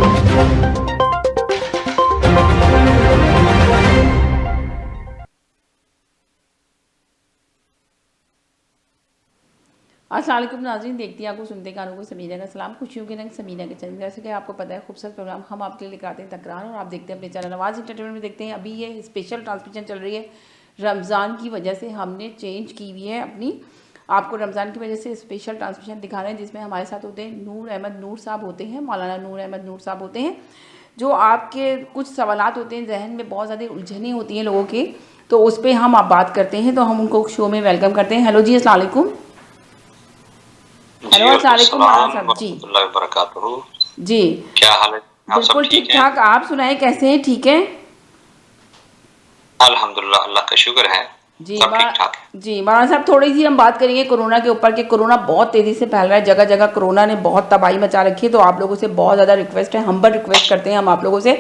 अस्सलाम वालेकुम नाज़रीन, देखती हैं आपको, सुनते हैं कानों को, समीना का सलाम। खुशियों के रंग समीना के चैनल। जैसे कि आपको पता है, खूबसूरत प्रोग्राम हम आपके लिए लेकर आते हैं तकरार, और आप देखते हैं अपने चैनल नवाज़ एंटरटेनमेंट में। देखते हैं अभी ये स्पेशल ट्रांसमिशन चल रही है रमज़ान की वजह से, हमने चेंज की हुई है अपनी। आपको रमज़ान की वजह से स्पेशल ट्रांसमिशन दिखा रहे हैं, जिसमें हमारे साथ होते हैं नूर अहमद नूर साहब होते हैं, मौलाना नूर अहमद नूर साहब होते हैं। जो आपके कुछ सवालात होते हैं, जहन में बहुत ज़्यादा उलझने होती हैं लोगों के, तो उस पर हम आप बात करते हैं। तो हम उनको शो में वेलकम करते हैं। हेलो जी, अस्सलाम वालेकुम। हेलो, अस्सलाम वालेकुम मौलाना साहब जी। जी, क्या हाल है? आप सब बिल्कुल ठीक ठीक हैं? ठाक। आप सुनाएं, कैसे हैं? ठीक है अल्हम्दुलिल्लाह, अल्लाह का शुक्र है, जी। सब ठीक ठाक है। जी मौलाना साहब, थोड़ी सी हम बात करेंगे कोरोना के ऊपर कि कोरोना बहुत तेज़ी से फैल रहा है, जगह जगह कोरोना ने बहुत तबाही मचा रखी है। तो आप लोगों से बहुत ज़्यादा रिक्वेस्ट है, हम्बल रिक्वेस्ट करते हैं हम आप लोगों से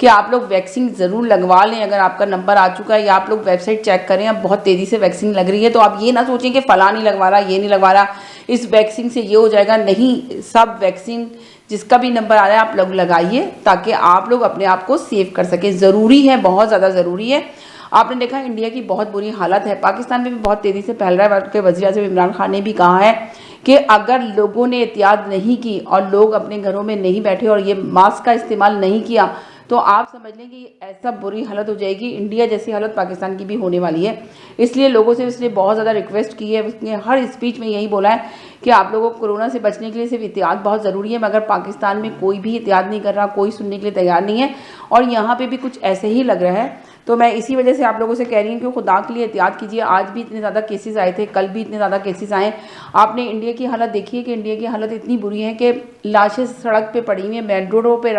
कि आप लोग वैक्सीन ज़रूर लगवा लें। अगर आपका नंबर आ चुका है या आप लोग वेबसाइट चेक करें, अब बहुत तेज़ी से वैक्सीन लग रही है। तो आप ये ना सोचें कि फ़लाँ नहीं लगवा रहा, ये नहीं लगवा रहा, इस वैक्सीन से ये हो जाएगा। नहीं, सब वैक्सीन जिसका भी नंबर आ रहा है आप लोग लगाइए, ताकि आप लोग अपने आप को सेव कर सकें। ज़रूरी है, बहुत ज़्यादा ज़रूरी है। आपने देखा इंडिया की बहुत बुरी हालत है, पाकिस्तान में भी बहुत तेज़ी से फैल रहा है। के वज़ीर आज़म इमरान खान ने भी कहा है कि अगर लोगों ने एहतियात नहीं की और लोग अपने घरों में नहीं बैठे और ये मास्क का इस्तेमाल नहीं किया, तो आप समझ लें कि ऐसा बुरी हालत हो जाएगी, इंडिया जैसी हालत पाकिस्तान की भी होने वाली है। इसलिए लोगों से इसलिए बहुत ज़्यादा रिक्वेस्ट की है, उसने हर स्पीच में यही बोला है कि आप लोगों को कोरोना से बचने के लिए सिर्फ एहतियात बहुत ज़रूरी है। मगर पाकिस्तान में कोई भी एहतियात नहीं कर रहा, कोई सुनने के लिए तैयार नहीं है, और यहाँ पे भी कुछ ऐसे ही लग रहा है। तो मैं इसी वजह से आप लोगों से कह रही हूँ कि खुदा के लिए एहतियात कीजिए। आज भी इतने ज़्यादा केसेस आए थे, कल भी इतने ज़्यादा केसेस आए। आपने इंडिया की हालत देखी है कि इंडिया की हालत इतनी बुरी है कि लाशें सड़क पे पड़ी हुई हैं, मेन रोडों पे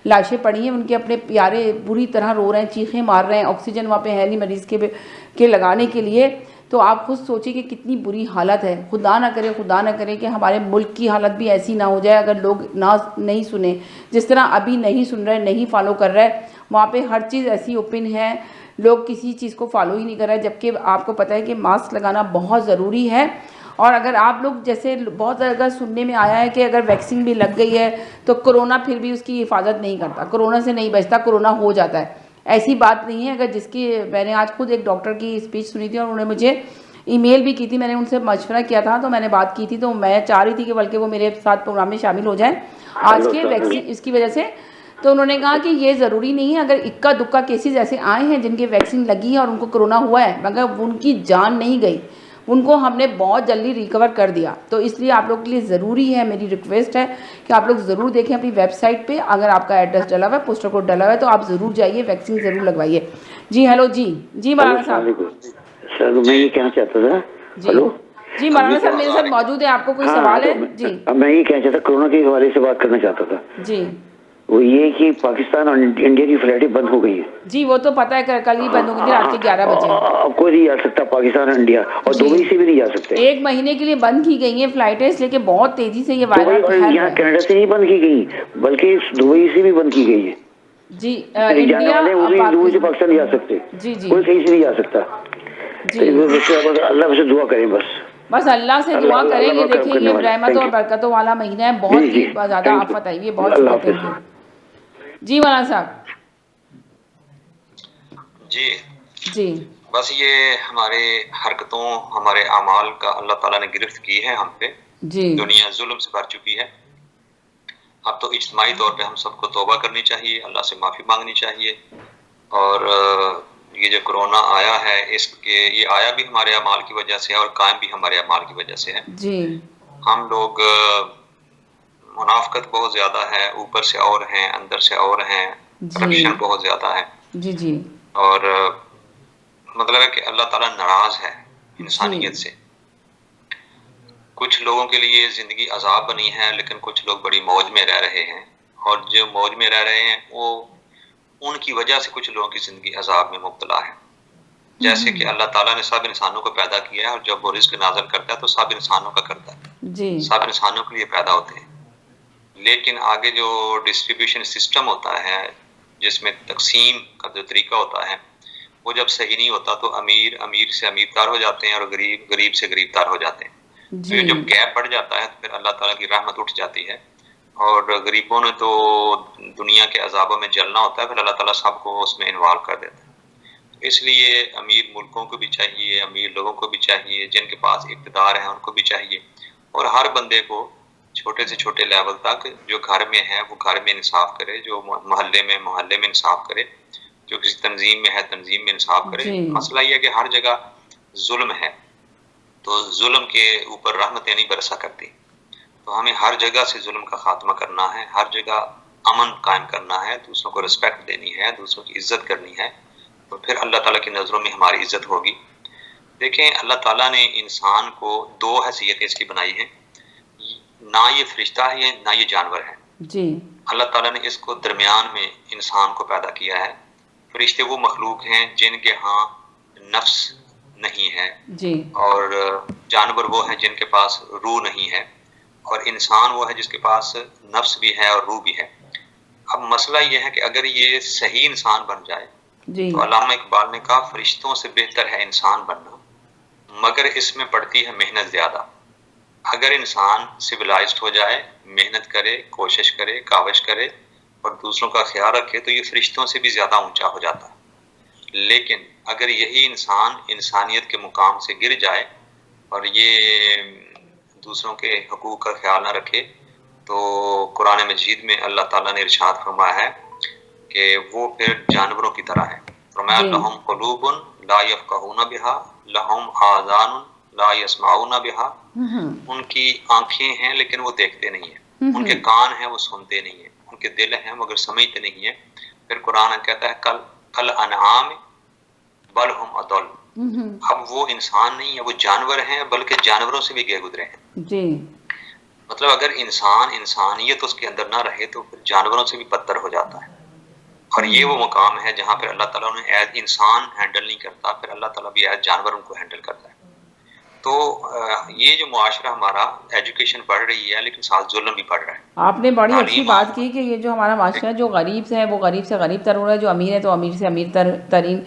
लाशें पड़ी हैं, उनके अपने प्यारे बुरी तरह रो रहे हैं, चीखें मार रहे हैं। ऑक्सीजन वहाँ पे है नहीं मरीज़ के लगाने के लिए। तो आप खुद सोचिए कि कितनी बुरी हालत है। खुदा ना करे, खुदा ना करे कि हमारे मुल्क की हालत भी ऐसी ना हो जाए अगर लोग ना नहीं सुने। जिस तरह अभी नहीं सुन रहे, नहीं फॉलो कर रहे, वहाँ पे हर चीज़ ऐसी ओपन है, लोग किसी चीज़ को फॉलो ही नहीं कर रहे। जबकि आपको पता है कि मास्क लगाना बहुत ज़रूरी है। और अगर आप लोग, जैसे बहुत जगह सुनने में आया है कि अगर वैक्सीन भी लग गई है तो कोरोना फिर भी उसकी हिफाजत नहीं करता, कोरोना से नहीं बचता, कोरोना हो जाता है। ऐसी बात नहीं है। अगर जिसकी, मैंने आज खुद एक डॉक्टर की स्पीच सुनी थी और उन्होंने मुझे ईमेल भी की थी, मैंने उनसे मशवरा किया था, तो मैंने बात की थी। तो मैं चाह रही थी कि बल्कि वो मेरे साथ प्रोग्राम में शामिल हो जाए आज के वैक्सीन इसकी वजह से। तो उन्होंने कहा कि ये ज़रूरी नहीं है, अगर इक्का दुक्का केसेस ऐसे आए हैं जिनके वैक्सीन लगी है और उनको कोरोना हुआ है, मगर उनकी जान नहीं गई, उनको हमने बहुत जल्दी रिकवर कर दिया। तो इसलिए आप लोग के लिए ज़रूरी है, मेरी रिक्वेस्ट है कि आप लोग ज़रूर देखें अपनी वेबसाइट पे, अगर आपका एड्रेस डला हुआ है, पोस्टर कोड डला हुआ है, तो आप ज़रूर जाइए, वैक्सीन ज़रूर लगवाइए। जी हेलो जी। जी मौलाना साहब। सर, मैं ये कहना चाहता था। जी हेलो जी मौलाना साहब मेरे साथ मौजूद है, आपको कोई हाँ, सवाल तो है? जी मैं ये कहना चाहता, कोरोना के हवाले से बात करना चाहता था। जी वो ये कि पाकिस्तान और इंडिया की फ्लाइटें बंद हो गई हैं। जी, वो तो पता है, कल ही बंद हो गई थी रात के 11 बजे। अब कोई नहीं जा सकता पाकिस्तान और इंडिया, और जी, दुबई से भी नहीं जा सकते। 1 महीने के लिए बंद की गई हैं फ्लाइटें, इसलिए कि बहुत तेज़ी से ये दुबई वायरस और फैल रहा यहाँ है। कनाडा से नहीं बंद की गई, बल्कि दुबई से भी बंद की गई है। जी जाने इंडिया वाले वो भी दुबई से पाकिस्तान नहीं जा सकते, जी जी कोई कहीं से नहीं जा सकता। जी, तो अल्लाह से दुआ करें बस अल्लाह से दुआ करें। ये अल्लाह करम देखिए, करने ये वाला। रहमतों थैंक और यू बरकतों वाला महीना है, जी बहुत जी, ही ज़्यादा थैंक यू, आफत आई हुई है, बहुत अल्लाह शुक्र, हाफिज। Thank you. जी मौलाना साहब। जी। जी बस ये हमारे हरकतों, हमारे अमाल का अल्लाह ताला ने गिरफ्त की है हम पे। जी दुनिया जुल्म से भर चुकी है। अब तो इज्तिमाई तौर पे हम सबको तौबा करनी चाहिए, अल्लाह से माफ़ी मांगनी चाहिए। और ये जो कोरोना आया है, इसके ये आया भी हमारे अमाल की वजह से है और कायम भी हमारे अमाल की वजह से है। जी हम लोग मुनाफ़िक़त बहुत ज़्यादा है, ऊपर से और हैं, अंदर से और हैं, जी करप्शन बहुत ज़्यादा है। जी जी और मतलब है कि अल्लाह ताला नाराज़ है जी इंसानियत से। कुछ लोगों के लिए ज़िंदगी अज़ाब बनी है, लेकिन कुछ लोग बड़ी मौज में रह रहे हैं, और जो मौज में रह रहे हैं, वो उनकी वजह से कुछ लोगों की ज़िंदगी अज़ाब में मुब्तला है। जैसे कि अल्लाह ताला ने सब इंसानों को पैदा किया है, और जब वो रिज़्क़ नाज़िल करता है तो सब इंसानों का करता है, जी सब इंसानों के लिए पैदा होते हैं। लेकिन आगे जो डिस्ट्रीब्यूशन सिस्टम होता है, जिसमें तक़सीम का जो तरीका होता है, वो जब सही नहीं होता तो अमीर से अमीर-तार हो जाते हैं और गरीब से गरीब-तार हो जाते हैं। तो जी ये जब गैप बढ़ जाता है तो फिर अल्लाह ताला की रहमत उठ जाती है और गरीबों ने तो दुनिया के अजाबों में जलना होता है, फिर अल्लाह ताला सबको उसमें इन्वॉल्व कर देता है। इसलिए अमीर मुल्कों को भी चाहिए, अमीर लोगों को भी चाहिए, जिनके पास इक़्तिदार है उनको भी चाहिए, और हर बंदे को छोटे से छोटे लेवल तक जो घर में है वो घर में इंसाफ करे, जो मोहल्ले में इंसाफ करे, जो किसी तंजीम में है तंजीम में इंसाफ करे। जी मसला ये है कि हर जगह जुल्म है, तो जुल्म के ऊपर रहमतें नहीं बरसा करती। तो हमें हर जगह से जुल्म का खात्मा करना है, हर जगह अमन कायम करना है, दूसरों को रिस्पेक्ट देनी है, दूसरों की इज्जत करनी है, तो फिर अल्लाह ताला की नज़रों में हमारी इज्जत होगी। देखें, अल्लाह ताला ने इंसान को दो हैसियतें इसकी बनाई हैं, ना ये फरिश्ता है ना ये जानवर है। जी अल्लाह ताला ने इसको दरमियान में इंसान को पैदा किया है। फरिश्ते वो मखलूक हैं जिनके यहाँ नफ्स नहीं है, जी और जानवर वो हैं जिनके पास रूह नहीं है, और इंसान वो है जिसके पास नफ्स भी है और रूह भी है। अब मसला ये है कि अगर ये सही इंसान बन जाए जी तो अल्लामा इकबाल ने कहा फरिश्तों से बेहतर है इंसान बनना, मगर इसमें पड़ती है मेहनत ज्यादा। अगर इंसान सिविलाइज्ड हो जाए, मेहनत करे, कोशिश करे, काविश करे और दूसरों का ख्याल रखे, तो ये फरिश्तों से भी ज्यादा ऊंचा हो जाता है। लेकिन अगर यही इंसान इंसानियत के मुकाम से गिर जाए और ये दूसरों के हकूक का ख्याल ना रखे, तो कुरान मजीद में अल्लाह ताला ने इरशाद फरमाया है कि वो फिर जानवरों की तरह है। फरमाया जी लहुम कुलूबुन ला यफ़क़हूना बिहा लहुम आज़ानुन ला यस्माऊना बिहा। उनकी आंखें हैं लेकिन वो देखते नहीं है, उनके कान हैं वो सुनते नहीं है, उनके दिल हैं मगर समझते नहीं है। फिर कुरान कहता है कल अनआम बल हुम अदल। अब वो इंसान नहीं है, वो जानवर हैं, बल्कि जानवरों से भी गए गुजरे हैं। जी मतलब अगर इंसान इंसानियत उसके अंदर ना रहे तो फिर जानवरों से भी बदतर हो जाता है। और ये वो मुकाम है जहाँ पर अल्लाह ताला उन्हें एज इंसान हैंडल नहीं करता, फिर अल्लाह ताला भी एज जानवर उनको हैंडल करता है। तो ये जो मुआशरा हमारा एजुकेशन बढ़ रही है लेकिन साथ जुल्म भी बढ़ रहा है। आपने बड़ी अच्छी तालीम बात की कि ये जो हमारा माशरा है, जो गरीब से है वो गरीब से गरीब तर हो रहा है, जो अमीर है तो अमीर से अमीर तरीन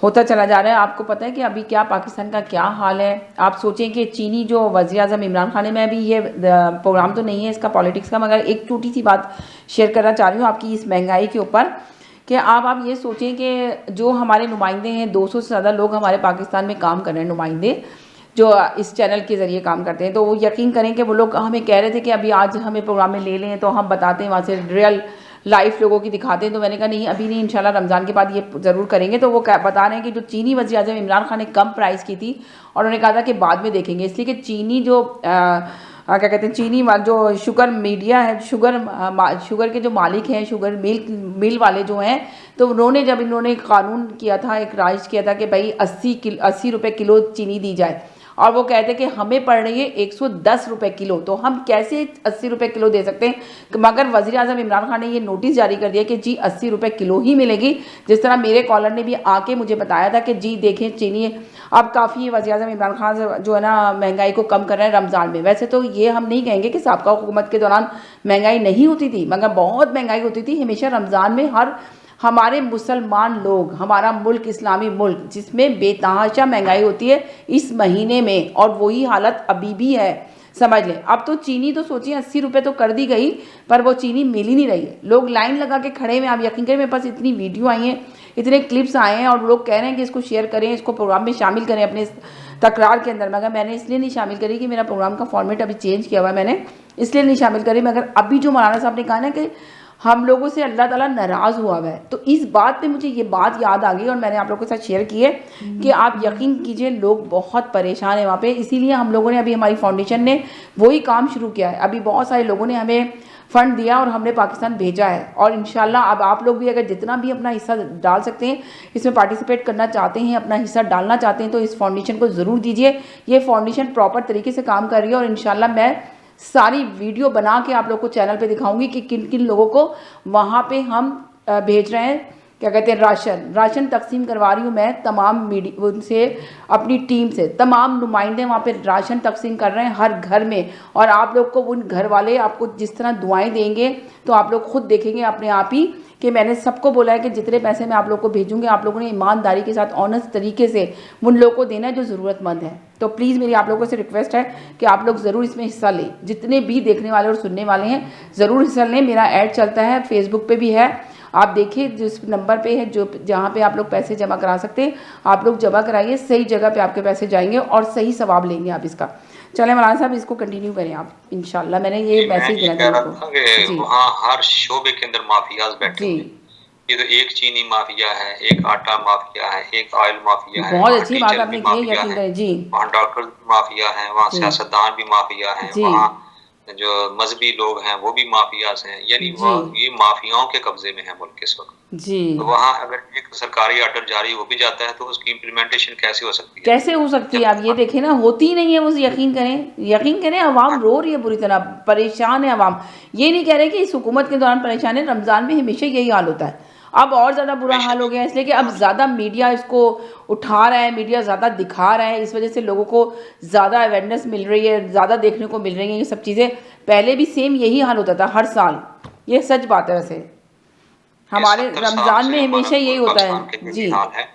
होता चला जा रहा है। आपको पता है कि अभी क्या पाकिस्तान का क्या हाल है। आप सोचें कि चीनी जो वज़ीर आज़म इमरान खान, में अभी ये प्रोग्राम तो नहीं है इसका पॉलिटिक्स का, मगर एक छोटी सी बात शेयर करना चाह रही हूँ आपकी इस महंगाई के ऊपर, कि आप ये सोचें कि जो हमारे नुमाइंदे हैं, 200 से ज़्यादा लोग हमारे पाकिस्तान में काम कर रहे हैं, नुमाइंदे जो इस चैनल के ज़रिए काम करते हैं, तो वो यकीन करें कि वो लोग हमें कह रहे थे कि अभी आज हमें प्रोग्राम में ले लें, तो हम बताते हैं वहाँ से रियल लाइफ लोगों की दिखाते हैं। तो मैंने कहा नहीं, अभी नहीं, इंशाल्लाह रमज़ान के बाद ये ज़रूर करेंगे। तो वो बता रहे हैं कि जो चीनी वज़ीर आज़म इमरान खान ने कम प्राइस की थी और उन्होंने कहा था कि बाद में देखेंगे, इसलिए कि चीनी जो क्या कहते हैं, चीनी जो शुगर मीडिया है, शुगर के जो मालिक हैं, शुगर मिल वाले जो हैं, तो उन्होंने जब इन्होंने कानून किया था, एक राइज किया था कि भाई 80 रुपये किलो चीनी दी जाए, और वो कहते हैं कि हमें पड़ रही है 110 रुपये किलो, तो हम कैसे 80 रुपये किलो दे सकते हैं। मगर वज़ीर आज़म इमरान खान ने ये नोटिस जारी कर दिया कि जी 80 रुपये किलो ही मिलेगी। जिस तरह मेरे कॉलर ने भी आके मुझे बताया था कि जी देखें चीनी अब काफ़ी वज़ीर आज़म इमरान खान जो है ना महंगाई को कम कर रहे हैं रमज़ान में। वैसे तो ये हम नहीं कहेंगे कि साबका हुकूमत के दौरान महंगाई नहीं होती थी, मगर बहुत महंगाई होती थी हमेशा रमज़ान में। हमारे मुसलमान लोग, हमारा मुल्क इस्लामी मुल्क जिसमें बेतहाशा महंगाई होती है इस महीने में, और वही हालत अभी भी है, समझ लें। अब तो चीनी तो सोचिए 80 रुपये तो कर दी गई, पर वो चीनी मिल ही नहीं रही है। लोग लाइन लगा के खड़े हुए। आप यकीन करें, मेरे पास इतनी वीडियो आई हैं, इतने क्लिप्स आए हैं, और लोग कह रहे हैं कि इसको शेयर करें, इसको प्रोग्राम में शामिल करें अपने तकरार के अंदर। मगर मैंने इसलिए नहीं शामिल करी कि मेरा प्रोग्राम का फॉर्मेट अभी चेंज किया हुआ है, मैंने इसलिए नहीं शामिल करी। मगर अभी जो मौलाना साहब ने कहा ना कि हम लोगों से अल्लाह ताला नाराज़ हुआ है, तो इस बात पे मुझे ये बात याद आ गई और मैंने आप लोगों के साथ शेयर की है कि आप यकीन कीजिए लोग बहुत परेशान हैं वहाँ पे। इसीलिए हम लोगों ने अभी, हमारी फाउंडेशन ने वही काम शुरू किया है। अभी बहुत सारे लोगों ने हमें फ़ंड दिया और हमने पाकिस्तान भेजा है, और इंशाल्लाह अब आप लोग भी अगर जितना भी अपना हिस्सा डाल सकते हैं, इसमें पार्टिसिपेट करना चाहते हैं, अपना हिस्सा डालना चाहते हैं, तो इस फाउंडेशन को ज़रूर दीजिए। ये फाउंडेशन प्रॉपर तरीके से काम कर रही है, और इंशाल्लाह मैं सारी वीडियो बना के आप लोग को चैनल पे दिखाऊंगी कि किन किन लोगों को वहाँ पे हम भेज रहे हैं, क्या कहते हैं, राशन तकसीम करवा रही हूँ मैं तमाम मीडिया उनसे, अपनी टीम से। तमाम नुमाइंदे वहाँ पे राशन तकसीम कर रहे हैं हर घर में, और आप लोग को उन घर वाले आपको जिस तरह दुआएं देंगे तो आप लोग खुद देखेंगे अपने आप ही कि मैंने सबको बोला है कि जितने पैसे मैं आप लोग को भेजूंगी आप लोगों ने ईमानदारी के साथ ऑनेस्ट तरीके से उन लोगों को देना है जो ज़रूरतमंद है। तो प्लीज़ मेरी आप लोगों से रिक्वेस्ट है कि आप लोग ज़रूर इसमें हिस्सा लें, जितने भी देखने वाले और सुनने वाले हैं ज़रूर हिस्सा लें। मेरा ऐड चलता है, फेसबुक पे भी है, आप देखिए जिस नंबर पे है जो जहाँ पे आप लोग पैसे जमा करा सकते हैं आप लोग जमा कराइए, सही जगह पे आपके पैसे जाएंगे और सही सवाब लेंगे आप इसका। चले मौलाना साहब इसको कंटिन्यू करें आप इंशाल्लाह। मैंने ये मैसेज देना कह था रहा था आपको कि जी वहाँ हर शोबे के अंदर माफियाज बैठे जी। हुए हैं। ये तो एक चीनी माफिया है, एक आटा माफिया है, एक ऑयल माफिया है, बहुत वहाँ अच्छी बात टीचर भी आपने की है, माफिया यकीन है, करें जी वहाँ डॉक्टर भी माफिया है, वहाँ जी सियासतदान भी माफिया है, जी वहाँ जो मजहबी लोग हैं वो भी माफियाज हैं। यानी जी ये माफियाओं के कब्जे में है मुल्क इस वक्त। जी। तो वहाँ अगर एक सरकारी ऑर्डर जारी हो भी जाता है तो उसकी इम्प्लीमेंटेशन कैसे हो सकती है कैसे हो सकती है? जब आप ये तक देखें ना, होती ही नहीं है वो। यकीन करें, यकीन करें, अवाम रो रही है बुरी तरह, परेशान है अवाम। ये नहीं कह रहे कि इस हुकूमत के दौरान परेशान है, रमज़ान में हमेशा यही हाल होता है। अब और ज़्यादा बुरा हमेशा हाल हो गया है इसलिए कि अब ज़्यादा मीडिया इसको उठा रहा है, मीडिया ज़्यादा दिखा रहा है, इस वजह से लोगों को ज़्यादा अवेयरनेस मिल रही है, ज़्यादा देखने को मिल रही है ये सब चीज़ें। पहले भी सेम यही हाल होता था हर साल, ये सच बात है। वैसे ये हमारे 70 साल रमज़ान से में हमारा हमेशा यही मुल्क होता पाकिस्तान के है लिए जी ये हाल है।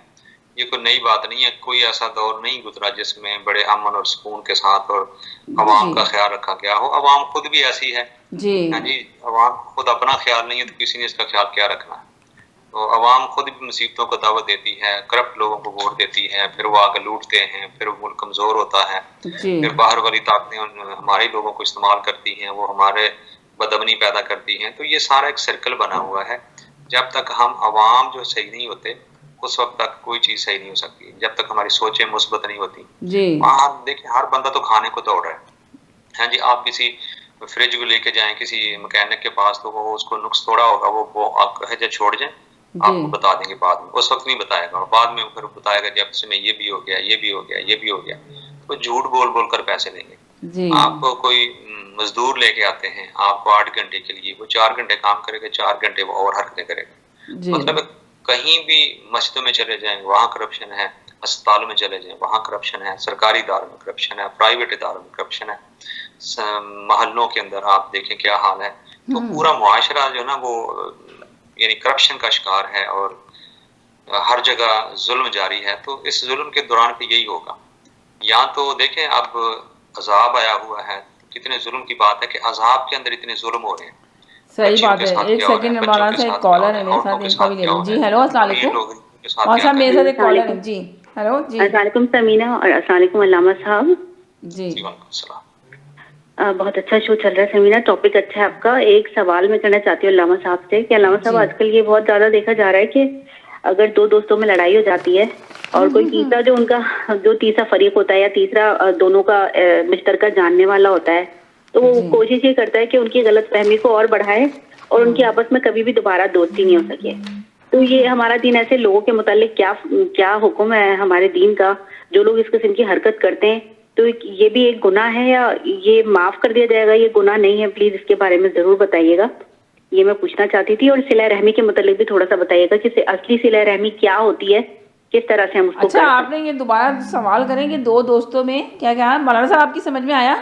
ये कोई नई बात नहीं है, कोई ऐसा दौर नहीं गुजरा जिसमें बड़े अमन और सुकून के साथ और जी अवाम का ख्याल रखा गया हो। अवाम खुद भी ऐसी है। जी हाँ जी, अवाम खुद अपना ख्याल नहीं है तो किसी ने इसका ख्याल क्या रखना है। तो अवाम खुद भी मुसीबतों को दावत देती है, करप्ट लोगों को वोट देती है, फिर वो आगे लूटते हैं, फिर वो मुल्क कमजोर होता है, जी फिर बाहर वाली ताकतें हमारे लोगों को इस्तेमाल करती हैं, वो हमारे बदअमनी पैदा करती हैं। तो ये सारा एक सर्कल बना हुआ है। जब तक हम अवाम जो सही नहीं होते उस वक्त तक कोई चीज सही नहीं हो सकती। जब तक हमारी सोचें मुस्बत नहीं होती, जी वहाँ देखिए हर बंदा तो खाने को दौड़ रहा है। हाँ जी, आप किसी फ्रिज को लेके जाएं किसी मैकेनिक के पास तो वो उसको नुक्स थोड़ा होगा, वो आप कहे छोड़ जाए, जी आपको बता देंगे बाद में। उस वक्त नहीं बताएगा, और बाद में फिर बताएगा कि अब इसमें ये भी हो गया, ये भी हो गया, ये भी हो गया। तो झूठ बोल बोल कर पैसे लेंगे। जी आपको कोई मजदूर लेके आते हैं आपको 8 घंटे के लिए, वो 4 घंटे काम करेगा, 4 घंटे वो और हरकतें करेगा। जी मतलब कहीं भी मस्जिदों में चले जाएं वहाँ करप्शन है, अस्पतालों में चले जाएं वहाँ करप्शन है, सरकारी इदारों में करप्शन है, प्राइवेट इदारों में करप्शन है, मोहल्लों के अंदर आप देखें क्या हाल है। तो पूरा मुआशरा जो है ना वो यानी करप्शन का शिकार है और हर जगह जुल्म जारी है। तो इस जुल्म के दौरान भी यही होगा। या तो देखें अब अजाब आया हुआ है, कितने जुल्म की बात है कि अजाब के अंदर इतने जुल्म हो रहे हैं। सही बच्चियों बात के है। साथ एक क्या हो रहा है, सेकंड बच्चों मौलाना के साहब, एक साथ क्या हो कॉलर रहा है है, मेरे औरतों साथ, के इनका भी साथ ले क्या लें। हो जी रहा है, हेलो, अस्सलाम अमीर वालेकुम। लोग के साथ मौलाना क्या साहब कर मेरे रहे साथ हैं। एक कॉलर है जी। हेलो जी अस्सलाम वालेकुम समीना और अस्सलाम वालेकुम अल्लामा साहब। जी जी वालेकुम सलाम। बहुत अच्छा शो चल रहा है समीना, टॉपिक अच्छा है आपका। एक सवाल मैं करना चाहती हूँ अल्लामा साहब से कि अल्लामा साहब जी आजकल ये बहुत ज्यादा देखा जा रहा है कि अगर दो दोस्तों में लड़ाई हो जाती है और कोई तीसरा जो उनका जो तीसरा फरीक होता है या तीसरा दोनों का मुश्तरका जानने वाला होता है तो वो जी कोशिश ये करता है कि उनकी गलतफहमी को और बढ़ाए और उनकी आपस में कभी भी दोबारा दोस्ती नहीं हो सके। तो ये हमारा दीन ऐसे लोगों के मुतालिक क्या क्या हुक्म है हमारे दीन का? जो लोग इस किस्म की हरकत करते हैं तो ये भी एक गुनाह है या ये माफ कर दिया जाएगा? ये गुनाह नहीं है, प्लीज इसके बारे में जरूर बताइएगा। ये मैं पूछना चाहती थी। और सिला रहमी के मुतालिक भी थोड़ा सा बताइएगा कि असली सिला रहमी क्या होती है, किस तरह से हम उसको अच्छा, कर सकते आपने ये दोबारा सवाल करें कि दो दोस्तों में क्या क्या है? मौलाना साहब आपकी समझ में आया?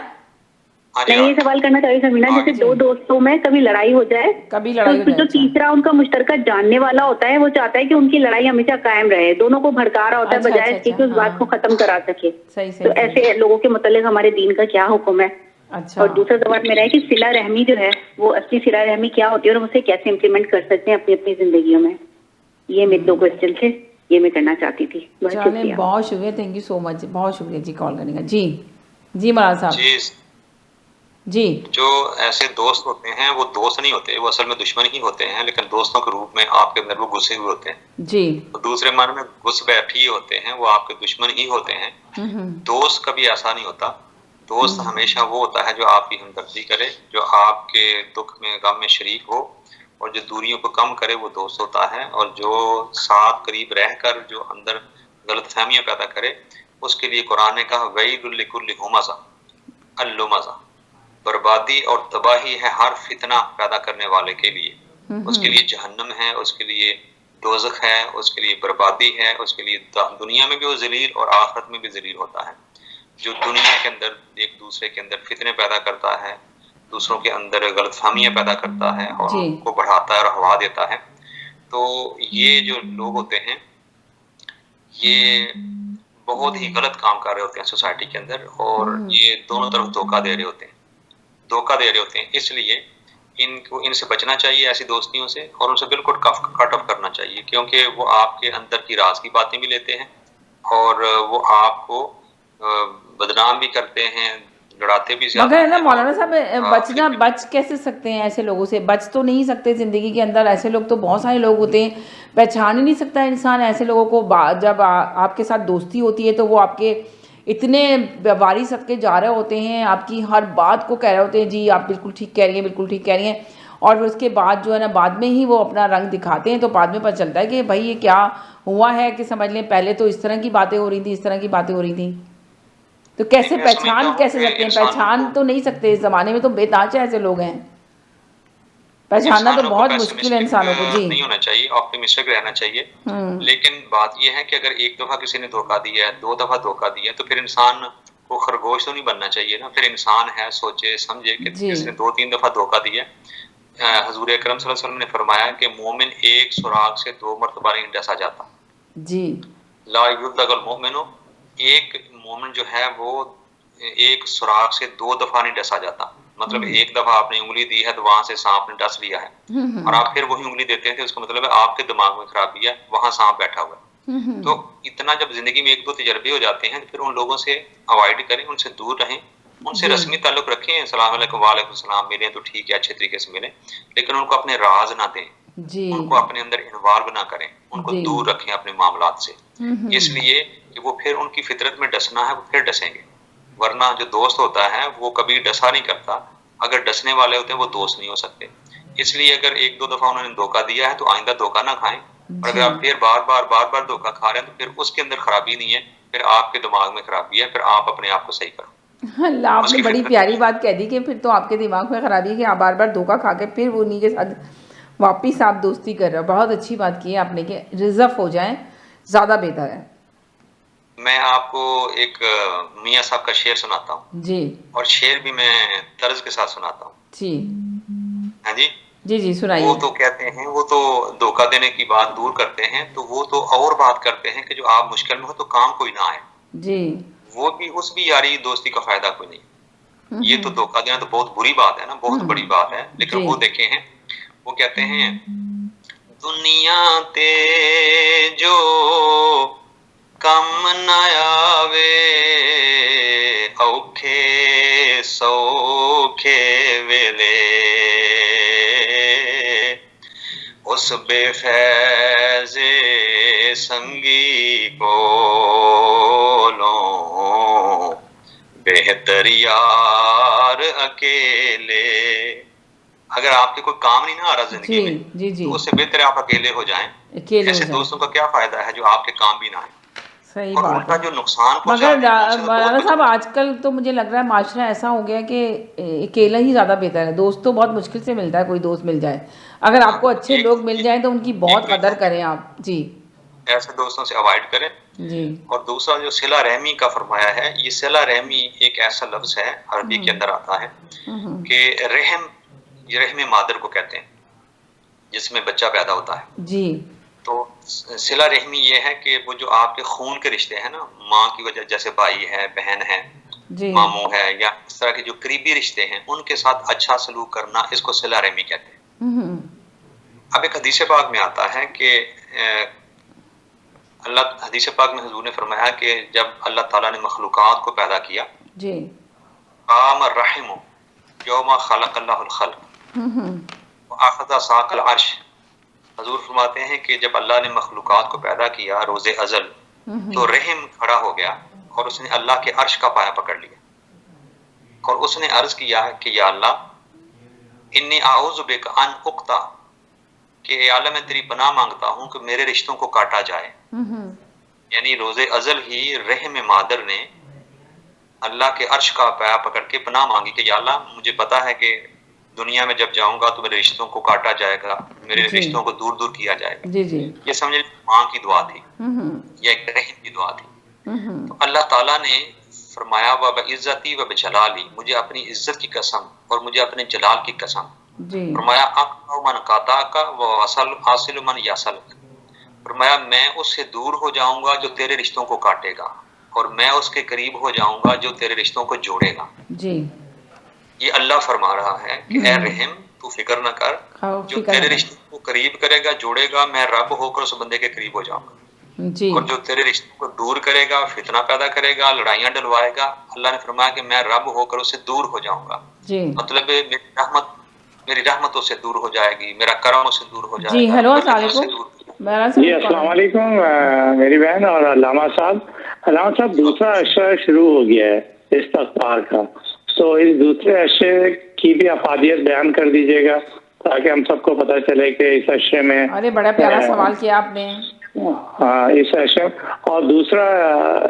हाँ जी, मैं ये सवाल करना चाहती समीना, जैसे जी दो दोस्तों में कभी लड़ाई हो जाए कभी तो लड़ाई हो जाए, जो अच्छा तीसरा उनका मुश्तरका जानने वाला होता है वो चाहता है कि उनकी लड़ाई हमेशा कायम रहे, दोनों को भड़का रहा होता है अच्छा बजाय अच्छा इसके अच्छा कि उस बात को हाँ खत्म करा सके। सही तो सही सही ऐसे लोगों के मुतालिक हमारे दीन का क्या हुक्म है? अच्छा और दूसरा सवाल मेरा है कि सिला रहमी जो है वो असली सिला रहमी क्या होती है और हम उसे कैसे इम्प्लीमेंट कर सकते हैं अपनी अपनी जिंदगियों में? ये मेरे दो क्वेश्चन थे, ये मैं करना चाहती थी। बहुत चलें, शुक्रिया। बहुत शुक्रिया, थैंक यू सो मच, बहुत शुक्रिया जी कॉल करने का। जी जी मौलाना साहब जी जी जो ऐसे दोस्त होते हैं वो दोस्त नहीं होते, वो असल में दुश्मन ही होते हैं, लेकिन दोस्तों के रूप में आपके अंदर वो घुसे हुए होते हैं। जी तो दूसरे मन में घुस बैठे होते हैं, वो आपके दुश्मन ही होते हैं। दोस्त कभी ऐसा नहीं होता। दोस्त हमेशा वो होता है जो आपकी हमदर्दी करे, जो आपके दुख में गम में शरीक हो, और जो दूरियों को कम करे वो दोस्त होता है। और जो साथ करीब रहकर जो अंदर गलतफहमियां पैदा करे, उसके लिए कुरान ने कहा वैलुल लिकुल्लि हुमज़ा अल्लुमज़ा, बर्बादी और तबाही है हर फितना पैदा करने वाले के लिए। उसके लिए जहन्नम है, उसके लिए दोज़ख है, उसके लिए बर्बादी है, उसके लिए दुनिया में भी वो जलील और आखिरत में भी जलील होता है। जो दुनिया के अंदर एक दूसरे के अंदर फितने पैदा करता है, दूसरों के अंदर गलतफहमियां पैदा करता है और जी उनको बढ़ाता है और हवा देता है, तो ये जो लोग होते हैं ये बहुत ही गलत काम कर रहे होते हैं सोसाइटी के अंदर, और ये दोनों तरफ धोखा दे रहे होते हैं। इसलिए इनसे बचना चाहिए, ऐसी दोस्तियों से, और उनसे बिल्कुल कट ऑफ करना चाहिए, क्योंकि वो आपके अंदर की राज की बातें भी लेते हैं और वो आपको बदनाम भी करते हैं, लड़ाते भी ज्यादा मगर है ना हैं। मौलाना साहब, बच कैसे सकते हैं ऐसे लोगों से? बच तो नहीं सकते ज़िंदगी के अंदर। ऐसे लोग तो बहुत सारे लोग होते हैं, पहचान ही नहीं सकता इंसान ऐसे लोगों को। जब आपके साथ दोस्ती होती है तो वो आपके इतने व्यवहारी सदके जा रहे होते हैं, आपकी हर बात को कह रहे होते हैं जी आप बिल्कुल ठीक कह रही हैं, बिल्कुल ठीक कह रही हैं, और फिर उसके बाद जो है ना बाद में ही वो अपना रंग दिखाते हैं। तो बाद में पता चलता है कि भाई ये क्या हुआ है, कि समझ लें पहले तो इस तरह की बातें हो रही थी, इस तरह की बातें हो रही थी। तो कैसे मैं समझता पहचान हूँ कैसे कि सकते हैं? इंसानों पहचान को तो नहीं सकते, इस ज़माने में तो बेताज ऐसे लोग हैं, पहचानना तो इंसानों को बहुत मुश्किल है पेसिमिस्टिक इंसानों को। जी नहीं होना चाहिए, ऑप्टिमिस्टिक रहना चाहिए। लेकिन बात यह है कि अगर एक दफा किसी ने धोखा दिया है, 2 दफा धोखा दिया है, तो फिर इंसान को खरगोश तो नहीं बनना चाहिए ना। फिर इंसान है, सोचे समझे कि जी किसी ने 2-3 दफा धोखा दिया है। हजूर अकरम सल्लल्लाहु अलैहि वसल्लम ने फरमाया कि मोमिन एक सुराग से 2 मरतबा नहीं डसा जाता। जी ला युद्दगल मोमिनो, एक मोमिन जो है वो एक सुराग से 2 दफा नहीं डसा जाता। मतलब एक दफा आपने उंगली दी है तो वहां से सांप ने डस लिया है, और आप फिर वही उंगली देते हैं तो उसका मतलब है आपके दिमाग में खराबी है, वहां सांप बैठा हुआ है। तो इतना जब जिंदगी में 1-2 तजर्बे हो जाते हैं तो फिर उन लोगों से अवॉइड करें, उनसे दूर रहें, उनसे जी रस्मी ताल्लुक रखें, सलाम अलैकुम वालेकुम सलाम, मिलें तो ठीक है, अच्छे तरीके से मिलें, लेकिन उनको अपने राज ना दें, जी उनको अपने अंदर इन्वॉल्व ना करें, उनको जी दूर रखें अपने मामलात से। इसलिए कि वो फिर उनकी फितरत में डसना है, वो फिर डसेंगे। वरना जो दोस्त होता है वो कभी डसा नहीं करता, अगर डसने वाले होते हैं वो दोस्त नहीं हो सकते। इसलिए अगर 1-2 दफा उन्होंने धोखा दिया है तो आइंदा धोखा ना खाएं, और अगर जी आप फिर बार-बार धोखा खा रहे हैं तो फिर उसके अंदर खराबी नहीं है, फिर आपके दिमाग में खराबी है, फिर आप अपने आप को सही करो। अल्लाह, आपने उसकी बड़ी फितरत प्यारी बात कह दी कि फिर तो आपके दिमाग में खराबी है कि आप बार बार धोखा खा के फिर उन्हीं के साथ वापिस आप दोस्ती कर रहे हो। बहुत अच्छी बात की है आपने कि रिजर्व हो जाएं, ज़्यादा बेहतर है। मैं आपको एक मियाँ साहब का शेर सुनाता हूँ, जी और शेर भी मैं तर्ज के साथ सुनाता हूँ। जी हाँ जी। जी जी वो सुनाइए। तो कहते हैं, वो तो धोखा देने की बात दूर करते हैं, तो वो तो और बात करते हैं कि जो आप मुश्किल में हो तो काम कोई ना आए, जी वो भी उस भी यारी दोस्ती का फायदा कोई नहीं। ये तो धोखा देना तो बहुत बुरी बात है ना, बहुत बड़ी बात है। लेकिन जी वो देखे हैं, वो कहते हैं दुनिया ते जो कम न आवे, औखे सौखे वेले, उस बेफैज़े संगी कोलों बेहतर यार अकेले। अगर आपके कोई काम नहीं ना आ रहा जिंदगी जी में, जी जी तो उससे बेहतर है आप अकेले हो जाएं। अकेले हो ऐसे जाए, दोस्तों का क्या फायदा है जो आपके काम भी ना आए, सही और बात उल्टा है। जो नुकसान मगर पहुंचाते हैं उनसे तो बहुत मौलाना साहब, बचना चाहिए। आजकल तो मुझे लग रहा है माशरा ऐसा हो गया कि अकेला ही ज़्यादा बेहतर है। दोस्त तो बहुत मुश्किल से मिलता है, कोई दोस्त मिल जाए। अगर आपको हाँ, अच्छे लोग मिल जाएं तो उनकी एक बहुत तो ये कदर हो करें गया, आप। जी ऐसे दोस्तों से अवॉइड करें। जी और दूसरा जो सिला रहमी का फरमाया है, ये सिला रहमी एक ऐसा लफ्ज है अरबी के अंदर आता है कि रहम, ये रहम मादर को कहते हैं जिसमें बच्चा पैदा होता है। जी तो सिला रहमी ये है कि वो जो आपके खून के रिश्ते हैं ना, माँ की वजह, जैसे भाई है, बहन है, जी मामू है, या इस तरह के जो करीबी रिश्ते हैं उनके साथ अच्छा सलूक करना, इसको सिला रहमी कहते हैं। अब एक हदीस पाक में आता है कि अल्लाह, हदीस पाक में हुजूर ने फरमाया कि जब अल्लाह ताला ने मखलूकात को पैदा किया, जी काम रहिम यौमा खलक़ल्लाहुल खल्क़ व अख़ज़ साक़ल अर्श। हुजूर फरमाते हैं कि जब अल्लाह ने मखलूकात को पैदा किया रोज़े अज़ल, तो रहम खड़ा हो गया और उसने अल्लाह के अर्श का पाया पकड़ लिया, और उसने अर्ज किया कि या अल्लाह इन्नी आऊज़ु बिक अन उक़ता, कि या अल्लाह मैं तेरी पनाह मांगता हूँ कि मेरे रिश्तों को काटा जाए। यानी रोज़े अज़ल ही रहम मादर ने अल्लाह के अर्श का पाया पकड़ के पनाह मांगी कि या अल्लाह मुझे पता है कि दुनिया में जब जाऊंगा तो मेरे रिश्तों को काटा जाएगा, मेरे जी रिश्तों को दूर दूर किया जाएगा। जी जी ये समझ माँ की दुआ थी, या एक रहम की दुआ थी। तो अल्लाह ताला ने फरमाया व इज्जती व जलाली, मुझे अपनी इज्जत की कसम और मुझे अपने जलाल की कसम, जी फरमाया अक़तअ मन क़ताअका व असिलु मन यसलक। फरमाया मैं उससे दूर हो जाऊंगा जो तेरे रिश्तों को काटेगा, और मैं उसके करीब हो जाऊंगा जो तेरे रिश्तों को जोड़ेगा। जी ये अल्लाह फरमा रहा है कि ए रहम, तू फिक्र न कर, खाओ जो फिक्र तेरे ना रिश्तों को करीब करेगा, जोड़ेगा, मैं रब होकर उस बंदे के करीब हो जाऊंगा। कर जी और जो तेरे रिश्तों को दूर करेगा, फितना पैदा करेगा, लड़ाइयां डलवाएगा, अल्लाह ने फरमाया कि मैं रब होकर उससे दूर हो जाऊंगा। जी मतलब मेरी रहमत उससे दूर हो जाएगी, मेरा करम उससे दूर हो जी जाएगा, हेलो मैं अस्सलाम उससे वालेकुम दूर। मेरा जी सर अस्सलाम वालेकुम मेरी बहन और अल्लामा साहब दूसरा अशरा शुरू हो गया है इस्तग़फ़ार का, तो इस दूसरे अशरे की भी अफादियत बयान कर दीजिएगा ताकि हम सबको पता चले कि इस अशरे में अरे बड़ा प्यारा सवाल किया आपने। हाँ इस अशरे और दूसरा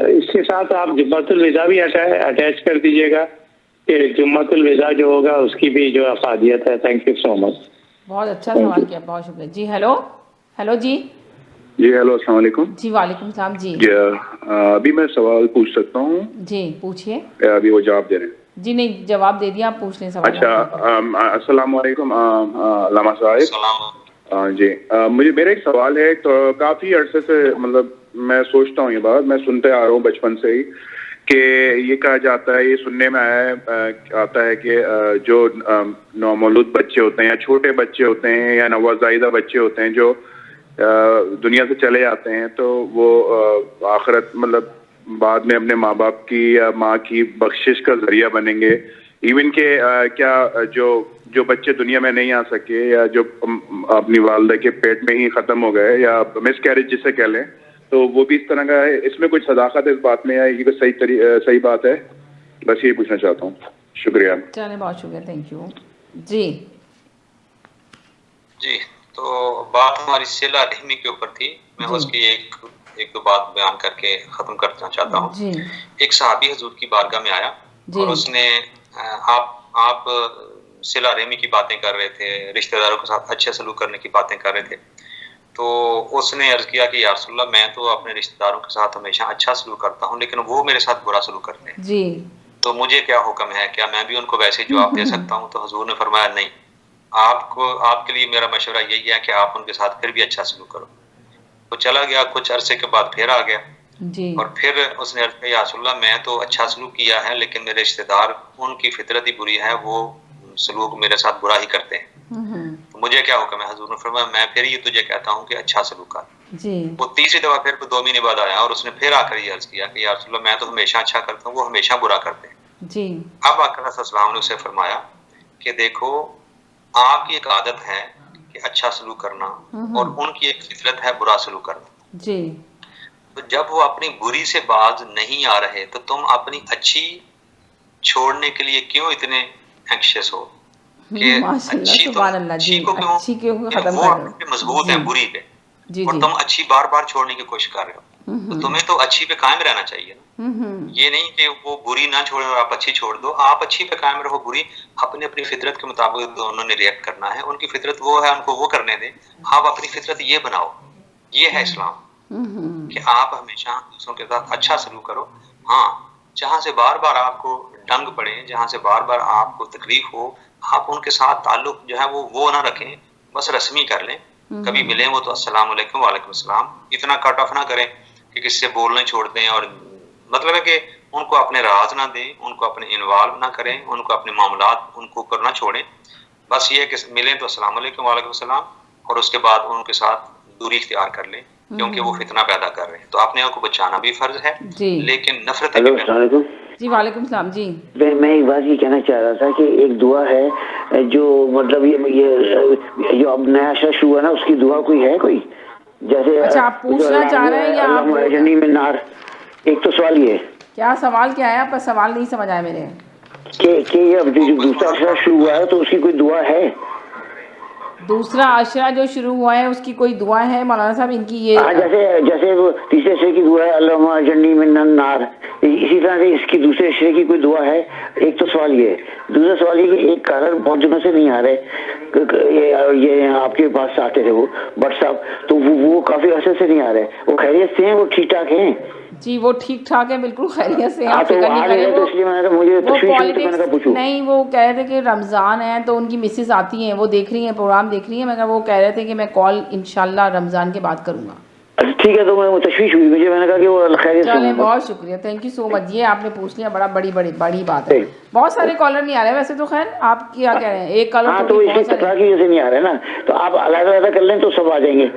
इसके साथ आप जुम्मतुल विदा भी अटैच कर दीजिएगा कि जुम्मतुल विदा जो होगा उसकी भी जो अफादियत है। Thank you so much. बहुत अच्छा सवाल किया, बहुत शुक्रिया जी। हेलो हेलो जी जी हेलो अस्सलाम वालेकुम। जी वालेकुम सलाम जी जी अभी मैं सवाल पूछ सकता हूँ जी पूछिए। या अभी वो जवाब दे रहे हैं? जी नहीं जवाब दे दिया, आप पूछ लें सवाल। अच्छा अस्सलाम वालेकुम अल्लामा साहिब। सलाम। जी मुझे मेरा एक सवाल है, तो काफ़ी अरसे से मतलब मैं सोचता हूँ, ये बात मैं सुनते आ रहा हूँ बचपन से ही कि ये कहा जाता है, ये सुनने में आता है कि जो नौमौलूद बच्चे होते हैं या छोटे बच्चे होते हैं या नवाज़ाइदा बच्चे होते हैं जो दुनिया से चले जाते हैं, तो वो आखिरत मतलब बाद में अपने माँ बाप की या माँ की बख्शिश का जरिया बनेंगे। इवन के क्या जो बच्चे दुनिया में नहीं आ सके या जो अपनी वालदा के पेट में ही ख़त्म हो गए या मिस कैरेज जिसे कह लें, तो वो भी इस तरह का है। इसमें कुछ सदाकत इस बात में है, ये सही बात है? बस ये पूछना चाहता हूँ। शुक्रिया। चलिए बहुत शुक्रिया, थैंक यू जी जी, तो बात हमारी सिला रहमी के ऊपर थी। मैं जी उसकी एक दो बात बयान करके ख़त्म करना चाहता हूँ। जी एक सहाबी हजूर की बारगाह में आया जी और उसने आप सिला रहमी की बातें कर रहे थे, रिश्तेदारों के साथ अच्छे सलूक करने की बातें कर रहे थे। तो उसने अर्ज किया कि या रसूलल्लाह, मैं तो अपने रिश्तेदारों के साथ हमेशा अच्छा सलूक करता हूँ, लेकिन वो मेरे साथ बुरा सलूक करते हैं, जी तो मुझे क्या हुक्म है? क्या मैं भी उनको वैसे जवाब दे सकता हूँ? तो हजूर ने फरमाया नहीं, आपके लिए मेरा मशवरा यही है कि आप उनके साथ फिर भी अच्छा सलूक करो। तो चला गया, कुछ अरसे के बाद फिर आ गया जी और फिर उसने अर्ज किया, या रसूलल्लाह, मैं तो अच्छा सलूक किया है, लेकिन मेरे रिश्तेदार, उनकी फितरत ही बुरी है, वो सलूक मेरे साथ बुरा ही करते हैं, तो मुझे क्या हुक्म है? हजूर ने फरमाया, मैं फिर ये तुझे कहता हूँ कि अच्छा सलूक कर। जी वो तीसरी दफा फिर 2 महीने बाद आया और उसने फिर आकर ये अर्ज किया कि या रसूलल्लाह, मैं तो हमेशा अच्छा करता हूँ, वो हमेशा बुरा करते हैं। जी अब आकर सल्लल्लाहु ने उसे फरमाया कि देखो, आपकी एक आदत है कि अच्छा सलूक करना और उनकी एक फितरत है बुरा सलूक करना। जी तो जब वो अपनी बुरी से बाज नहीं आ रहे, तो तुम अपनी अच्छी छोड़ने के लिए क्यों इतने एंक्शियस हो कि माशाल्लाह अच्छी तुम सुभान अल्लाह जी, अच्छी को क्यों, अच्छी क्यों खत्म वो कर अपने पे दो मजबूत जी है बुरी पे, जी और जी तुम अच्छी बार बार छोड़ने की कोशिश कर रहे हो, तो तुम्हें तो अच्छी पे कायम रहना चाहिए ना। ये नहीं कि वो बुरी ना छोड़े और आप अच्छी छोड़ दो। आप अच्छी पे कायम रहो, बुरी अपनी अपनी फितरत के मुताबिक दोनों ने रिएक्ट करना है। उनकी फितरत वो है, उनको वो करने दें, आप अपनी फितरत ये बनाओ। ये है इस्लाम कि आप हमेशा दूसरों के साथ अच्छा सलूक करो। हाँ, जहाँ से बार बार आपको डंग पड़े, जहाँ से बार बार आपको तकलीफ हो, आप उनके साथ ताल्लुक जो है वो ना रखें, बस रस्मी कर लें। कभी मिले वो तो अस्सलाम वालेकुम, वालेकुम अस्सलाम, इतना कट ऑफ ना करें कि किससे बोलना छोड़ दें। और मतलब है कि उनको अपने राज ना दें, उनको अपने इन्वॉल्व ना करें, उनको अपने मामलात उनको ऊपर ना छोड़ें। बस ये कि मिलें तो अस्सलाम वालेकुम, वालेकुम अस्सलाम, और उसके बाद उनके साथ दूरी इख्तियार कर लें, क्योंकि वो फितना पैदा कर रहे हैं। तो अपने आप को बचाना भी फर्ज है, जी लेकिन नफरत हेलो अस्सलाम वालेकुम। जी वालेकुम सलाम जी मैं एक बात ये कहना चाह रहा था कि एक दुआ है जो मतलब ये जो अब नया अशरा शुरू हुआ ना, उसकी दुआ कोई है कोई? जैसे अच्छा, आप पूछना चाह रहे हैं या आप अल्लाहुम्मा में नार। एक तो सवाल ये है क्या सवाल क्या है आपका? सवाल नहीं समझ आया मेरे। कि ये अब जो दूसरा अशरा शुरू हुआ है तो उसकी कोई दुआ है? दूसरा अशरा जो शुरू हुआ है उसकी कोई दुआ है मौलाना साहब? इनकी ये हाँ, जैसे वो तीसरे अशरे की दुआ है अल्लाहुम्मा अजरनी मिनन नार, इसी तरह से इसकी दूसरे अशरे की कोई दुआ है? एक तो सवाल ये है। दूसरा सवाल ये कि एक कारण बहुत दिनों से नहीं आ रहे, ये आपके पास आते थे वो बट साहब, तो वो काफी अर्से से नहीं आ रहे। वो खैरियत से हैं? वो ठीक ठाक हैं? जी वो ठीक ठाक है, बिल्कुल खैरियत से हैं, हाँ आप तो फिक्र आ नहीं नहीं करें। रहे तो इसलिए मैंने कहा मुझे वो तशवीश हुई तो मैंने कहा पॉलिटिक्स पूछूं। नहीं, वो कह रहे थे कि रमज़ान है तो उनकी मिसेस आती हैं, वो देख रही हैं, प्रोग्राम देख रही हैं, मगर वो कह रहे थे कि मैं कॉल इंशाल्लाह रमज़ान के बाद करूँगा। अच्छा ठीक है, तो मैं वो तशवीश हुई मुझे, मैंने कहा कि वो खैरियत से चलें, होंगे। बहुत शुक्रिया, थैंक यू सो मच, ये आपने पूछ लिया, बड़ा बड़ी बात है। बहुत सारे कॉलर नहीं आ रहे वैसे तो, खैर आप क्या कह रहे हैं, एक कॉलर हाँ तो तो ठीक, इसकी बहुत तकरार सारे की वजह से नहीं आ रहे ना, तो आप अलग कर लें तो सब आ जाएंगे।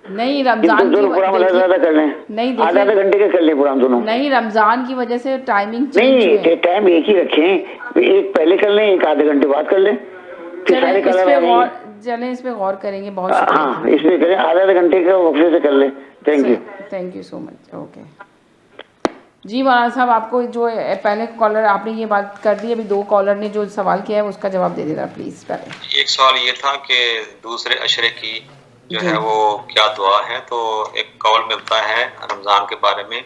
नहीं, जिनको रमज़ान दोनों प्रोग्राम अलग देखिए, कर लें, नहीं आधा देखिए, घंटे के कर लें प्रोग्राम दोनों। नहीं रमज़ान की वजह से टाइमिंग चेंज नहीं हुए। टाइम एक ही रखें, एक पहले कर लें, एक आधे घंटे बाद कर लें, फिर सारे चलें इस कलर पे आ गौर, जाएंगे। चलें इस पे गौर करेंगे, बहुत शुक्रिया। हाँ इसमें करें, आधे घंटे का वक्फे से कर लें। Thank you. Thank you so much, okay. जी मौलाना साहब, आपको जो पहले कॉलर आपने ये बात कर दी, अभी दो कॉलर ने जो सवाल किया है उसका जवाब दे देना प्लीज़ पहले। एक सवाल ये था कि दूसरे अशरे की जो है वो क्या दुआ है, तो एक कौल मिलता है रमज़ान के बारे में,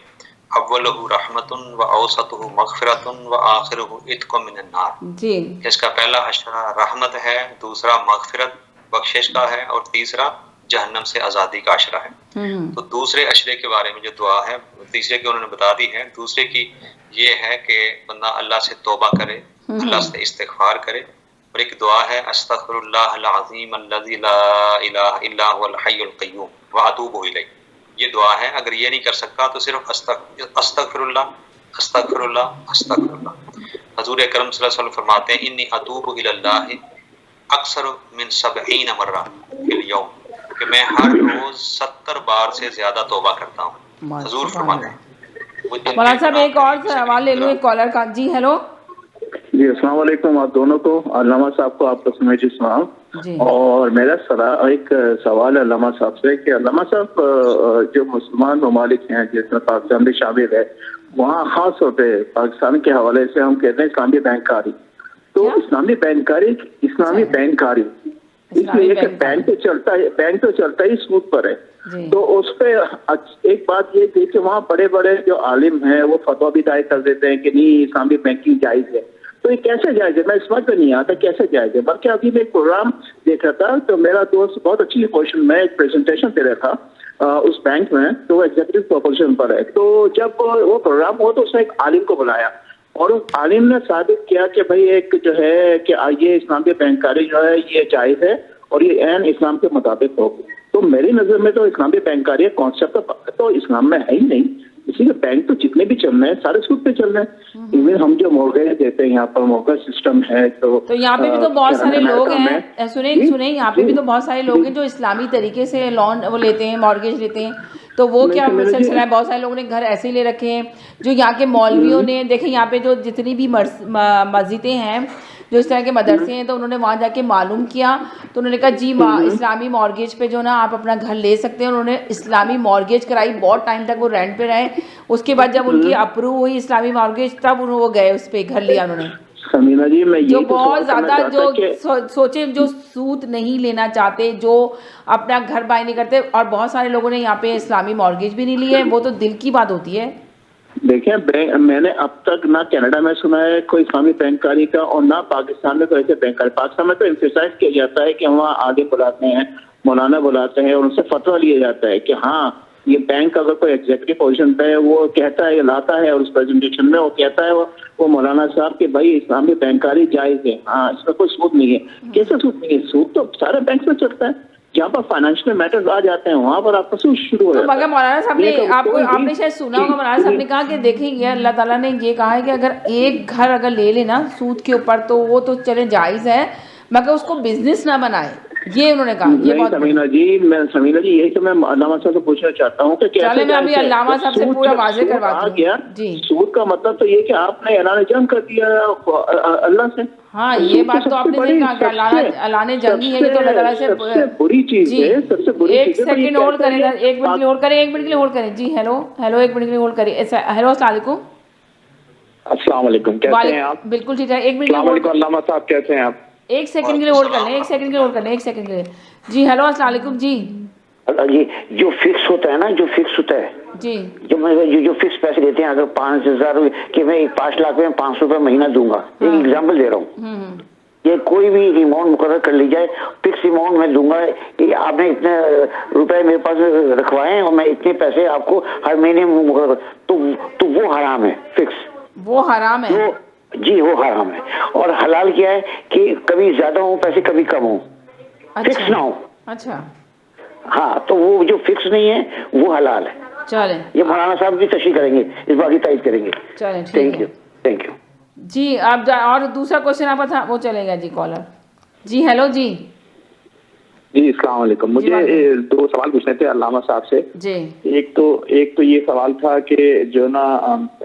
अव्वलहु रहमतुन व औसतहु मग़फ़िरतुन व आखिरुहु इत्क़ुम मिनन नार। जी इसका पहला अशरा रहमत है, दूसरा मग़फ़िरत बख्शिश का है, और तीसरा जहन्नम से आज़ादी का अशरा है। तो दूसरे अशरे के बारे में जो दुआ है, तीसरे की उन्होंने बता दी है, दूसरे की ये है कि बंदा अल्लाह से तौबा करे, अल्लाह से इस्तिग़फ़ार करे, और एक दुआ है अस्तग़फ़िरुल्लाहल अज़ीम अल्लज़ी ला इलाहा इल्ला हुवल हय्युल क़य्यूम व अतूबु इलैह। ये दुआ है, अगर ये नहीं कर सकता तो सिर्फ अस्तग़फ़िरुल्लाह अस्तग़फ़िरुल्लाह अस्तग़फ़िरुल्लाह। हुज़ूर अकरम सल्लल्लाहु अलैहि वसल्लम फरमाते हैं इन्नी अतूबु इलल्लाहि अक्सर मिन 70 मर्रा फिल यौम, कि मैं हर रोज 70 बार से ज्यादा तौबा करता हूँ। हुजूर फरमाते हैं। मौलाना साहब एक और सवाल ले लूँ एक कॉलर का। जी हेलो जी अस्सलाम वालेकुम आप दोनों को, अल्लामा साहब को आपका सुमेजी सलाम। जी और मेरा एक सवाल है अल्लामा साहब से कि अल्लामा साहब जो मुसलमान ममालिक हैं जिसमें पाकिस्तान भी शामिल है, वहाँ खास तौर पे पाकिस्तान के हवाले से हम कहते हैं इस्लामी बैंककारी। तो क्या? इस्लामी बैंककारी इसलिए कि बैंक तो चलता ही सूद पर है। जी तो उस पे एक बात ये थी कि वहाँ बड़े बड़े जो आलिम हैं वो फतवा भी दायर कर देते हैं कि नहीं इस्लामी बैंकिंग जायज है। तो ये कैसे जायज है, मैं समझ में नहीं आता कैसे जायज है। बल्कि अभी मैं एक प्रोग्राम देख रहा था तो मेरा दोस्त बहुत अच्छी क्वेश्चन में एक प्रेजेंटेशन दे रहा था उस बैंक में, तो एग्जीक्यूटिव प्रोपोजिशन पर है। तो जब वो प्रोग्राम हुआ तो उसने एक आलिम को बुलाया और उस आलिम ने साबित किया कि भाई एक जो है कि ये इस्लामी बैंककारी जो है ये जायज है और ये एन इस्लाम के मुताबिक होगी। तो मेरी नजर में तो इस्लामी बैंककारी कॉन्सेप्ट तो इस्लाम में है ही नहीं, इसीलिए बैंक तो जितने भी चल रहे हैं सारे सूद पे चल रहे हैं। इवन हम जो मोर्गेज देते हैं यहाँ पर मोर्गेज सिस्टम है तो यहाँ पे भी तो बहुत सारे लोग हैं, सुने जी, सुने यहाँ पे भी तो बहुत सारे लोग हैं जो इस्लामी तरीके से लोन वो लेते हैं, मॉर्गेज लेते हैं। तो वो क्या सिलसिला है, बहुत सारे लोगों ने घर ऐसे ही ले रखे हैं। जो यहाँ के मौलवियों ने देखे, यहाँ पे जो जितनी भी मस्जिदें हैं जो इस तरह के मदरसे हैं, तो उन्होंने वहाँ जाके मालूम किया तो उन्होंने कहा जी इस्लामी मॉर्गेज पे जो ना आप अपना घर ले सकते हैं। उन्होंने इस्लामी मॉर्गेज कराई, बहुत टाइम तक वो रेंट पे रहे। उसके बाद जब उनकी अप्रूव हुई इस्लामी मॉर्गेज तब वो गए उस पर घर लिया उन्होंने। समीना जी मैं जो बहुत ज़्यादा जो सोचे जो सूद नहीं लेना चाहते, जो अपना घर बाय नहीं करते, और बहुत सारे लोगों ने यहाँ पे इस्लामी मॉर्गेज भी नहीं लिए, वो तो दिल की बात होती है। देखिए मैंने अब तक ना कनाडा में सुना है कोई इस्लामी बैंककारी का और ना पाकिस्तान में कोई ऐसे बैंककारी। पाकिस्तान में तो एम्फेसाइज किया जाता है कि वहाँ आगे बुलाते हैं, मौलाना बुलाते हैं और उनसे फतवा लिया जाता है कि हाँ ये बैंक अगर कोई एग्जीक्यूटिव पोजीशन पे है वो कहता है लाता है और उस प्रेजेंटेशन में वो कहता है वो मौलाना साहब कि भाई इस्लामी बैंककारी जायज है, हाँ इसमें कोई सूद नहीं है। कैसे सूद नहीं है? सूद तो सारे बैंक में चलता है। जहाँ पर फाइनेंशियल मैटर्स आ जाते हैं वहाँ पर आपका सूद शुरू हो जाता है। मगर मौलाना साहब ने आपने शायद सुना होगा, मौलाना साहब ने कहा कि देखेंगे अल्लाह ताला ने ये कहा है कि अगर एक घर अगर ले लेना सूद के ऊपर तो वो तो चले जायज़ है, मगर उसको बिजनेस ना बनाए, ये उन्होंने कहा। ये बहुत समीना जी यही तो मैं अल्लामा साहब से पूछना चाहता हूँ कि चले मैं अभी अल्लामा साहब से पूरा वाज़ेह करवाती हूँ। जी सूद का मतलब तो ये कि आपने ऐलान जंग कर दिया अल्लाह से। हाँ ये बात तो आपने सही कहा कि अल्लाह ने जंगी है, ये तो अल्लाह ताला से सबसे बुरी चीज है, सबसे बुरी एक सेकंड होल्ड करें, एक मिनट के लिए होल्ड करें, एक मिनट के लिए होल्ड करें। जी हेलो एक मिनट के लिए होल्ड करिए। हेलो अस्सलाम वालेकुम। अस्सलाम वालेकुम, कैसे हैं आप? बिल्कुल ठीक है, एक मिनट के लिए होल्ड। अल्लामा साहब कैसे हैं आप? एक सेकंड के लिए होल्ड कर लें, एक सेकंड के लिए होल्ड कर लें, एक सेकंड के लिए। जी हेलो अस्सलाम वालेकुम। जी जी जो फिक्स होता है ना, जो फिक्स होता है जी जो फिक्स पैसे देते हैं, अगर 5,000 कि मैं 5 लाख में 500 रुपये महीना दूंगा, एक एग्जाम्पल दे रहा हूँ। ये कोई भी अमाउंट मुकर्रर कर ली जाए, फिक्स अमाउंट मैं दूंगा कि आपने इतने रुपए मेरे पास रखवाए और मैं इतने पैसे आपको हर महीने मुकर्रर, तो वो हराम है। फिक्स वो हराम है। जी वो हराम है। और हलाल क्या है कि कभी ज्यादा हो पैसे, कभी कम हो, फिक्स ना हो। अच्छा हाँ, तो वो जो फिक्स नहीं है वो हलाल है। चले, ये मौलाना साहब भी तशरीह करेंगे, इस बात की तारीफ करेंगे। चले, थैंक यू, थैंक यू जी। आप और दूसरा क्वेश्चन आपका था, वो चलेगा जी। कॉलर जी, हेलो जी। जी अस्सलाम वालेकुम। मुझे 2 सवाल पूछने थे अल्लामा साहब से जी। एक तो ये सवाल था कि जो ना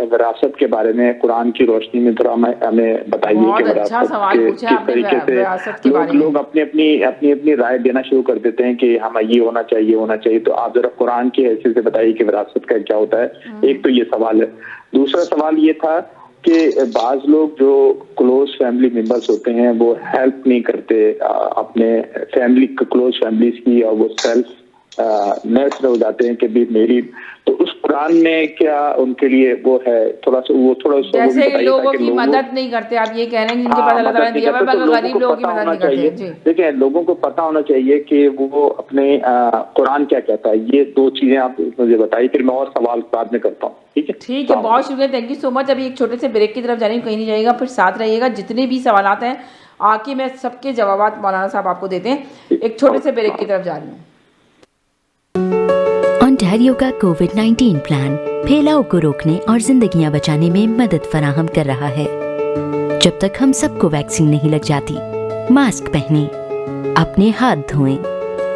विरासत के बारे में कुरान की रोशनी में थोड़ा हमें बताइए कि अच्छा सवाल पूछा आपने विरासत के बारे में। लोग अपनी राय देना शुरू कर देते हैं कि हम ये होना चाहिए, तो आप जरा कुरान की हैसियत से बताइए कि विरासत का क्या होता है। एक तो ये सवाल है। दूसरा सवाल ये था कि बाज लोग जो क्लोज फैमिली मेंबर्स होते हैं वो हेल्प नहीं करते अपने फैमिली क्लोज फैमिलीज की, और वो सेल्फ नर्स हो जाते हैं कि भी मेरी, तो उस कुरान में क्या उनके लिए वो है थोड़ा सा जैसे लोगों की मदद नहीं करते, आप ये कह रहे हैं जिनके पास अल्लाह ताला ने दिया हुआ है, गरीब लोगों की मदद नहीं करते। जी देखिए, लोगों को पता होना चाहिए कि वो अपने कुरान क्या कहता है। ये 2 चीजें आप मुझे बताइए, फिर मैं और सवाल बाद में करता हूँ। ठीक है, बहुत शुक्रिया, थैंक यू सो मच। अभी एक छोटे से ब्रेक की तरफ जा रही हूँ, कहीं नहीं जाइएगा, फिर साथ रहिएगा। जितने भी सवाल हैं आके मैं सबके जवाब मौलाना साहब आपको देते हैं। एक छोटे से ब्रेक की तरफ जा रही हूँ। ओंटारियो का कोविड-19 प्लान फैलाव को रोकने और जिंदगियां बचाने में मदद फराहम कर रहा है। जब तक हम सबको वैक्सीन नहीं लग जाती, मास्क पहनें, अपने हाथ धोएं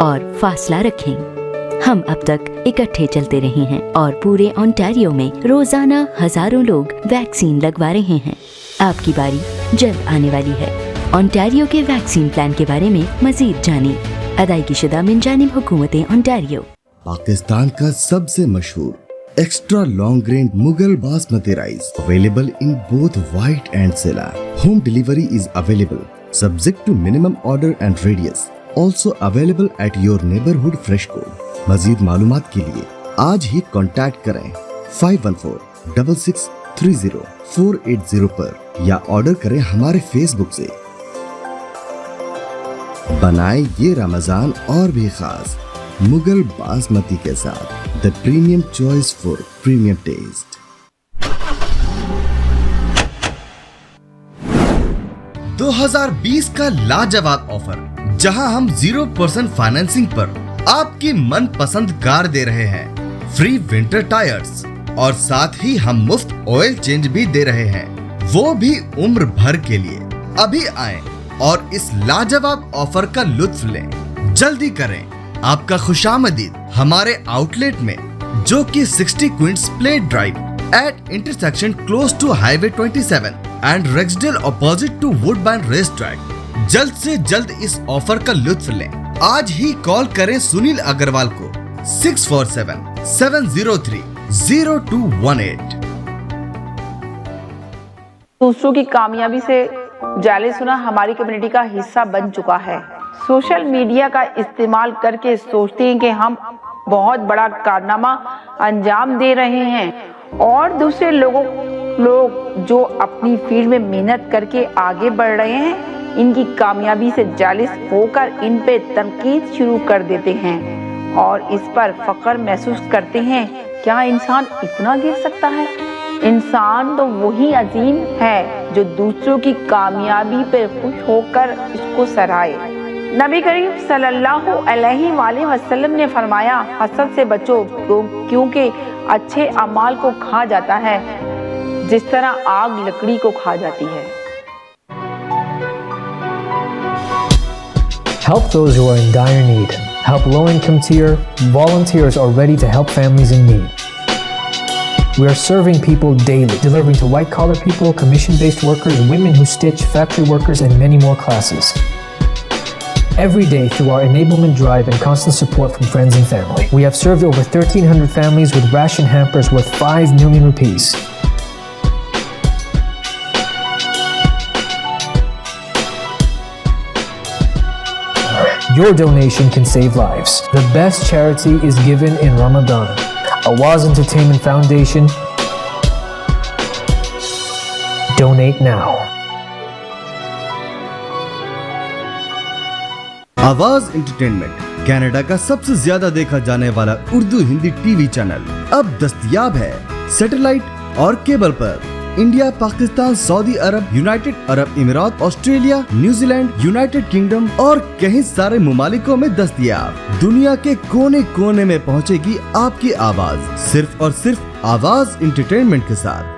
और फासला रखें। हम अब तक इकट्ठे चलते रहे हैं और पूरे ओंटारियो में रोजाना हजारों लोग वैक्सीन लगवा रहे हैं। आपकी बारी जल्द आने वाली है। ओंटारियो के वैक्सीन प्लान के बारे में मजीद जानें। अदायगी शुदा मिन जानिब हुकूमत ओंटारियो। पाकिस्तान का सबसे मशहूर extra long grain Mughal basmati rice available in both white and सेला। Home delivery is available subject to minimum order and radius, also available at your neighbourhood fresh को। मजीद मालूमात के लिए आज ही कांटेक्ट करें 5146630480 पर या ऑर्डर करें हमारे फेसबुक से। बनाए ये रमजान और भी खास मुगल बासमती के साथ, the premium choice for premium taste. 2020 का लाजवाब ऑफर, जहां हम 0% फाइनेंसिंग पर आपकी मनपसंद कार दे रहे हैं, फ्री विंटर टायर्स, और साथ ही हम मुफ्त ऑयल चेंज भी दे रहे हैं, वो भी उम्र भर के लिए। अभी आएं और इस लाजवाब ऑफर का लुत्फ लें। जल्दी करें, आपका खुशामदीद हमारे आउटलेट में, जो कि 60 Queens Plate Drive at intersection close to highway 27 and Rexdale opposite to Woodbine race track. जल्द से जल्द इस ऑफर का लुत्फ लें। आज ही कॉल करें सुनील अग्रवाल को 647-703-0218। दूसरों की कामयाबी से जेलस होना हमारी कम्युनिटी का हिस्सा बन चुका है। सोशल मीडिया का इस्तेमाल करके सोचते हैं कि हम बहुत बड़ा कारनामा अंजाम दे रहे हैं और दूसरे लोग जो अपनी फील्ड में मेहनत करके आगे बढ़ रहे हैं, इनकी कामयाबी से जेलस होकर इन पे तनकीद शुरू कर देते हैं और इस पर फख्र महसूस करते हैं। क्या इंसान इतना गिर सकता है? इंसान तो वही अजीम है जो दूसरों की कामयाबी पर खुश होकर इसको सराहे। नबी करीम सल्लल्लाहु अलैहि वसल्लम ने फरमाया, हसद से बचो क्योंकि अच्छे अमाल को खा जाता है जिस तरह आग लकड़ी को खा जाती है। Help those who are in dire need. Help low-income tier. Volunteers are ready to help families in need. We are serving people daily, delivering to white-collar people, commission-based workers, women who stitch, factory workers, and many more classes. Every day through our enablement drive and constant support from friends and family, we have served over 1,300 families with ration hampers worth 5 million rupees. Your donation can save lives. The best charity is given in Ramadan. Awaz Entertainment Foundation. Donate now. आवाज entertainment Canada का सबसे ज्यादा देखा जाने वाला Urdu Hindi TV channel अब दस्तयाब है satellite और केबल पर। India, Pakistan, Saudi Arab, United अरब अमीरात, ऑस्ट्रेलिया, न्यूजीलैंड, यूनाइटेड किंगडम और कई सारे मुमालिकों में दस्तयाब। दुनिया के कोने कोने में पहुंचेगी आपकी आवाज, सिर्फ और सिर्फ आवाज एंटरटेनमेंट के साथ।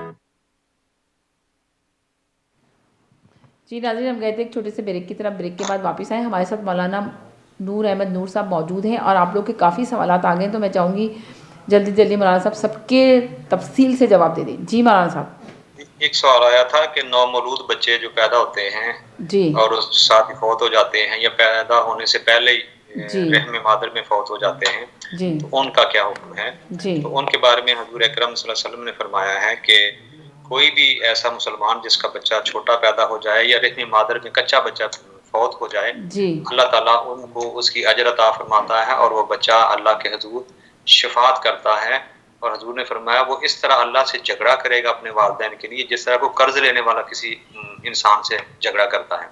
जी नाज़रीन, हम गए थे एक छोटे से ब्रेक की तरफ। ब्रेक के बाद वापस आए। हमारे साथ मौलाना नूर अहमद नूर साहब मौजूद हैं और आप लोग के काफ़ी सवालात आ गए, तो मैं चाहूँगी जल्दी जल्दी मौलाना साहब सबके तफसील से जवाब दे दें। जी मौलाना साहब। एक सवाल आया था कि नौमौलूद बच्चे जो पैदा होते हैं जी और साथ ही फौत हो जाते हैं या पैदा होने से पहले ही रहम मादर में फौत हो जाते हैं, जी तो उनका क्या हुक्म है? जी तो उनके बारे में हुजूर अकरम सल्लल्लाहु अलैहि वसल्लम ने फरमाया है कि कोई भी ऐसा मुसलमान जिसका बच्चा छोटा पैदा हो जाए या रहम मादर में कच्चा बच्चा फौत हो जाए, जी अल्लाह ताला उनको उसकी अजर अता फरमाता है और वो बच्चा अल्लाह के हुजूर शफात करता है। और हुजूर ने फरमाया वो इस तरह अल्लाह से झगड़ा करेगा अपने वालिदैन के लिए जिस तरह वो कर्ज लेने वाला किसी इंसान से झगड़ा करता है।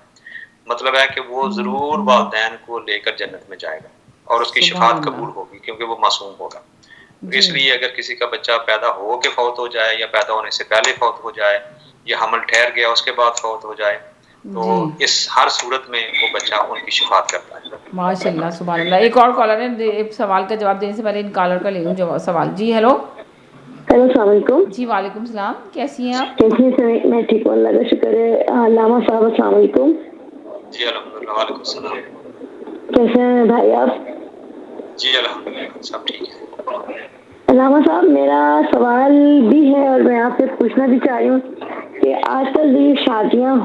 मतलब है कि वो जरूर वालिदैन को लेकर जन्नत में जाएगा और उसकी शफात कबूल होगी क्योंकि वो मासूम होगा। इसलिए अगर किसी का बच्चा पैदा हो के फौत हो जाए या पैदा होने से पहले फौत हो जाए या हमल ठहर गया उसके बाद फौत हो जाए, तो इस हर सूरत में वो बच्चा उनकी शफात करता है। माशाल्लाह, सुभान अल्लाह। एक और कॉलर है, एक सवाल का जवाब देने से पहले इन कॉलर का ले लूँ जवाब सवाल। जी हेलो। हेलो, अस्सलाम वालेकुम। जी वालेकुम सलाम, कैसी हैं आप? कैसी हैं? मैं ठीक हूँ, अल्लाह का शुक्र है। लामा साहब अस्सलाम वालेकुम। जी अल्हम्दुलिल्लाह, वालेकुम सलाम। कैसे हैं भाई आप? जी अल्हम्दुलिल्लाह, सब ठीक है। लामा साहब, मेरा सवाल भी है और मैं आपसे पूछना भी चाह रही हूँ कि आजकल ये शादियाँ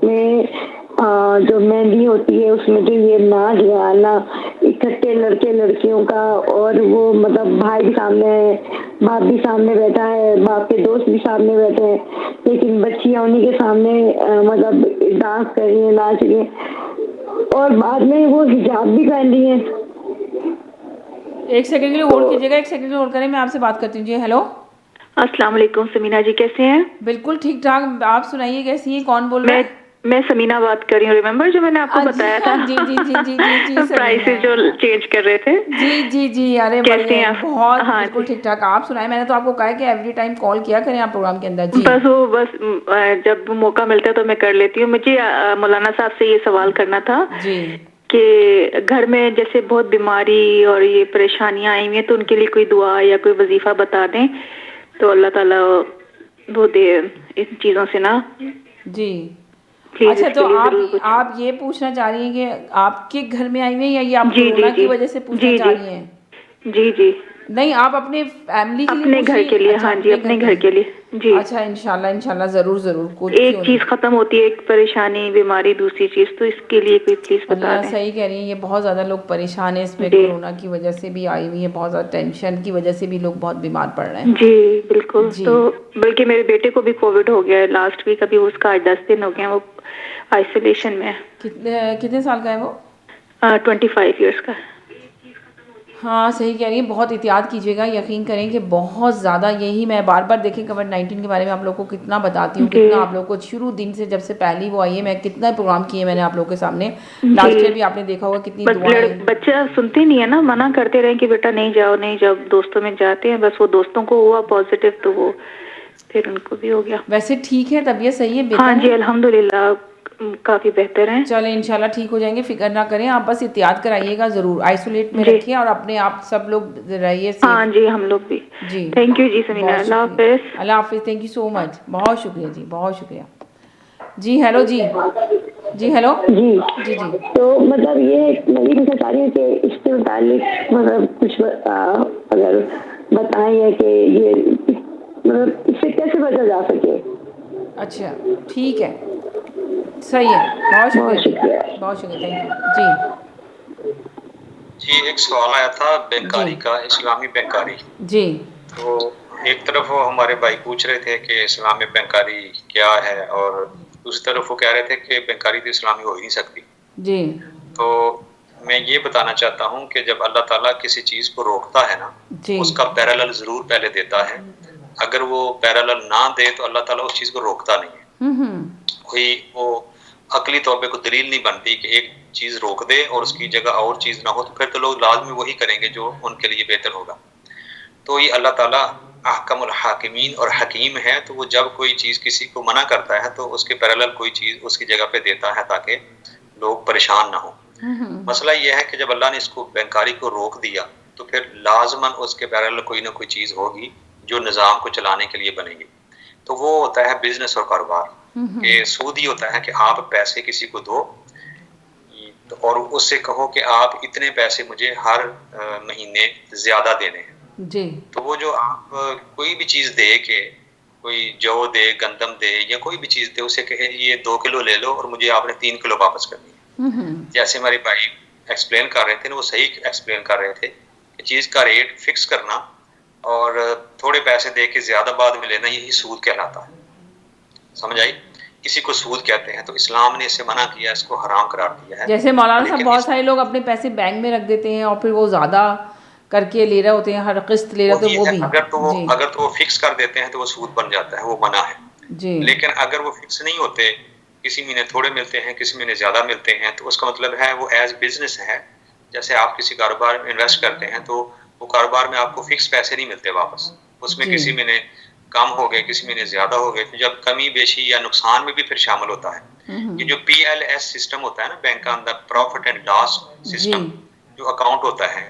में जो मेहंदी होती है उसमें जो ये नाच गाना इकट्ठे लड़के लड़कियों का, और वो मतलब भाई भी सामने है, बाप भी सामने बैठा है, बाप के दोस्त भी सामने बैठे हैं, लेकिन बच्चियां उन्हीं के सामने मतलब डांस कर रही है, नाच रही है और बाद में वो हिजाब भी पहन रही है। एक सेकंड के लिए होल्ड कीजिएगा, एक सेकंड के लिए होल्ड करें, मैं आपसे बात करती हूँ। जी हेलो। अस्सलाम वालेकुम समीना जी, कैसे हैं? बिल्कुल ठीक ठाक, आप सुनाइए कैसी हैं? कौन बोल रहा है? मैं समीना बात कर रही हूँ। रिमेम्बर जो मैंने आपको बताया था? जी जी जी जी जी जी प्राइसेस जो चेंज कर रहे थे। जी जी जी, अरे कैसे हैं आप? बहुत हाँ, बिल्कुल ठीक ठाक। आप सुनाए, मैंने तो आपको कहा है कि एवरी टाइम कॉल किया करें आप प्रोग्राम के अंदर। जी बस जब मौका मिलता है तो मैं कर लेती हूँ। मुझे मौलाना साहब से ये सवाल करना था जी कि घर में जैसे बहुत बीमारी और ये परेशानियां आई हुई हैं, तो उनके लिए कोई दुआ या कोई वजीफा बता दें तो अल्लाह ताला वो दे इन चीज़ों से ना। जी अच्छा, तो आप ये पूछना चाह रही हैं कि आपके घर में आई हुई है या ये आप कोरोना की वजह से पूछना चाह रही हैं? जी जी नहीं, आप अपने फैमिली के लिए, अपने घर के लिए। हाँ जी, अपने घर के लिए। जी अच्छा, इंशाल्लाह जरूर जरूर। एक चीज खत्म होती है, एक परेशानी बीमारी, दूसरी चीज, तो इसके लिए कोई प्लीज बता दें। सही कह रही हैं, ये बहुत ज्यादा लोग परेशान है इसमें, कोरोना की वजह से भी आई हुई है, बहुत ज्यादा टेंशन की वजह से भी लोग बहुत बीमार पड़ रहे हैं। जी बिल्कुल। तो बल्कि मेरे बेटे को भी कोविड हो गया है लास्ट वीक, अभी उसका 10 दिन हो गया, वो आइसोलेशन में है। कितने साल का है वो? 25 ईयर्स का। हाँ सही कह रही है, बहुत एहतियात कीजिएगा। यकीन करें कि बहुत ज़्यादा, यही मैं बार बार देखें कोविड-19 के बारे में आप लोग को कितना बताती हूँ, कितना आप लोग को शुरू दिन से जब से पहली वो आई है, मैं कितना प्रोग्राम किए मैंने आप लोग के सामने। लास्ट ईयर भी आपने देखा होगा कितनी दुआएं। बच्चा सुनते नहीं है ना, मना करते रहे कि बेटा नहीं जाओ नहीं जाओ, दोस्तों में जाते हैं, बस वो दोस्तों को हुआ पॉजिटिव तो वो फिर उनको भी हो गया। वैसे ठीक है, तबीयत सही है? हाँ जी अल्हम्दुलिल्लाह काफी बेहतर है। चले इंशाल्लाह ठीक हो जाएंगे, फिक्र ना करें आप, बस एहतियात कराइएगा जरूर, आइसोलेट में रखिए और अपने आप सब लोग रहिए। हाँ जी, हम लोग भी। जी थैंक यू जी समीना, अल्लाह हाफिज। अल्लाह हाफिज, थैंक यू सो मच, बहुत शुक्रिया जी, बहुत शुक्रिया। जी हेलो। जी जी हेलो। जी जी जी। तो मतलब ये नवीन बता रही है कि इसके मुतालिक मतलब कुछ अगर बताएं है कि ये मतलब इससे कैसे बचा जा सके। अच्छा ठीक है, सही है, बहुत शुक्रिया, बहुत शुक्रिया, थैंक यू। जी एक सवाल आया था बैंकारी का, इस्लामी बैंकारी। जी तो एक तरफ वो हमारे भाई पूछ रहे थे कि इस्लामी बैंकारी क्या है और दूसरी तरफ वो कह रहे थे कि बैंकारी तो इस्लामी हो ही नहीं सकती। जी तो मैं ये बताना चाहता हूँ कि जब अल्लाह ताला किसी चीज को रोकता है ना, उसका पैरेलल जरूर पहले देता है। अगर वो पैरेलल ना दे तो अल्लाह ताला उस चीज को रोकता नहीं है। कोई वो अकली तौर पे कोई दलील नहीं बनती कि एक चीज रोक दे और उसकी जगह और चीज ना हो, तो फिर तो लोग लाजमी वही करेंगे जो उनके लिए बेहतर होगा। तो ये अल्लाह ताला अहकमुल हाकिमीन और हकीम है, तो वो जब कोई चीज किसी को मना करता है तो उसके पैरेलल कोई चीज उसकी जगह पे देता है ताकि लोग परेशान ना हो। मसला ये है कि जब अल्लाह ने इसको बैंकारी को रोक दिया तो फिर लाजमन उसके पैरेलल कोई ना कोई चीज होगी जो निज़ाम को चलाने के लिए बनेगी। तो वो होता है बिजनेस और कारोबार। कि सूद ही होता है कि आप पैसे किसी को दो और उससे कहो कि आप इतने पैसे मुझे हर महीने ज्यादा देने हैं जी। तो वो जो आप कोई भी चीज दे के, कोई जौ दे, गंदम दे या कोई भी चीज दे, उसे कहे ये 2 किलो ले लो और मुझे आपने 3 किलो वापस करनी है। जैसे हमारे भाई एक्सप्लेन कर रहे थे ना, वो सही एक्सप्लेन कर रहे थे कि चीज का रेट फिक्स करना और थोड़े पैसे दे के ज्यादा बाद में लेना, यही सूद कहलाता है। समझ आई? इसी को सूद कहते हैं। तो इस्लाम ने इसे मना किया, इसको हराम करार दिया है। जैसे मौलाना साहब बहुत सारे लोग अपने पैसे बैंक में रख देते हैं और फिर वो ज़्यादा करके ले रहे होते हैं, हर किस्त ले रहे होते हैं, वो भी अगर तो वो फिक्स कर देते हैं तो वो सूद बन जाता है, वो मना है जी। लेकिन अगर वो फिक्स नहीं होते, किसी महीने थोड़े मिलते हैं, किसी महीने ज्यादा मिलते हैं, तो उसका मतलब है वो एज बिजनेस है। जैसे आप किसी कारोबार में इन्वेस्ट करते हैं तो वो कारोबार में आपको फिक्स पैसे नहीं मिलते वापस, उसमें किसी महीने कम हो गए, किसी महीने ज्यादा हो गए, तो जब कमी बेशी या नुकसान में भी फिर शामिल होता है। ये जो PLS सिस्टम होता है ना बैंक का अंदर, प्रॉफिट एंड लॉस सिस्टम, जो अकाउंट होता है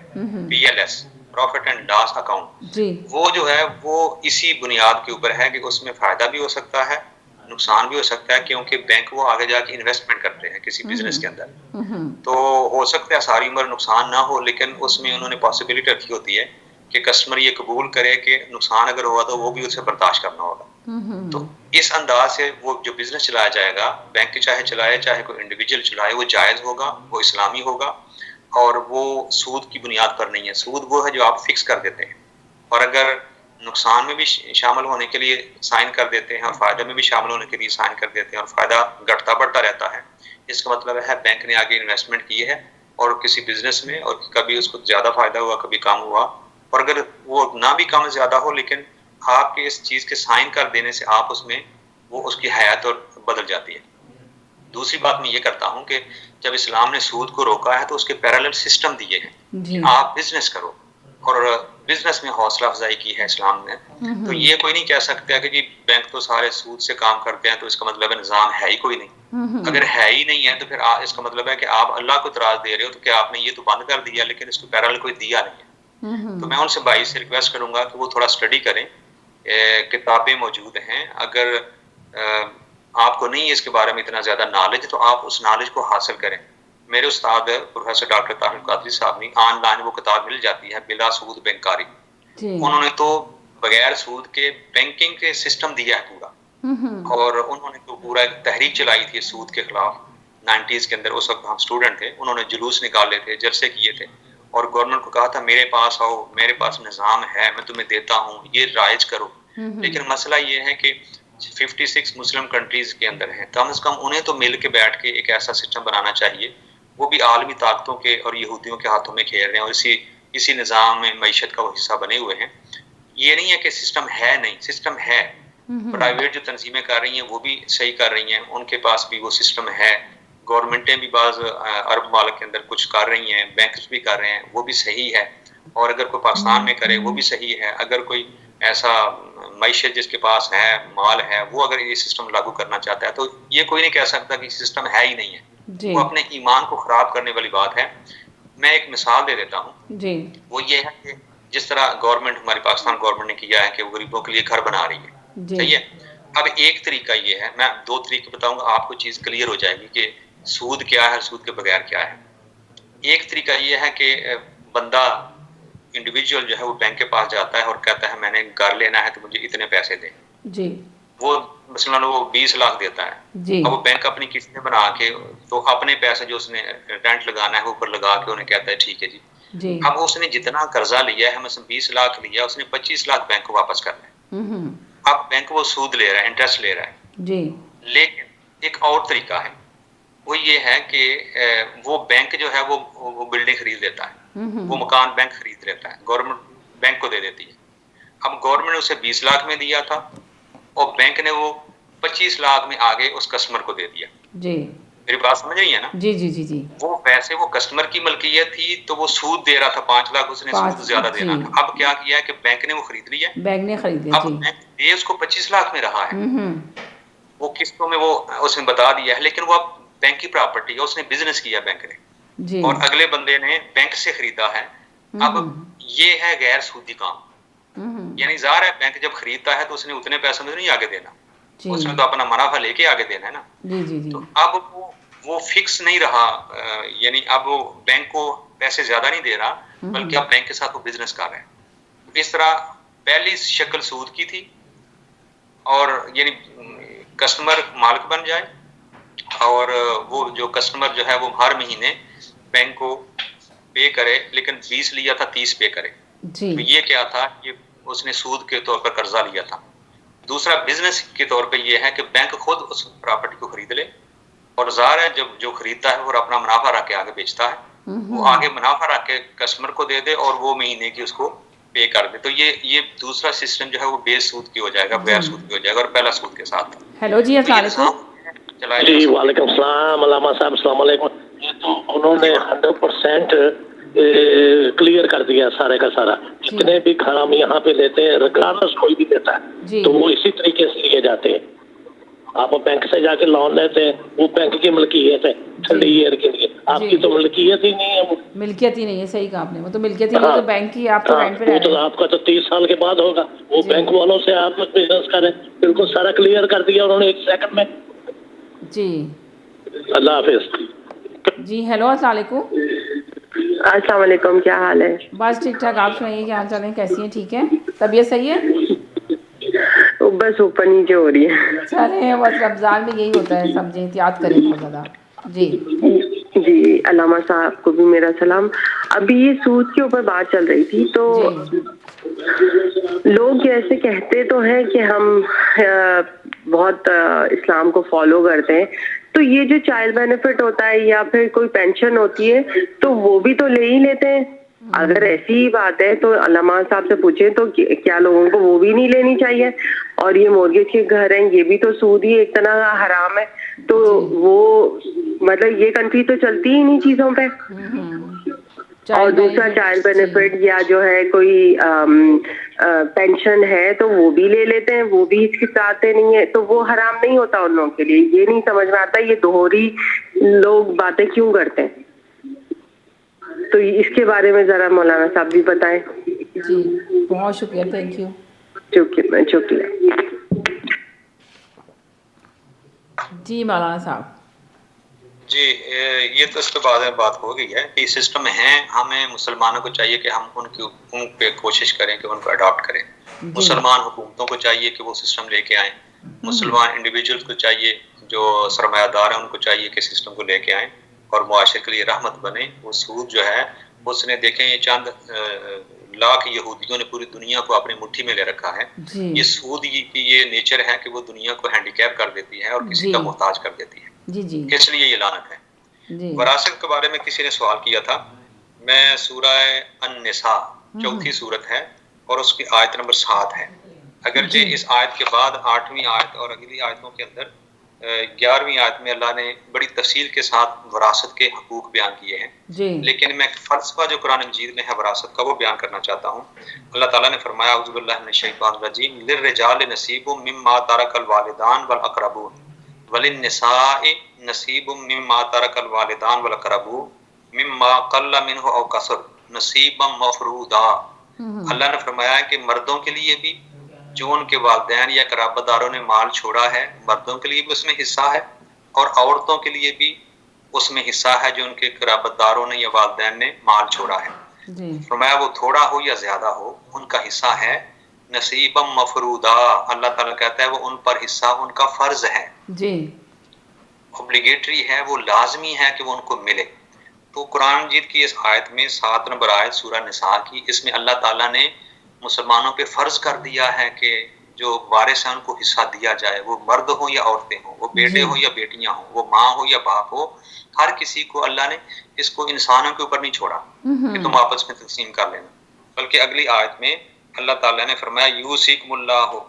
PLS, profit and loss account, वो जो है वो इसी बुनियाद के ऊपर है कि उसमें फायदा भी हो सकता है, नुकसान भी हो सकता है, क्योंकि बैंक वो आगे जाके इन्वेस्टमेंट करते हैं किसी बिजनेस के अंदर। तो हो सकता है सारी उम्र नुकसान ना हो, लेकिन उसमें उन्होंने पॉसिबिलिटी रखी होती है कि कस्टमर ये कबूल करे कि नुकसान अगर हुआ तो वो भी उसे बर्दाश्त करना होगा। तो इस अंदाज से वो जो बिजनेस चलाया जाएगा, बैंक चाहे चलाए चाहे कोई इंडिविजुअल चलाए, वो जायज होगा, वो इस्लामी होगा और वो सूद की बुनियाद पर नहीं है। सूद वो है जो आप फिक्स कर देते हैं और अगर नुकसान में भी शामिल होने के लिए साइन कर देते हैं और फायदे में भी शामिल होने के लिए साइन कर देते हैं और फायदा घटता बढ़ता रहता है, इसका मतलब है बैंक ने आगे इन्वेस्टमेंट की है और किसी बिजनेस में, और कभी उसको ज्यादा फायदा हुआ, कभी कम हुआ, और अगर वो ना भी कम ज्यादा हो लेकिन आपके इस चीज के साइन कर देने से आप उसमें वो उसकी हयात और बदल जाती है। दूसरी बात मैं ये करता हूँ कि जब इस्लाम ने सूद को रोका है तो उसके पैरेलल सिस्टम दिए हैं, आप बिजनेस करो, और बिजनेस में हौसला अफजाई की है इस्लाम ने। तो ये कोई नहीं कह सकता कि जी बैंक तो सारे सूद से काम करते हैं तो इसका मतलब है निजाम है ही कोई नहीं। अगर है ही नहीं है तो फिर इसका मतलब है कि आप अल्लाह को इतराज दे रहे हो, तो क्या आपने ये तो बंद कर दिया लेकिन इसको पैरेलल कोई दिया नहीं है। तो मैं उनसे भाई से रिक्वेस्ट करूंगा कि वो थोड़ा स्टडी करें, किताबें मौजूद हैं, अगर आपको नहीं है इसके बारे में इतना ज्यादा नॉलेज तो आप उस नॉलेज को हासिल करें। मेरे उस्ताद प्रोफेसर डॉक्टर ताहिर कादरी साहब ने ऑनलाइन वो किताब मिल जाती है, बिला सूद बैंकारी। उन्होंने तो बगैर सूद के बैंकिंग के सिस्टम दिया है पूरा, और उन्होंने तो पूरा एक तहरीक चलाई थी सूद के खिलाफ 90s के अंदर। उस वक्त हम स्टूडेंट थे, उन्होंने जुलूस निकाले थे, जलसे किए थे और गवर्नमेंट को कहा था मेरे पास आओ, मेरे पास निज़ाम है, मैं तुम्हें देता हूँ, ये राइज करो। लेकिन मसला ये है कि 56 मुस्लिम कंट्रीज के अंदर हैं, कम से कम उन्हें तो मिल के बैठ के एक ऐसा सिस्टम बनाना चाहिए। वो भी आलमी ताकतों के और यहूदियों के हाथों में खेल रहे हैं और इसी निज़ाम में मईशत का वो हिस्सा बने हुए हैं। ये नहीं है कि सिस्टम है नहीं, सिस्टम है। प्राइवेट जो तंजीमें कर रही हैं वो भी सही कर रही हैं, उनके पास भी वो सिस्टम है। गवर्नमेंटें भी बाज़ अरब मालिक के अंदर कुछ कर रही हैं, बैंक्स भी कर रहे हैं, वो भी सही है। और अगर कोई पाकिस्तान में करे वो भी सही है। अगर कोई ऐसा मईशत जिसके पास है, माल है, वो अगर ये सिस्टम लागू करना चाहता है तो ये कोई नहीं कह सकता कि सिस्टम है ही नहीं है। वो अपने ईमान को खराब करने वाली बात है। मैं एक मिसाल दे देता हूँ, वो ये है कि जिस तरह गवर्नमेंट, हमारी पाकिस्तान गवर्नमेंट ने किया है कि वो गरीबों के लिए घर बना रही है, सही है। अब एक तरीका ये है, मैं 2 तरीके बताऊंगा, आपको चीज क्लियर हो जाएगी कि सूद क्या है, सूद के बगैर क्या है। एक तरीका ये है कि बंदा, इंडिविजुअल जो है वो बैंक के पास जाता है और कहता है मैंने घर लेना है तो मुझे इतने पैसे दें। वो मसलन वो 20 लाख देता है। अब वो बैंक अपनी किस्तें बना के तो अपने पैसे जो उसने रेंट लगाना है ऊपर लगा के उन्हें कहता है ठीक है जी। अब उसने जितना कर्जा लिया है, मतलब 20 लाख लिया, उसने 25 लाख बैंक को वापस करना है। अब बैंक वो सूद ले रहा है, इंटरेस्ट ले रहा है। लेकिन एक और तरीका है, वो ये है कि वो बैंक जो है वो बिल्डिंग खरीद लेता है, वो मकान बैंक खरीद लेता है, गवर्नमेंट बैंक को दे देती है। अब गवर्नमेंट ने उसे 20 लाख में दिया था और बैंक ने वो 25 लाख में आगे उस कस्टमर को दे दिया। मेरी बात समझ रही है ना? जी जी जी जी। वो पैसे वो कस्टमर की मलकियत थी तो वो सूद दे रहा था 5 लाख, उसने सूद ज्यादा देना था। अब क्या किया है कि बैंक ने वो खरीद लिया, बैंक ने खरीद लिया अब जी। बैंक दे उसको 25 लाख में रहा है, हम्म। वो किस्तों में वो उसने बता दिया है, लेकिन वो अब बैंक की प्रॉपर्टी है, उसने बिजनेस किया बैंक ने, जी। और अगले बंदे ने बैंक से खरीदा है। अब ये है गैर सूदी काम, यानी ज़ाहिर है बैंक जब खरीदता है तो उसने उतने पैसों में नहीं आगे देना, उसने तो अपना मुनाफा लेके आगे देना है ना। जी जी जी। तो अब वो फिक्स नहीं रहा, यानी अब वो बैंक को पैसे ज्यादा नहीं दे रहा, बल्कि अब बैंक के साथ वो बिजनेस कर रहे हैं। इस तरह पहली शक्ल सूद की थी, और यानी कस्टमर मालिक बन जाए और वो जो कस्टमर जो है वो हर महीने बैंक को पे करे, लेकिन 20 लिया था 30 पे करे। जी। तो ये क्या था, ये उसने सूद के तौर पर कर्जा लिया था। दूसरा बिजनेस के तौर पे ये है कि बैंक खुद उस प्रॉपर्टी को खरीद ले, और ज़ाहिर है जब जो खरीदता है वो अपना मुनाफा रख के आगे बेचता है, वो आगे मुनाफा रख के कस्टमर को दे दे और वो महीने की उसको पे कर दे। तो ये दूसरा सिस्टम जो है वो बेस सूद की हो जाएगा, गैर सूद की हो जाएगा, और पहला सूद के साथ। हेलो जी, अस्सलाम वालेकुम। जी वालेकुम सलाम, अल्लामा साहब अस्सलाम वालेकुम। ये तो उन्होंने 100% क्लियर कर दिया सारे का सारा, जितने भी हराम यहाँ पे लेते हैं, रिगार्डलेस कोई भी लेता है तो वो इसी तरीके से लिए जाते हैं। आप बैंक से जाके लोन लेते हैं, वो बैंक की मलकियत है ठंडी ईयर के लिए, आपकी तो मलकियत ही नहीं है, वो मिल्कियत ही नहीं है। सही कहा आपने, वो तो मिल्कियत ही नहीं है, तो बैंक की आप तो रेंट पे रह रहे तो आपका तो 30 साल के बाद होगा, वो बैंक वालों से आप बिजनेस करें। बिल्कुल सारा क्लियर कर दिया उन्होंने 1 सेकंड में। जी। अल्लाह हाफिज। जी हेलो, अस्सलाम वालेकुम। अस्सलाम वालेकुम, क्या हाल है? बस ठीक ठाक, आप सुनाइए क्या हाल चाल है, कैसी हैं? ठीक है, तबीयत सही है? बस ऊपर नीचे हो रही है। चले, बस रमजान में यही होता है, सब एहतियात करें बहुत ज़्यादा। जी जी, अल्लामा साहब को भी मेरा सलाम। अभी ये सूद के ऊपर बात चल रही थी, तो लोग ऐसे कहते तो हैं कि हम बहुत इस्लाम को फॉलो करते हैं, तो ये जो चाइल्ड बेनिफिट होता है या फिर कोई पेंशन होती है तो वो भी तो ले ही लेते हैं। अगर ऐसी ही बात है तो अल्लामा साहब से पूछें तो क्या लोगों को वो भी नहीं लेनी चाहिए? और ये मोर्गेज के घर हैं, ये भी तो सूद ही एक तरह का हराम है, तो वो मतलब ये कंट्री तो चलती ही नहीं चीजों पे। और दूसरा चाइल्ड बेनिफिट या जो है कोई पेंशन है तो वो भी ले लेते हैं, वो भी हिचकिचाते नहीं है, तो वो हराम नहीं होता उन लोगों के लिए। ये नहीं समझ में आता ये दोहरी लोग बातें क्यों करते हैं, तो इसके बारे में जरा मौलाना साहब भी बताएं। जी बहुत शुक्रिया, थैंक यू। शुक्रिया। जी मौलाना साहब। जी ये तो इस पे बाद में बात हो गई है कि सिस्टम है, हमें मुसलमानों को चाहिए कि हम उन पे कोशिश करें कि उनको अडॉप्ट करें। मुसलमान हुकूमतों को चाहिए कि वो सिस्टम लेके आए, मुसलमान इंडिविजुअल्स को चाहिए जो सरमायादार हैं उनको चाहिए कि सिस्टम को लेके आए और मुआशरे के लिए रहमत बने। वो सूद जो है उसने देखें ये चंद लाख यहूदियों ने पूरी दुनिया को अपनी मुट्ठी में ले रखा है। ये सूद की ये नेचर है कि वो दुनिया को हैंडीकैप कर देती है और किसी का मोहताज कर देती है। इसलिए ये लानत है। वरासत के बारे में किसी ने सवाल किया था, मैं सूरह अन-निसा चौथी सूरत है और उसकी आयत नंबर 7 है। अगर जे इस आयत के बाद 8वीं आयत और अगली आयतों के अंदर 11वीं आयत में अल्लाह ने बड़ी तफसील के साथ वरासत के हकूक बयान किए हैं, लेकिन मैं फलसफा जो कुरान मजीद में है वरासत का वो बयान करना चाहता हूँ। अल्लाह ताला ने फरमाया औज़ु बिल्लाहि मिनश शैतानिर रजीम लिर्रिजालि नसीबुम मिम्मा तरकल वालिदान वल अक़रबून वलिन्निसाइ नसीबुम मिम्मा तरकल वालिदान वल अक़रबून मिम्मा क़ल्ल मिन्हु औ कसर नसीबम मफ़रूदा। अल्लाह ने फरमाया कि मर्दों के लिए भी जो उनके वालिदैन या कराबतदारों ने माल छोड़ा है, मर्दों के लिए भी उसमें हिस्सा है और औरतों के लिए भी उसमें हिस्सा है जो उनके कराबतदारों ने या वालिदैन ने माल छोड़ा है। फरमाया वो थोड़ा हो या ज्यादा हो उनका हिस्सा है नसीबम मफरूदा। अल्लाह ताला कहता है वो उन पर हिस्सा उनका फर्ज है, ऑब्लिगेटरी है, वो लाजमी है कि वो उनको मिले। तो कुरान मजीद की इस आयत में 7 नंबर आयत सूरह निसा की, इसमें अल्लाह ताला ने मुसलमानों पे फर्ज कर दिया है कि जो वारिस है उनको हिस्सा दिया जाए, वो मर्द हो या औरतें हो, वो बेटे हो या बेटियां हो, वो माँ हो या बाप हो, हर किसी को अल्लाह ने इसको इंसानों के ऊपर नहीं छोड़ा कि तुम आपस में तकसीम कर लेना, बल्कि अगली आयत में अल्लाह ताला ने फरमाया यूसिकुमुल्लाहु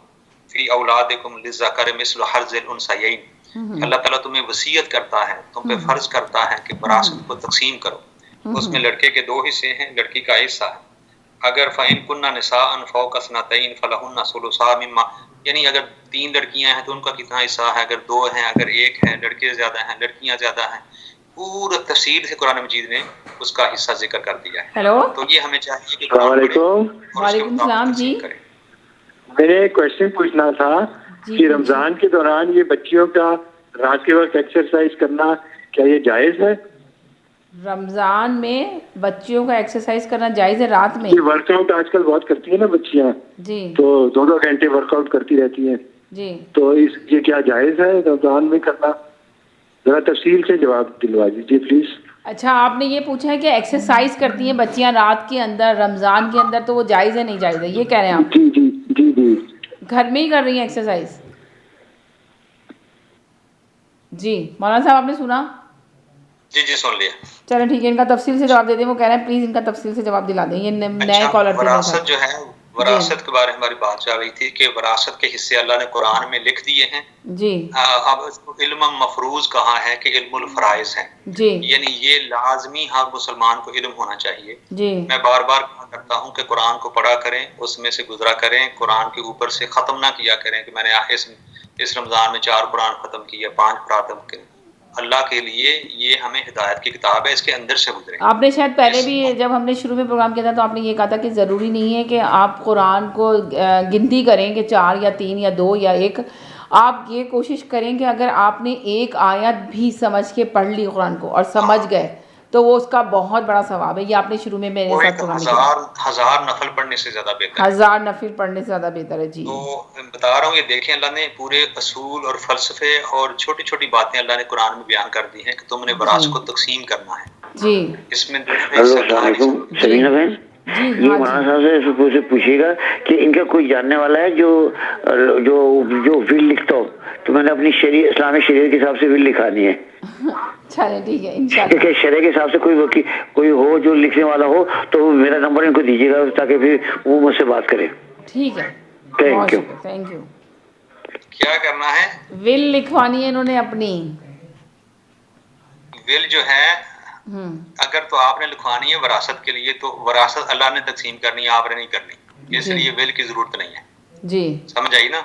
फी औलादिकुम लिज़्ज़करि मिस्लु हर्ज़िल उन्सयैन। अल्लाह ताला तुम्हें वसीयत करता है, तुम पे फर्ज करता है कि विरासत को तकसीम करो। उसमें लड़के के 2 हिस्से हैं, लड़की का हिस्सा है। अगर फ़इन कुन्ना निसाअन फ़ौक़ स्नतैन फलहुन्ना सुलुसा मिम्मा, यानी अगर 3 लड़कियां हैं तो उनका कितना हिस्सा है, अगर 2 हैं, अगर 1 है, लड़के ज्यादा हैं, लड़कियां ज्यादा हैं, पूरा तफसील से कुरान मजीद ने उसका हिस्सा जिक्र कर दिया है। हेलो, तो ये हमें चाहिए कि वालेकुम सलाम जी। मैंने एक क्वेश्चन पूछना था कि रमजान के दौरान ये बच्चियों का रात के वक्त एक्सरसाइज करना क्या ये जायज है? रमजान में बच्चियों का एक्सरसाइज करना जायज है रात में? ये वर्कआउट आजकल बहुत करती है ना बच्चियां जी, तो 2-2 घंटे वर्कआउट करती रहती हैं जी, तो ये क्या जायज है रमजान में करना? जरा तफसील से जवाब दिलवा दीजिए प्लीज। अच्छा, आपने ये पूछा है कि एक्सरसाइज करती हैं बच्चियां रात के अंदर रमजान के अंदर, तो वो जायज़ है नहीं जायज़ है, ये कह रहे हैं आप? जी जी जी जी। घर में ही कर रही हैं एक्सरसाइज? जी मौलाना साहब, आपने सुना? जी जी सुन लिया। चलो ठीक है, इनका तफसील से जवाब दे दें। वो कह रहे हैं प्लीज़ इनका तफसील से जवाब दिला दें, ये नए कॉलर थे। विरासत जो है, विरासत के बारे में हमारी बात चल रही थी कि विरासत के हिस्से अल्लाह ने कुरान में लिख दिए हैं जी। अब इल्म मफरूज कहाँ है कि इल्मुल फराइज है जी, यानी ये लाजमी हर मुसलमान को इल्म होना चाहिए जी। मैं बार बार कहा करता हूँ कि कुरान को पढ़ा करें, उसमें से गुजरा करें, कुरान के ऊपर से ख़त्म ना किया करें कि मैंने इस रमज़ान में 4 कुरान ख़त्म किया, 5 ख़त्म किए। अल्लाह के लिए ये हमें हिदायत की किताब है, इसके अंदर से गुजरे। आपने शायद पहले भी जब हमने शुरू में प्रोग्राम किया था तो आपने ये कहा था कि ज़रूरी नहीं है कि आप कुरान को गिनती करें कि 4 या 3 या 2 या 1। आप ये कोशिश करें कि अगर आपने एक आयत भी समझ के पढ़ ली कुरान को और समझ गए तो वो उसका बहुत बड़ा सवाब है। ये आपने शुरू में मेरे साथ प्रोग्राम किया। हजार नफल पढ़ने से ज्यादा बेहतर है। 1000 नफिल पढ़ने से ज्यादा बेहतर है जी। तो बता रहा हूँ, ये देखें अल्लाह ने पूरे असूल और फलसफे और छोटी छोटी बातें अल्लाह ने कुरान में बयान कर दी हैं कि तुमने विरासत को तकसीम करना है जी। इसमें समीना बहन, ये मौलाना साहब से पूछिएगा कि इनका कोई जानने वाला है जो जो जो विल लिखता हो, तो मैंने अपनी इस्लामिक शरीयत के हिसाब से विल लिखानी है। चलिए ठीक है इंशाल्लाह। क्योंकि शरीयत के हिसाब से कोई हो जो लिखने वाला हो तो मेरा नंबर इनको दीजिएगा ताकि फिर वो मुझसे बात करें। ठीक है, थैंक यू। Thank you. क्या करना है? विल लिखवानी है इन्होंने अपनी। विल जो है अगर तो आपने लिखवानी है विरासत के लिए तो विरासत अल्लाह ने तकसीम करनी है, आपने नहीं करनी, इसलिए विल की जरूरत नहीं है जी। समझ आई ना?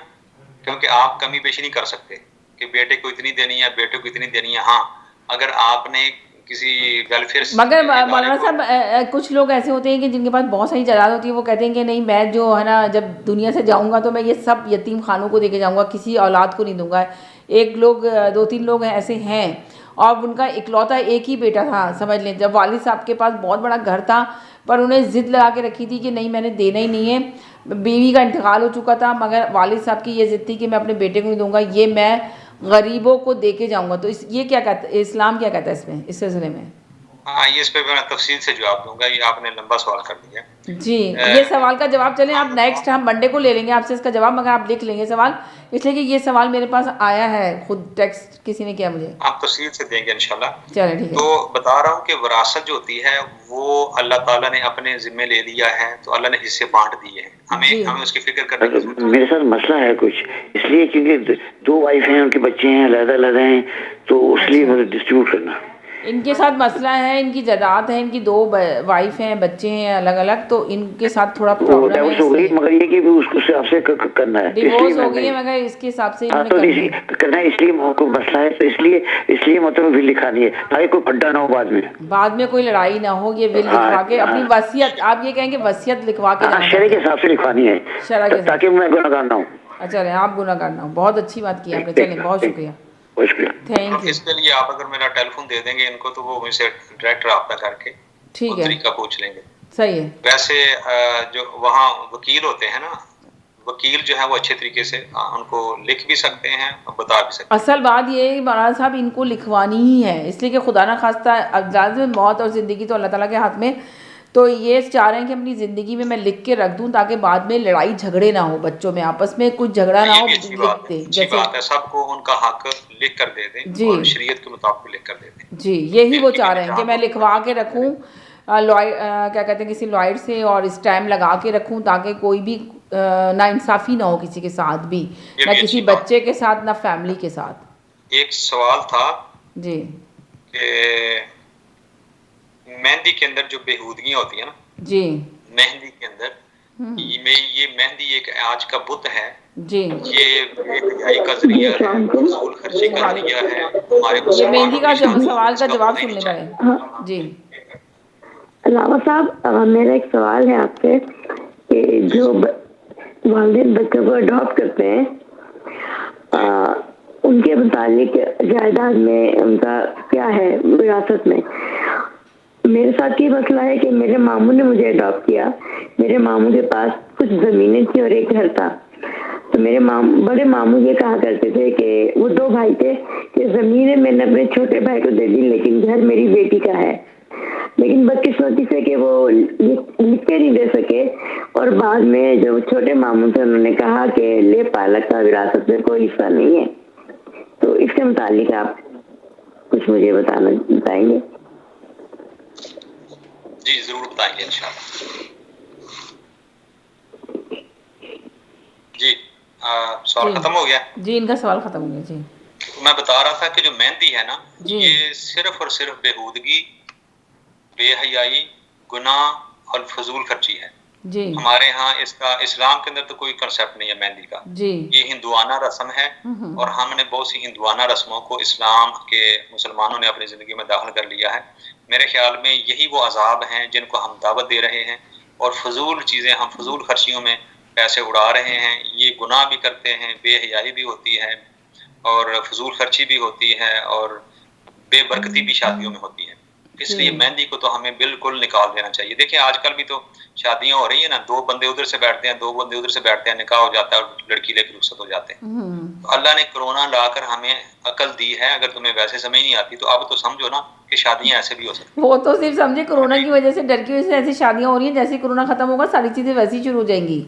क्योंकि आप कमी पेशी नहीं कर सकते कि बेटे को इतनी देनी है, बेटे को इतनी देनी है। हाँ, अगर आपने किसी वेलफेयर मगर मौलाना साहब कुछ लोग ऐसे होते हैं कि जिनके पास बहुत सारी जायदाद होती है, वो कहते हैं कि नहीं मैं जो है ना जब दुनिया से जाऊंगा तो मैं ये सब यतीम खानों को देके जाऊंगा, किसी औलाद को नहीं दूंगा। एक लोग 2-3 लोग ऐसे हैं और उनका इकलौता एक ही बेटा था, समझ लें। जब वालिद साहब के पास बहुत बड़ा घर था पर उन्हें ज़िद लगा के रखी थी कि नहीं मैंने देना ही नहीं है। बीवी का इंतकाल हो चुका था मगर वालिद साहब की ये ज़िद थी कि मैं अपने बेटे को नहीं दूंगा, ये मैं गरीबों को दे के जाऊँगा। तो ये क्या कहता है, इस्लाम क्या कहता है इसमें, इस सिलसिले में? हाँ, ये इस पे मैं तफसील से जवाब दूंगा। ये आपने लंबा सवाल कर दिया जी। ये सवाल का जवाब चलें आप नेक्स्ट हम मंडे को ले लेंगे आपसे इसका जवाब, मगर आप लिख लेंगे सवाल, इसलिए कि ये सवाल मेरे पास आया है, खुद टेक्स्ट किसी ने किया मुझे। आप तफसील से देंगे इंशाल्लाह। चलिए ठीक है। तो बता रहा हूँ कि विरासत जो होती है वो अल्लाह ताला ने अपने जिम्मे ले लिया है, तो अल्लाह ने हिस्से बांट दिए हैं, हमें उसकी फिक्र करने की जरूरत है। मेरे साथ मसला है कुछ, इसलिए क्योंकि 2 वाइफ हैं, उनके बच्चे हैं, अलग-अलग हैं, तो इसलिए मतलब डिस्ट्रीब्यूट करना। इनके साथ मसला है, इनकी जायदाद है, इनकी 2 वाइफ हैं, बच्चे हैं अलग अलग, तो इनके साथ थोड़ा प्रॉब्लम है। डिवोर्स हो गई मगर ये कि उसको हिसाब से करना है। डिवोर्स हो गई है मगर इसके हिसाब से तो करना है, इसलिए कोई मसला है, तो इसलिए मतलब विल लिखानी है ताकि कोई फड्डा ना हो बाद में कोई लड़ाई ना हो। ये विल लिखवा के अपनी वसीयत, आप ये कहेंगे वसीयत लिखवा के शरय के हिसाब से लिखवानी है ताकि मैं गुनाहगार ना हूँ। अच्छा, आप गुनाहगार ना हो, बहुत अच्छी बात की आपने। चलिए बहुत शुक्रिया, थैंक यू। इसके लिए आप अगर मेरा टेलीफोन दे देंगे इनको तो वो मुझसे डायरेक्ट रब्ता करके ठीक है तरीका पूछ लेंगे। सही है। वैसे जो वहाँ वकील होते हैं ना, वकील जो है वो अच्छे तरीके से उनको लिख भी सकते हैं और बता भी सकते हैं। असल बात ये है मौलाना साहब इनको लिखवानी ही है, इसलिए कि खुदा ना खास्ता अब मौत और ज़िंदगी तो अल्लाह ताला के हाथ में, तो ये चाह रहे हैं कि अपनी ज़िंदगी में मैं लिख के रख दूं ताकि बाद में लड़ाई झगड़े ना हो, बच्चों में आपस में कुछ झगड़ा ना हो। अच्छी बात है, सबको उनका हक लिख कर दे दें और शरीयत के मुताबिक लिख कर दे दें जी। यही वो चाह रहे हैं कि मैं लिखवा के रखूं, क्या कहते हैं किसी लॉयर से, और इस टाइम लगा के रखूं ताकि कोई भी नाइंसाफ़ी ना हो किसी के साथ भी, ना किसी बच्चे के साथ ना फैमिली के साथ। एक सवाल था जी कि मेहंदी के अंदर जो बेहूदगियां होती है ना, जी मेहंदी के अंदर ये मेहंदी एक आज का बुत है, जी ये बेहयाई का जरिया है, फजूल खर्ची का जरिया है, हमारे ये मेहंदी मुसलमानों का की शादी सवाल का इसका जवाब होना ही सुन नहीं ले चाहिए। पहले। जी अलावा साहब, मेरा एक सवाल है आपसे कि जो वालिदैन बच्चों को अडॉप्ट करते हैं, उनके मुतालिक जायदाद में उनका क्या है विरासत में। मेरे साथ ये मसला है कि मेरे मामू ने मुझे अडॉप्ट किया। मेरे मामू के पास कुछ जमीनें थी और एक घर था। तो मेरे बड़े मामू ये कहा करते थे कि वो 2 भाई थे कि जमीनें मैंने अपने छोटे भाई को दे दी, लेकिन घर मेरी बेटी का है। लेकिन बदकिस्मती से कि वो लिख के नहीं दे सके, और बाद में जो छोटे मामू थे उन्होंने कहा कि ले पालक का विरासत में कोई हिस्सा नहीं है। तो इसके मुतालिक आप कुछ मुझे बताएंगे? जी जरूर बताएंगे इंशाल्लाह। जी सवाल खत्म हो गया? जी इनका सवाल खत्म हो गया। जी तो मैं बता रहा था कि जो मेहंदी है ना, जी ये सिर्फ और सिर्फ बेहूदगी, बेहयाई, गुनाह और फजूल खर्ची है। जी हमारे यहाँ इसका इस्लाम के अंदर तो कोई कंसेप्ट नहीं है मेहंदी का। जी ये हिंदुआना रस्म है और हमने बहुत सी हिंदुआना रस्मों को इस्लाम के मुसलमानों ने अपनी ज़िंदगी में दाखिल कर लिया है। मेरे ख्याल में यही वो अजाब हैं जिनको हम दावत दे रहे हैं, और फजूल चीज़ें, हम फजूल खर्चियों में पैसे उड़ा रहे हैं। ये गुनाह भी करते हैं, बेहयाई भी होती है और फजूल खर्ची भी होती है और बेबरकती भी शादियों में होती है। इसलिए मेहंदी को तो हमें बिल्कुल निकाल देना चाहिए। देखिए आजकल भी तो शादियां हो रही है ना, 2 बंदे उधर से बैठते हैं, 2 बंदे उधर से बैठते हैं, निकाह हो जाता है और लड़की लेकर रुखसत हो जाते हैं। तो अल्लाह ने कोरोना लाकर हमें अकल दी है। अगर तुम्हें वैसे समझ नहीं आती तो अब तो समझो ना कि शादियां ऐसे भी हो सकती हैं। वो तो सिर्फ समझे कोरोना की वजह से, डर की वजह से ऐसी शादियां हो रही हैं। जैसे कोरोना खत्म होगा सारी चीजें वैसी ही शुरू हो जाएंगी।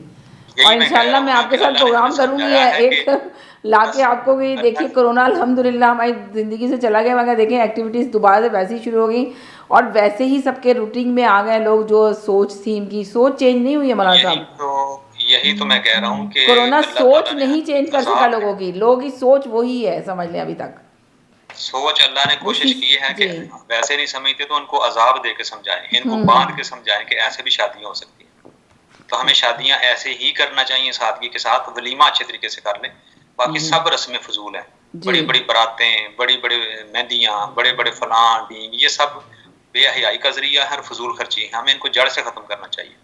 और इंशाल्लाह मैं आपके साथ प्रोग्राम करूंगी एक लाके आपको कि देखिए कोरोना अल्हम्दुलिल्लाह हमारी ज़िंदगी से चला गया, मगर देखें एक्टिविटीज़ दोबारा से वैसे ही शुरू हो गई और वैसे ही सबके रूटीन में आ गए लोग। जो सोच थी, इनकी सोच चेंज नहीं हुई है मौलाना साहब। यही तो मैं कह रहा हूँ कि कोरोना सोच नहीं चेंज कर सका लोगों की, लोगों की सोच वही है, समझ लें अभी तक। सोच अल्लाह ने कोशिश की है कि वैसे नहीं समझते तो उनको अजाब दे के समझाएं, इनको बांध के समझाएं कि ऐसे भी शादियां हो सकती हैं। तो हमें शादियां ऐसे ही करना चाहिए, सादगी के साथ। वलीमा अच्छे तरीके से कर लें, बाकी सब रस्में फजूल हैं। बड़ी बड़ी बारातें, बड़ी बड़ी मेहंदियां, बड़े बड़े फलां डींग, ये सब बेहयाई का जरिया है और फजूल खर्ची है। हमें इनको जड़ से खत्म करना चाहिए,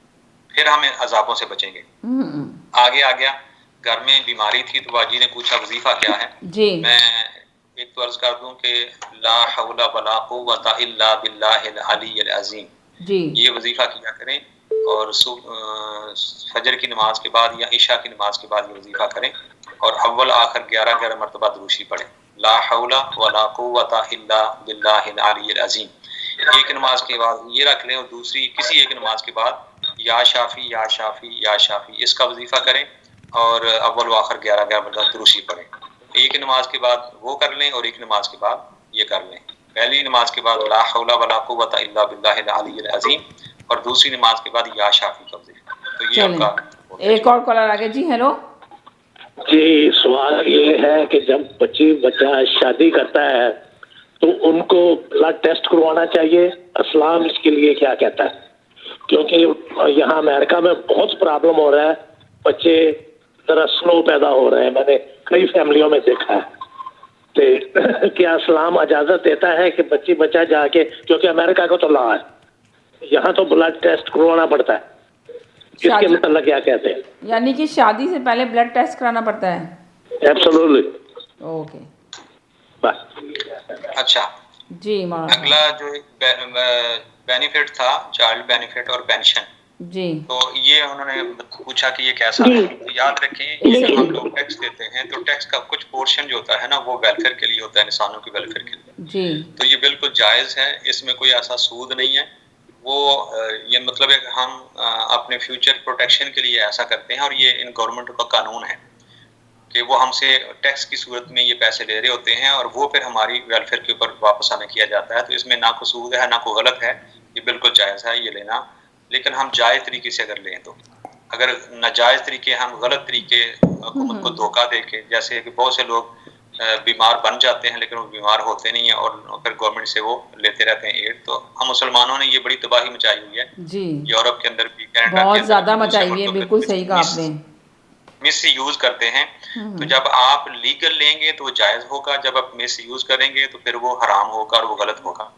फिर हमें अजाबों से बचेंगे। आगे आ गया, घर में बीमारी थी तो बाजी ने पूछा वजीफा क्या है। मैं एक तो अर्ज कर दूं कि ला हौला वला कुव्वता इल्ला बिल्लाहिल अलीय्यिल अज़ीम, ये वजीफा किया करें और फजर की नमाज के बाद या इशा की नमाज के बाद ये वजीफा करें और अव्वल आखिर 11 मरतबा दुरूशी पढ़ें, ला हौला वला कुव्वता इल्ला बिल्लाहिल अलीय्यिल अज़ीम। एक नमाज के बाद ये रख लें और दूसरी किसी एक नमाज के बाद या शाफी या शाफी या शाफी इसका वजीफा करें और अव्वल आखिर 11 मरतबा दुरूशी पढ़ें। एक नमाज के बाद वो कर लें और एक नमाज के बाद ये कर लें। पहली नमाज के बाद ला हौला वला कुव्वता इल्ला बिल्लाहिल अलीय्यिल अज़ीम और दूसरी नमाज के बाद या शाफी का वजीफा। तो ये आपका एक और कॉलर आ गया। जी हेलो जी, सवाल ये है कि जब बच्चा शादी करता है तो उनको ब्लड टेस्ट करवाना चाहिए, इस्लाम इसके लिए क्या कहता है? क्योंकि यहाँ अमेरिका में बहुत प्रॉब्लम हो रहा है, बच्चे जरा स्लो पैदा हो रहे हैं, मैंने कई फैमिलियों में देखा है। तो क्या इस्लाम इजाजत देता है कि बच्चा जाके, क्योंकि अमेरिका का तो लॉ है, यहाँ तो ब्लड टेस्ट करवाना पड़ता है, इसके मतलब क्या कहते हैं? यानी कि शादी से पहले ब्लड टेस्ट कराना पड़ता है? एब्सोल्युटली। ओके अच्छा जी। अगला जो बेनिफिट था, चाइल्ड बेनिफिट और पेंशन जी, तो ये उन्होंने पूछा कि ये कैसा है। तो याद रखें जब हम लोग टैक्स देते हैं तो टैक्स का कुछ पोर्शन जो होता है ना वो वेलफेयर के लिए होता है, इंसानों की वेलफेयर के लिए जी। तो ये बिल्कुल जायज़ है, इसमें कोई ऐसा सूद नहीं है। वो ये मतलब है कि हम अपने फ्यूचर प्रोटेक्शन के लिए ऐसा करते हैं और ये इन गवर्नमेंट का कानून है कि वो हमसे टैक्स की सूरत में ये पैसे ले रहे होते हैं और वो फिर हमारी वेलफेयर के ऊपर वापस हमें किया जाता है। तो इसमें ना कोई सूद है ना कोई गलत है, ये बिल्कुल जायज़ है ये लेना। लेकिन हम जायज़ तरीके से अगर लें तो, अगर नाजायज़ तरीके, हम गलत तरीके हुकूमत को धोखा दे के, जैसे कि बहुत से लोग बीमार बन जाते हैं लेकिन वो बीमार होते नहीं हैं और फिर गवर्नमेंट से वो लेते रहते हैं एड। तो हम मुसलमानों ने ये बड़ी तबाही मचाई हुई है जी, यूरोप के अंदर भी, कनाडा के बहुत अंदर ज़्यादा भी, दूसरे मचाई हुई है, मुल्कों के बिल्कुल अंदर सही कहा आपने। मिस यूज करते हैं। तो जब आप लीगल लेंगे तो वो जायज़ होगा, जब आप मिस यूज करेंगे तो फिर वो हराम होगा और वो गलत होगा।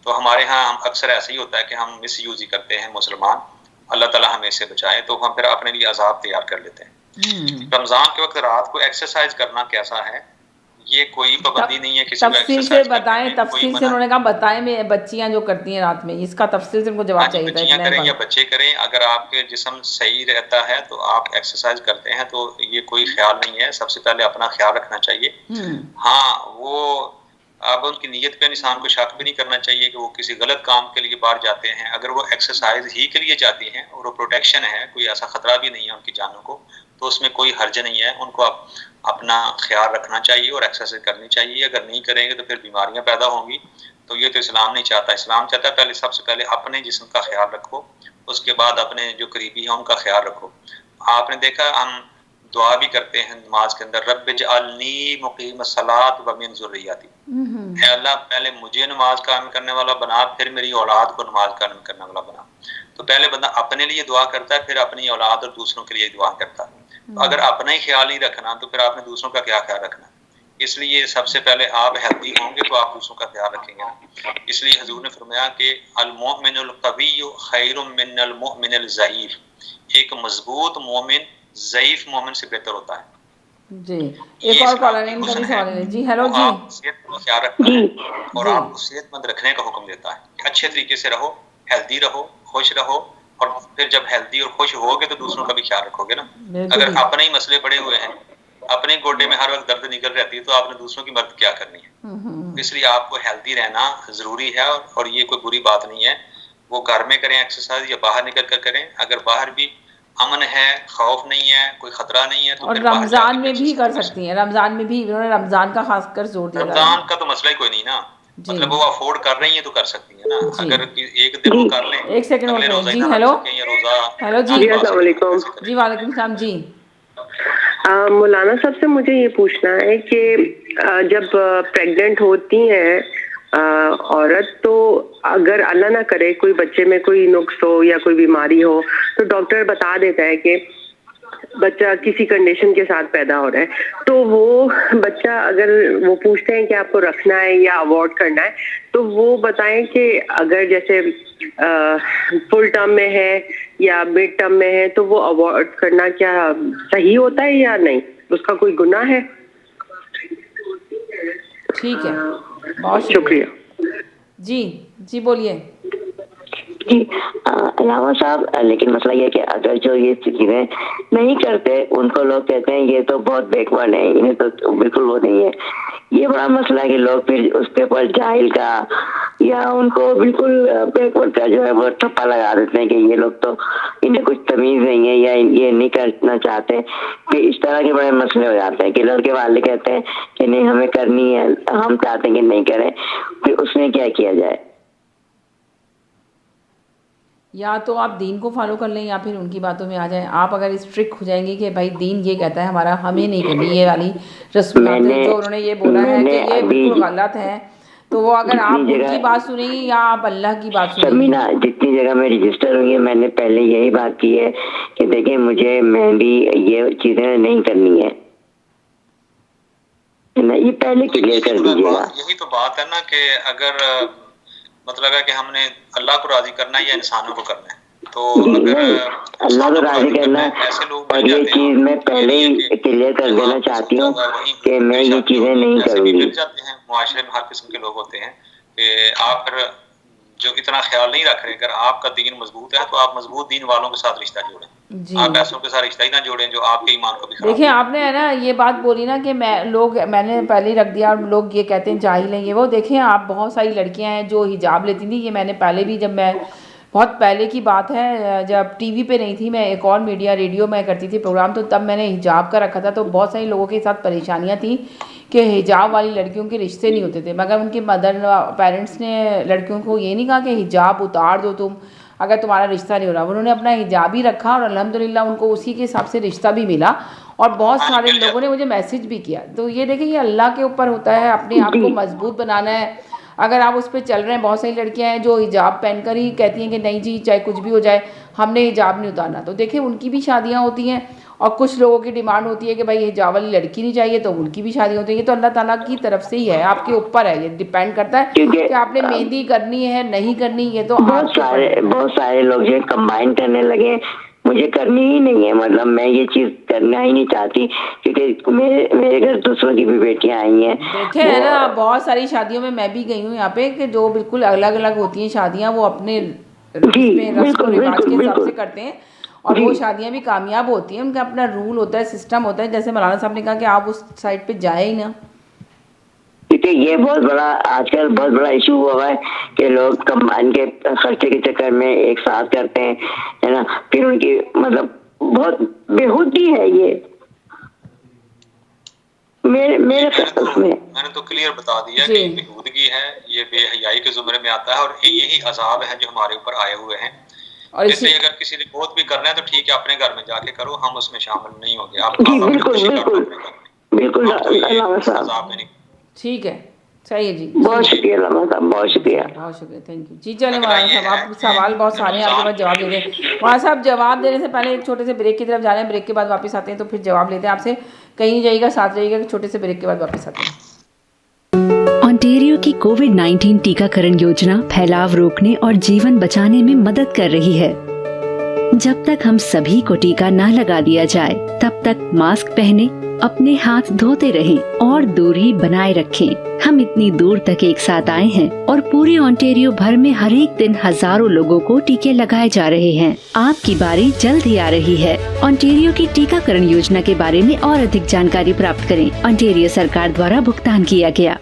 तो हमारे यहाँ हम अक्सर ऐसा ही होता है कि हम मिस यूज ही करते हैं मुसलमान, अल्लाह ताला हमें इससे बचाए। तो हम फिर अपने लिए अजाब तैयार कर लेते हैं। रमज़ान के वक्त रात को एक्सरसाइज करना कैसा है, ये कोई पाबंदी नहीं है किसी को तफसील से एक्सरसाइज करने बताएं, में, कोई तफसील से मना उन्होंने कहा बताएं में बच्चियां जो करती हैं रात में, इसका तफसील से उनको हाँ जवाब जी, चाहिए था। बच्चियां इतना करें ही या बात। बच्चे करें, अगर आपके जिस्म सही रहता है तो आप एक्सरसाइज करते हैं तो ये कोई ख्याल नहीं है। सबसे पहले अपना ख्याल रखना चाहिए। हाँ, वो अब उनकी नीयत पे इंसान को शक भी नहीं करना चाहिए कि वो किसी गलत काम के लिए बाहर जाते हैं। अगर वो एक्सरसाइज ही के लिए जाती हैं और वो प्रोटेक्शन है, कोई ऐसा खतरा भी नहीं है उनकी जानों को, तो उसमें कोई हर्ज नहीं है। उनको अपना ख्याल रखना चाहिए और एक्सरसाइज करनी चाहिए। अगर नहीं करेंगे तो फिर बीमारियां पैदा होंगी, तो ये तो इस्लाम नहीं चाहता। इस्लाम चाहता है पहले सबसे पहले अपने जिस्म का ख्याल रखो, उसके बाद अपने जो करीबी हैं उनका ख्याल रखो। आपने देखा हम दुआ भी करते हैं नमाज के अंदर, रब्ब जअलनी मुकीमस्सलात व मिन ज़ुर्रियती, ऐ अल्लाह पहले मुझे नमाज कायम करने वाला बना, फिर मेरी औलाद को नमाज कायम करने वाला बना। तो पहले बंदा अपने लिए दुआ करता है, फिर अपनी औलाद और दूसरों के लिए दुआ करता है। तो अगर अपना ही ख्याल ही रखना तो फिर आपने दूसरों का क्या ख्याल रखना। इसलिए सबसे पहले आप हेल्दी होंगे तो आप दूसरों का ख्याल रखेंगे। इसलिए हुजूर ने फरमाया कि अल मुमिनुल कविय्यु खैरुम मिनल मुमिनिल ज़ईफ, एक मजबूत मोमिन ज़ईफ मोमिन से बेहतर होता है। जी, एक और कॉलर है, इनका भी सवाल है। जी हेलो जी, सेहत का ख्याल रखता है और आपको सेहतमंद रखने का हुक्म देता है कि अच्छे तरीके से रहो, हेल्दी रहो, खुश रहो। और फिर जब हेल्दी और खुश होगे तो दूसरों का भी ख्याल रखोगे ना। अगर अपने ही मसले पड़े हुए हैं, अपने गोडे में हर वक्त दर्द निकल रहती है, तो आपने दूसरों की मदद क्या करनी है। इसलिए आपको हेल्दी रहना जरूरी है और ये कोई बुरी बात नहीं है। वो घर में करें एक्सरसाइज या बाहर निकल कर करें। अगर बाहर भी अमन है, खौफ नहीं है, कोई खतरा नहीं है, तो और रमजान में भी कर सकती हैं। रमजान में भी उन्होंने रमजान का खासकर जोर दिया। रमजान का तो मसला ही कोई नहीं ना, मतलब वो अफोर्ड कर रही है तो कर सकती है ना। अगर एक दिन वो कर ले, एक सेकंड अगले हो रोजा जी। ही ना हेलो रख सकें या रोजा। हेलो जी, अस्सलाम वालेकुम। जी वालेकुम सलाम जी। मौलाना साहब से मुझे ये पूछना है कि जब प्रेग्नेंट होती हैं औरत, तो अगर अल्लाह ना करे कोई बच्चे में कोई नुक्स हो या कोई बीमारी हो, तो डॉक्टर बता देता है कि बच्चा किसी कंडीशन के साथ पैदा हो रहा है, तो वो बच्चा अगर वो पूछते हैं कि आपको रखना है या अवॉर्ड करना है, तो वो बताएं कि अगर जैसे फुल टर्म में है या मिड टर्म में है, तो वो अवॉर्ड करना क्या सही होता है या नहीं, उसका कोई गुनाह है? ठीक है, बहुत शुक्रिया जी। जी बोलिए जी। अलावा साहब, लेकिन मसला ये है कि अगर जो ये चीजें नहीं करते उनको लोग कहते हैं ये तो बहुत बैकवर्ड है, इन्हें तो बिल्कुल वो नहीं है। ये बड़ा मसला है कि लोग फिर उसके ऊपर जाहिल का या उनको बिल्कुल बैकवर्ड का जो है वो ठप्पा लगा देते हैं कि ये लोग तो इन्हें कुछ तमीज नहीं है या ये नहीं करना चाहते। फिर इस तरह के बड़े मसले हो जाते हैं कि लड़के वाले कहते हैं कि नहीं हमें करनी है, हम चाहते हैं कि नहीं करें, फिर उसमें क्या किया जाए? या तो आप दीन को फॉलो कर लें या फिर उनकी बातों में आ जाएं। आप अगर स्ट्रिक्ट हो जाएंगे कि भाई दीन ये कहता है हमारा, हमें नहीं करनी ये वाली रस्मात जो उन्होंने ये बोला है कि ये बिल्कुल गलत है, तो वो अगर आप उनकी बात सुनेंगे या आप अल्लाह की बात सुनेंगे। ना जितनी जगह में रजिस्टर हुई है मैंने पहले यही बात की है कि देखिए मुझे मेहंदी ये चीजें नहीं करनी है ना, ये पहले क्लियर कर दीजिएगा। यही तो बात है ना कि अगर मतलब है कि हमने अल्लाह को राजी करना है या इंसानों को करना है, तो अगर अल्लाह को राजी करना है, और ये चीज मैं पहले ही क्लियर कर देना चाहती हूँ कि मैं ये चीजें नहीं करूँगी। मुआशरे में हर किस्म के लोग होते हैं कि आप फिर जो इतना ख्याल नहीं रख रहे, अगर आपका दीन मजबूत है तो आप मजबूत दीन वालों के साथ रिश्ता जोड़ें, आप ऐसों के साथ रिश्ता ही ना जोड़ें जो आपके ईमान को भी खराब। देखिए आपने है ना ये बात बोली ना कि मैंने पहले ही रख दिया और लोग ये कहते हैं जाहिल हैं ये वो। देखें आप, बहुत सारी लड़कियां हैं जो हिजाब लेती थी। ये मैंने पहले भी, जब मैं बहुत पहले की बात है जब टीवी पे नहीं थी, मैं एक और मीडिया रेडियो में करती थी प्रोग्राम, तो तब मैंने हिजाब का रखा था। तो बहुत सारे लोगों के साथ परेशानियां थी कि हिजाब वाली लड़कियों के रिश्ते नहीं होते थे, मगर उनके मदर पेरेंट्स ने लड़कियों को ये नहीं कहा कि हिजाब उतार दो तुम अगर तुम्हारा रिश्ता नहीं हो रहा। उन्होंने अपना हिजाब ही रखा और अल्हम्दुलिल्लाह उनको उसी के हिसाब से रिश्ता भी मिला और बहुत सारे लोगों ने मुझे मैसेज भी किया। तो ये देखिए, ये अल्लाह के ऊपर होता है, अपने आप को मजबूत बनाना है। अगर आप उस पर चल रहे हैं, बहुत सारी लड़कियां हैं जो हिजाब पहनकर ही कहती हैं कि नहीं जी चाहे कुछ भी हो जाए हमने हिजाब नहीं उतारना, तो देखिए उनकी भी शादियां होती हैं। और कुछ लोगों की डिमांड होती है कि भाई हिजाब वाली लड़की नहीं चाहिए, तो उनकी भी शादी होती है। ये तो अल्लाह ताला की तरफ से ही है, आपके ऊपर है, ये डिपेंड करता है कि आपने मेहंदी करनी है नहीं करनी। ये तो बहुत सारे लोग जो कंबाइन करने लगे, मुझे करनी ही नहीं है, मतलब मैं ये चीज करना ही नहीं चाहती, क्योंकि मेरे घर दूसरों की भी बेटियां आई हैं। देखे है ना, बहुत सारी शादियों में मैं भी गई हूँ यहाँ पे, कि जो बिल्कुल अलग अलग होती हैं शादियाँ, वो अपने रस्म रिवाज के हिसाब से करते हैं और वो शादियाँ भी कामयाब होती हैं। उनका अपना रूल होता है, सिस्टम होता है। जैसे मौलाना साहब ने कहा कि आप उस साइड पे जाए ही ना, क्योंकि ये बहुत बड़ा आजकल बहुत बड़ा इशू हुआ है कि लोग कंबाइन के खर्चे के चक्कर में एक साथ करते हैं, है ना, फिर उनकी मतलब बहुत बेहूदी है ये। मैंने तो क्लियर बता दिया कि बेहूदगी है, ये बेहयाई के जुमरे में आता है और यही अजाब है जो हमारे ऊपर आए हुए हैं। और इसलिए अगर किसी ने बहुत भी करना है तो ठीक है, अपने घर में जाके करो, हम उसमें शामिल नहीं होंगे। आप बिल्कुल ठीक है, सही है जी। बहुत शुक्रिया लामा साहब, बहुत शुक्रिया, थैंक यू जी। चले मौलाना साहब, आप सवाल बहुत सारे हैं, आपके पास जवाब दे दें। मौलाना साहब जवाब देने से पहले एक छोटे से ब्रेक की तरफ जा रहे हैं, ब्रेक के बाद वापस आते हैं तो फिर जवाब लेते हैं आपसे। कहीं नहीं जाइएगा, साथ रहिएगा, कि छोटे से ब्रेक के बाद वापस आते हैं। ओंटारियो की कोविड-19 टीकाकरण योजना फैलाव रोकने और जीवन बचाने में मदद कर रही है। जब तक हम सभी को टीका न लगा दिया जाए तब तक मास्क पहने, अपने हाथ धोते रहें और दूरी बनाए रखें। हम इतनी दूर तक एक साथ आए हैं और पूरे ओंटारियो भर में हर एक दिन हजारों लोगों को टीके लगाए जा रहे हैं। आपकी बारी जल्द ही आ रही है। ओंटारियो की टीकाकरण योजना के बारे में और अधिक जानकारी प्राप्त करें। ओंटारियो सरकार द्वारा भुगतान किया गया।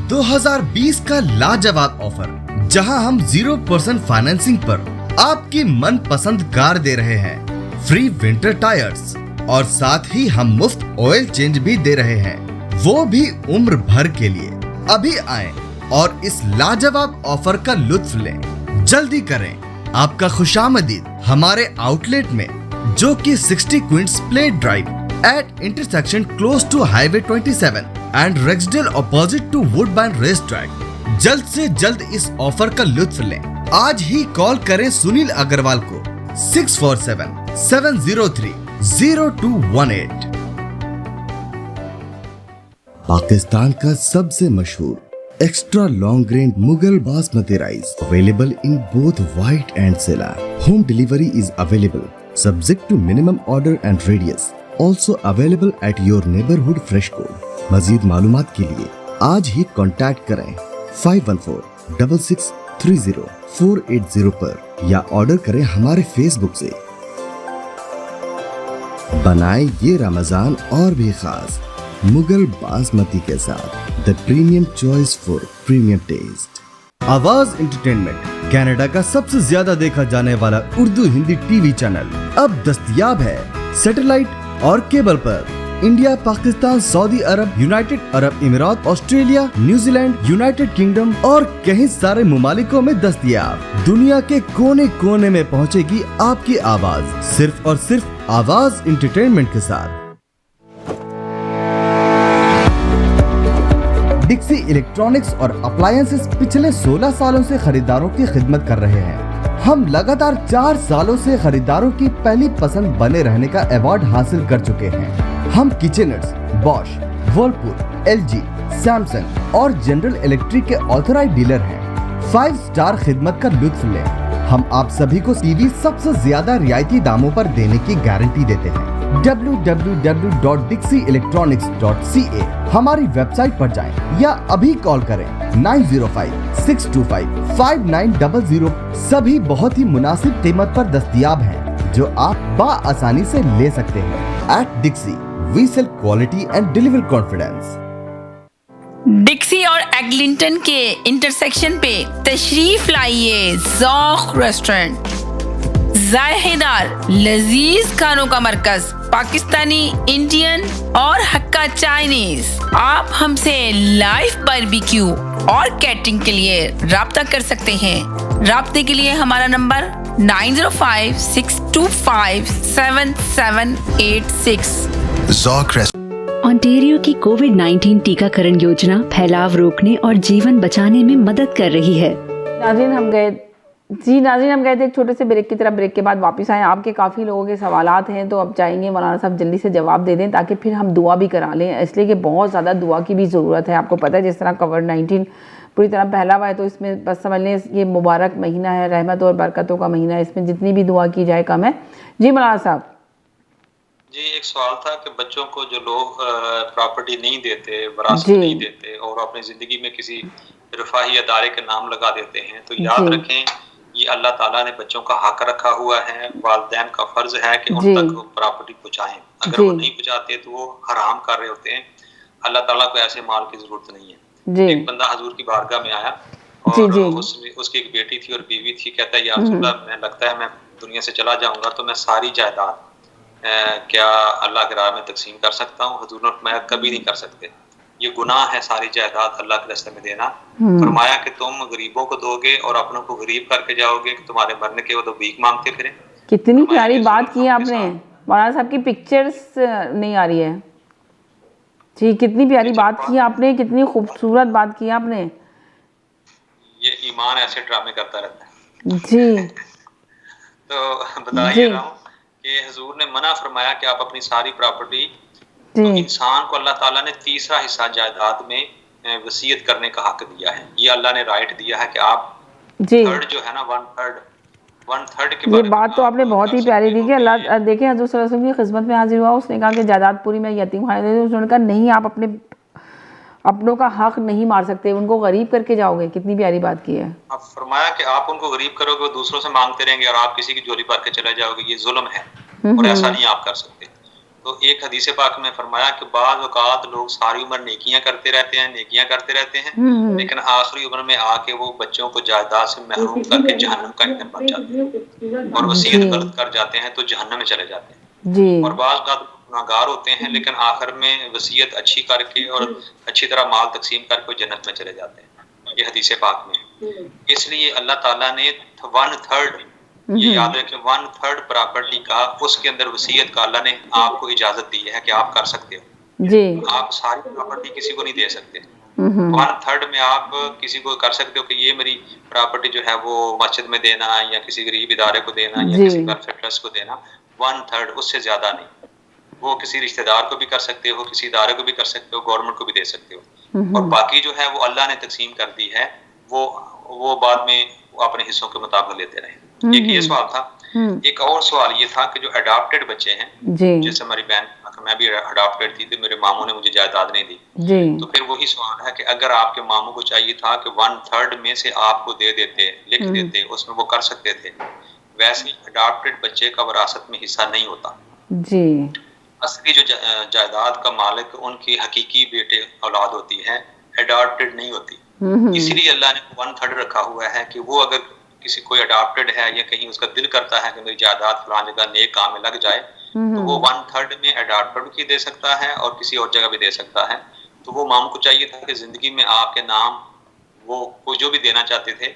2020 का लाजवाब ऑफर, जहां हम 0% फाइनेंसिंग पर आपकी मनपसंद कार दे रहे हैं, फ्री विंटर टायर्स, और साथ ही हम मुफ्त ऑयल चेंज भी दे रहे हैं, वो भी उम्र भर के लिए। अभी आएं और इस लाजवाब ऑफर का लुत्फ लें। जल्दी करें, आपका खुशामदीद हमारे आउटलेट में, जो कि 60 Queens Plate Drive at intersection close to highway 27 and Rexdale opposite to Woodbine race track. जल्द से जल्द इस ऑफर का लुत्फ लें। आज ही कॉल करें सुनील अग्रवाल को 647-703-0218। पाकिस्तान का सबसे मशहूर extra long grain Mughal basmati rice, available in both white and सेला। Home delivery is available subject to minimum order and radius, also available at your neighbourhood fresh को। मजीद मालूमात के लिए आज ही कॉन्टैक्ट करें 5146630480 पर या ऑर्डर करें हमारे फेसबुक से। बनाए ये रमजान और भी खास मुगल बासमती के साथ, the premium choice for premium taste. Awaz entertainment Canada का सबसे ज्यादा देखा जाने वाला उर्दू हिंदी टीवी चैनल अब दस्तयाब है सैटेलाइट और केबल पर। India, Pakistan, Saudi Arab, United Arab Emirates, Australia, New Zealand, United Kingdom और कई सारे मुमालिकों में दस्तयाब। दुनिया के कोने कोने में पहुंचेगी आपकी आवाज, सिर्फ और सिर्फ आवाज एंटरटेनमेंट के साथ। डिक्सी इलेक्ट्रॉनिक्स और अप्लायंसेस पिछले 16 सालों से खरीदारों की खिदमत कर रहे हैं। हम लगातार 4 सालों से खरीदारों की पहली पसंद बने रहने का अवार्ड हासिल कर चुके हैं। हम किचनर्स, बॉश, वर्लपूल, एलजी, सैमसंग और जनरल इलेक्ट्रिक के ऑथराइज्ड डीलर हैं। 5 स्टार खिदमत का लुत्फ लें। हम आप सभी को टीवी सबसे ज्यादा रियायती दामों पर देने की गारंटी देते हैं। www.dixieelectronics.ca हमारी वेबसाइट पर जाएं या अभी कॉल करें 905-625-5900। सभी बहुत ही मुनासिब कीमत पर दस्तयाब हैं, जो आप बाआसानी से ले सकते हैं। At Dixie we sell quality and deliver confidence. Dixie और एग्लिंटन के इंटरसेक्शन पे तशरीफ लाइए ज़ौक़ रेस्टोरेंट। जायकेदार लजीज खानों का मरकज, पाकिस्तानी, इंडियन और हक्का चाइनीज। आप हमसे लाइव बारबेक्यू और कैटरिंग के लिए राब्ता कर सकते हैं। राब्ते के लिए हमारा नंबर 9056257786। ओंटारियो की कोविड-19 टीकाकरण योजना फैलाव रोकने और जीवन बचाने में मदद कर रही है। नाज़रीन हम गए थे एक छोटे से ब्रेक की तरफ। ब्रेक के बाद वापस आए। आपके काफ़ी लोगों के सवालात हैं, तो अब चाहेंगे मौलाना साहब जल्दी से जवाब दे दें ताकि फिर हम दुआ भी करा लें, इसलिए कि बहुत ज़्यादा दुआ की भी ज़रूरत है। आपको पता है जिस तरह कोविड-19 पूरी तरह फैला हुआ है, तो इसमें बस समझ लें ये मुबारक महीना है, रहमत और बरकतों का महीना है, इसमें जितनी भी दुआ की जाए कम है। जी मौलाना साहब। जी, एक सवाल था कि बच्चों को जो लोग प्रॉपर्टी नहीं देते, विरासत नहीं देते और अपनी ज़िंदगी में किसी रफ़ाही अदारे के नाम लगा देते हैं, तो याद रखें ये अल्लाह ताला ने बच्चों का हक रखा हुआ है। वालिदैन का फ़र्ज़ है कि उन तक प्रॉपर्टी पहुँचाएं। अगर वो नहीं पहुँचाते तो वो हराम कर रहे होते हैं। अल्लाह ताला को ऐसे माल की ज़रूरत नहीं है। एक बंदा हजूर की बारगाह में आया और उसकी एक बेटी थी और बीवी थी। कहता है या रसूल अल्लाह, मैं लगता है मैं दुनिया से चला जाऊँगा तो मैं सारी जायदाद क्या अल्लाह के राह में तकसीम कर सकता हूँ? हुजूर ने फरमाया कभी नहीं कर सकते, ये गुनाह है सारी जायदाद अल्लाह के रास्ते में देना। फरमाया कि तुम गरीबों को दोगे और अपनों को गरीब करके जाओगे कि तुम्हारे मरने के वो तो भीख मांगते फिरे। कितनी प्यारी बात की आपने। मौलाना साहब की पिक्चर्स नहीं आ रही है जी, कितनी प्यारी बात की आपने, कितनी खूबसूरत बात की आपने। ये ईमान ऐसे ड्रामे करता रहता है जी। तो बता ही रहा हूँ कि हुजूर ने मना फरमाया कि आप अपनी सारी प्रॉपर्टी, तो इंसान को अल्लाह ताला ने तीसरा हिस्सा जायदाद में वसीयत करने का हक दिया है। ये अल्लाह ने राइट दिया है कि आप थर्ड जो है ना, वन थर्ड के ये बात तो आपने बहुत ही प्यारी दी कि अल्लाह देखें हज़रत सल्लल्लाहु अलैहि वसल्लम की खिदमत में हाजिर हुआ, उसने कहा कि जायदाद पूरी मैं यतीम खाने दे दूँ। उसने कहा नहीं, आप अपनों का हक नहीं मार सकते, उनको गरीब करके जाओगे। कितनी प्यारी बात की है। अब फरमाया कि आप उनको गरीब करोगे, वो दूसरों से मांगते रहेंगे और आप किसी की झोली भर के चले जाओगे, ये जुल्म है और ऐसा नहीं आप कर सकते। तो एक हदीस पाक में फरमाया कि बाज़ औक़ात लोग सारी उम्र नेकियां करते रहते हैं, लेकिन आखिरी उम्र में आके वो बच्चों को जायदाद से महरूम करके जहन्नम का ईंधन बन जाते हैं और वसीयत गलत कर जाते हैं तो जहन्नम में चले जाते हैं। और बाज़ औक़ात गुनाहगार होते हैं लेकिन आखिर में वसीयत अच्छी करके और अच्छी तरह माल तकसीम करके जन्नत में चले जाते हैं। ये हदीस पाक में। इसलिए अल्लाह ताला ने 1/3, ये याद रखें, 1/3 प्रॉपर्टी का उसके अंदर वसीयत का अल्लाह ने आपको इजाजत दी है कि आप कर सकते हो जी। आप सारी प्रॉपर्टी किसी को नहीं दे सकते। 1/3 में आप किसी को कर सकते हो कि ये मेरी प्रॉपर्टी जो है वो मस्जिद में देना या किसी गरीब इदारे को देना या किसी वेलफेयर ट्रस्ट को देना। 1/3, उससे ज्यादा नहीं। वो किसी रिश्तेदार को भी कर सकते हो, किसी इदारे को भी कर सकते हो, गवर्नमेंट को भी दे सकते हो। और बाकी जो है वो अल्लाह ने तकसीम कर दी है, वो बाद में अपने हिस्सों के मुताबिक लेते रहे। एक ये सवाल था। एक और सवाल ये था कि जो अडॉप्टेड बच्चे हैं, जैसे हमारी बहन, मैं भी अडॉप्टेड थी तो मेरे मामू ने मुझे जायदाद नहीं दी, तो फिर वही सवाल है कि अगर आपके मामू को चाहिए था कि 1/3 में से आपको दे देते, लिख देते, उसमें वो कर सकते थे। वैसे अडॉप्टेड बच्चे का विरासत में हिस्सा नहीं होता जी। असली जो जायदाद का मालिक उनकी हकीकी बेटे औलाद होती है, अडॉप्टेड नहीं होती। इसलिए अल्लाह ने 1/3 रखा हुआ है कि वो अगर किसी कोई अडॉप्टेड है या कहीं उसका दिल करता है कि मेरी जायदाद फलां जगह नेक काम में लग जाए, तो वो 1/3 में अडॉप्टेड की दे सकता है और किसी और जगह भी दे सकता है। तो वो मामू को चाहिए था कि जिंदगी में आपके नाम वो जो भी देना चाहते थे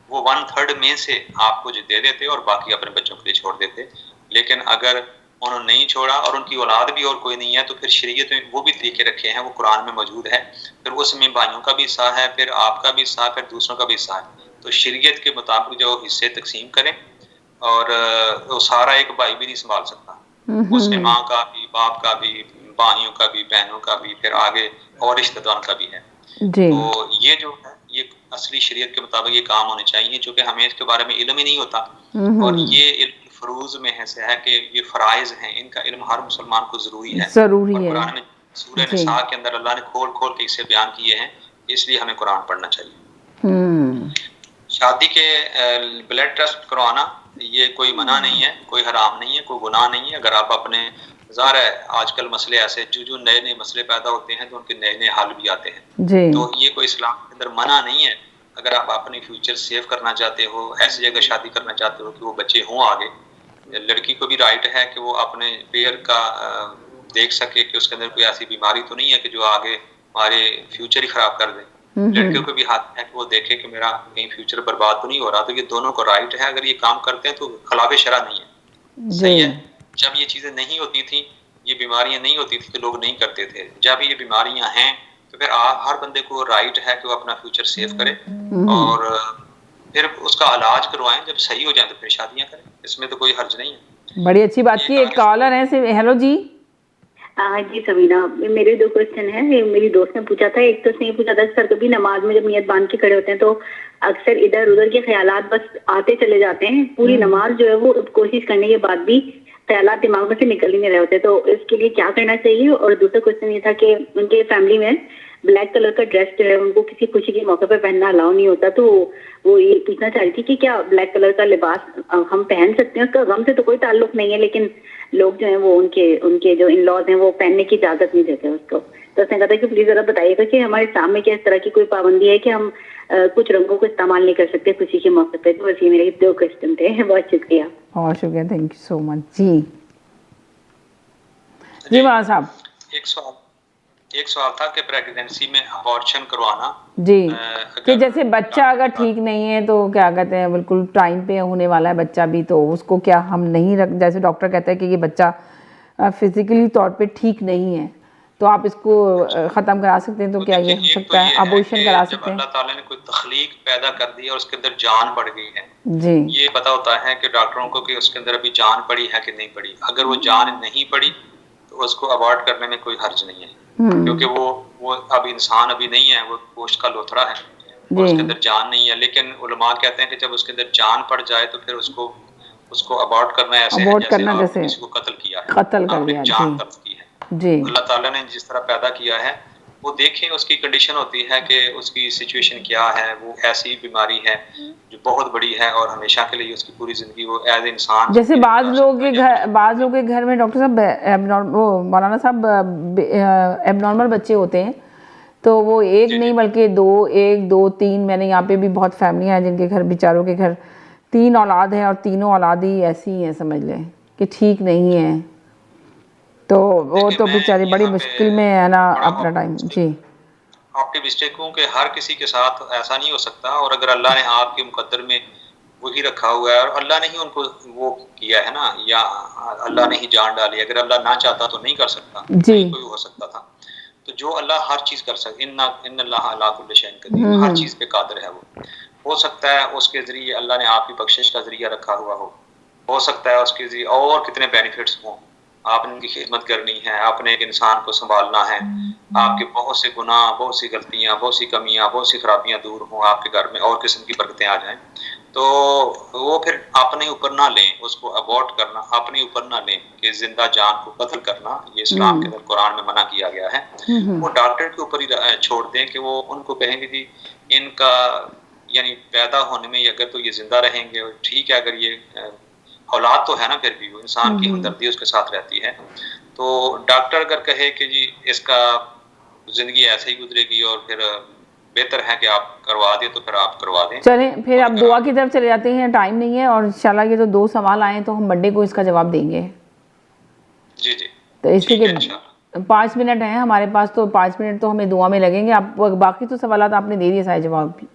वो 1/3 में से आपको जो दे देते और बाकी अपने बच्चों के लिए छोड़ देते। लेकिन अगर उन्होंने नहीं छोड़ा और उनकी औलाद भी और कोई नहीं है, तो फिर शरीयत में वो भी तरीके रखे हैं, वो कुरान में मौजूद है। फिर उसमें भाइयों का भी हिस्सा है, फिर आपका भी हिस्सा है, फिर दूसरों का भी हिस्सा है। तो शरीयत के मुताबिक जो हिस्से तकसीम करें, और वो सारा एक भाई भी नहीं संभाल सकता, उसमें माँ का भी, बाप का भी, भाइयों का भी, बहनों का भी, फिर आगे और रिश्तेदारों का भी है। तो ये जो है ये असली शरीयत के मुताबिक ये काम होने चाहिए, जो कि हमें इसके बारे में इल्म ही नहीं होता। और ये फरूज में है कि ये फराइज हैं, इनका इल्म हर मुसलमान को जरूरी है। कुरान में सूरह निसा के अंदर अल्लाह ने खोल खोल के इसे बयान किए हैं, इसलिए हमें कुरान पढ़ना चाहिए। शादी के ब्लड टेस्ट करवाना ये कोई मना नहीं है, कोई हराम नहीं है, कोई गुनाह नहीं है। अगर आप अपने, ज़ाहिर है आजकल मसले ऐसे जो नए नए मसले पैदा होते हैं तो उनके नए नए हल भी आते हैं, तो ये कोई इस्लाम के अंदर मना नहीं है। अगर आप अपनी फ्यूचर सेव करना चाहते हो, ऐसी जगह शादी करना चाहते हो कि वो बच्चे हों आगे, लड़की को भी राइट है कि वो अपने पेयर का देख सके कि उसके अंदर कोई ऐसी बीमारी तो नहीं है कि जो आगे हमारे फ्यूचर ही खराब कर दे। लड़कियों को भी हक है कि वो देखे कि मेरा कहीं फ्यूचर बर्बाद तो नहीं हो रहा। तो ये दोनों को राइट है, अगर ये काम करते हैं तो खिलाफ शरा नहीं है, सही है। जब ये चीजें नहीं होती थी, ये बीमारियां नहीं होती थी तो लोग नहीं करते थे। जब ये बीमारियां हैं तो फिर हर बंदे को राइट है कि वो अपना फ्यूचर सेव करे और फिर उसका इलाज करवाएं। जब सही हो जाए तो फिर शादियां करें, इसमें तो कोई हर्ज नहीं है। बड़ी अच्छी बात की। एक कॉलर है, हेलो जी। हाँ जी सबीना, मेरे 2 क्वेश्चन है। मेरी दोस्त ने पूछा था, एक तो उसने पूछा था सर कभी नमाज में जब नियत बांध के खड़े होते हैं तो अक्सर इधर उधर के ख्यालात बस आते चले जाते हैं, पूरी नमाज जो है वो कोशिश करने के बाद भी ख्यालात दिमाग में से निकल ही नहीं रहे होते, तो इसके लिए क्या करना चाहिए? और दूसरा क्वेश्चन ये था कि उनके फैमिली में ब्लैक कलर का ड्रेस जो है उनको किसी खुशी के मौके पर पहनना अलाउ नहीं होता, तो वो ये पूछना चाह रही थी कि क्या ब्लैक कलर का लिबास हम पहन सकते हैं? उसका गम से तो कोई ताल्लुक नहीं है, लेकिन लोग जो है वो उनके जो इन लॉज हैं वो पहनने की इजाजत नहीं देते उसको। तो उसने कहा था कि प्लीज जरा बताइएगा कि हमारे इस्लाम में क्या इस तरह की कोई पाबंदी है कि हम कुछ रंगों को इस्तेमाल नहीं कर सकते खुशी के मौके पे। तो बस ये मेरे 2 क्वेश्चन थे। बहुत शुक्रिया। बहुत शुक्रिया, थैंक यू सो मच जी मौलाना साहब। एक सवाल था कि प्रेगनेंसी में अबॉर्शन करवाना जी, कि जैसे बच्चा अगर ठीक नहीं है तो क्या कहते हैं बिल्कुल टाइम पे होने वाला है बच्चा भी, तो उसको क्या हम नहीं रख, जैसे डॉक्टर कहता है कि ये बच्चा फिजिकली तौर पे ठीक नहीं है तो आप इसको ख़त्म करा सकते हैं, तो क्या ये हो सकता है? अबॉर्शन करा सकते हैं? अल्लाह ताला ने कोई तख्लीक पैदा कर दी और उसके अंदर जान पड़ गई है जी, ये पता होता है कि डॉक्टरों को कि उसके अंदर अभी जान पड़ी है कि नहीं पड़ी। अगर वो जान नहीं पड़ी तो उसको अबॉर्ट करने में कोई हर्ज नहीं है, क्योंकि वो अब इंसान अभी नहीं है, वो गोश्त का लोथड़ा है, उसके अंदर जान नहीं है। लेकिन उलमा कहते हैं कि जब उसके अंदर जान पड़ जाए तो फिर उसको अबॉर्ट करना ऐसे है जैसे किसी को कत्ल किया है, कत्ल कर दिया जान तलब की है जी। अल्लाह ताला ने जिस तरह पैदा किया है वो देखें, उसकी कंडीशन होती है कि उसकी सिचुएशन क्या है। वो ऐसी बीमारी है जो बहुत बड़ी है और हमेशा के लिए उसकी पूरी जिंदगी वो एज इंसान, जैसे बाज़ लोग के घर में डॉक्टर साहब मौलाना साहब एबनॉर्मल बच्चे होते हैं, तो वो एक नहीं बल्कि 2 3 मैंने यहाँ पे भी बहुत फैमिलियाँ हैं जिनके घर, बेचारों के घर 3 औलाद हैं और तीनों औलाद ही ऐसी हैं, समझ लें कि ठीक नहीं है, तो वो तो बेचारी बड़ी मुश्किल में है ना अपना टाइम जी। ऑप्टिमिस्टिक हूँ कि हर किसी के साथ ऐसा नहीं हो सकता, और अगर अल्लाह ने आपके मुकद्दर में वही रखा हुआ है और अल्लाह ने ही उनको वो किया है ना, या अल्लाह ने ही जान डाली, अगर अल्लाह ना चाहता तो नहीं कर सकता, नहीं कोई हो सकता था। तो जो अल्लाह हर चीज कर सकता, इन्नल्लाह अला कुल्ली शैइन कदीर, हर चीज पे कादिर है। वो हो सकता है उसके जरिए अल्लाह ने आपकी बख्शिश का जरिया रखा हुआ हो सकता है उसके जरिए और कितने बेनिफिट्स हों। आपने उनकी खिदमत करनी है, आपने एक इंसान को संभालना है, आपके बहुत से गुनाह, बहुत सी गलतियां, बहुत सी कमियां, बहुत सी खराबियां दूर हों, आपके घर में और किस्म की बरकतें आ जाएं, तो वो फिर अपने ऊपर ना लें, उसको अबॉर्ट करना अपने ऊपर ना लें कि जिंदा जान को कत्ल करना, ये इस्लाम के अंदर कुरान में मना किया गया है। वो डॉक्टर के ऊपर ही छोड़ दें कि वो उनको कहेंगे कि इनका यानी पैदा होने में अगर तो ये जिंदा रहेंगे ठीक है, अगर ये औलाद तो है ना, फिर भी वो इंसान की हमदर्दी उसके साथ रहती है। तो डॉक्टर अगर कहे कि जी इसका जिंदगी ऐसे ही गुजरेगी और फिर बेहतर है कि आप करवा दें, तो फिर आप करवा दें। चलें फिर आप दुआ की तरफ चले जाते हैं, टाइम नहीं है और इंशाल्लाह ये तो 2 सवाल आए तो हम मंडे को इसका जवाब देंगे जी। तो इसलिए 5 मिनट हैं हमारे पास, तो 5 मिनट तो हमें दुआ में लगेंगे। आप बाकी तो सवाल आपने दे दिए सारे जवाब भी।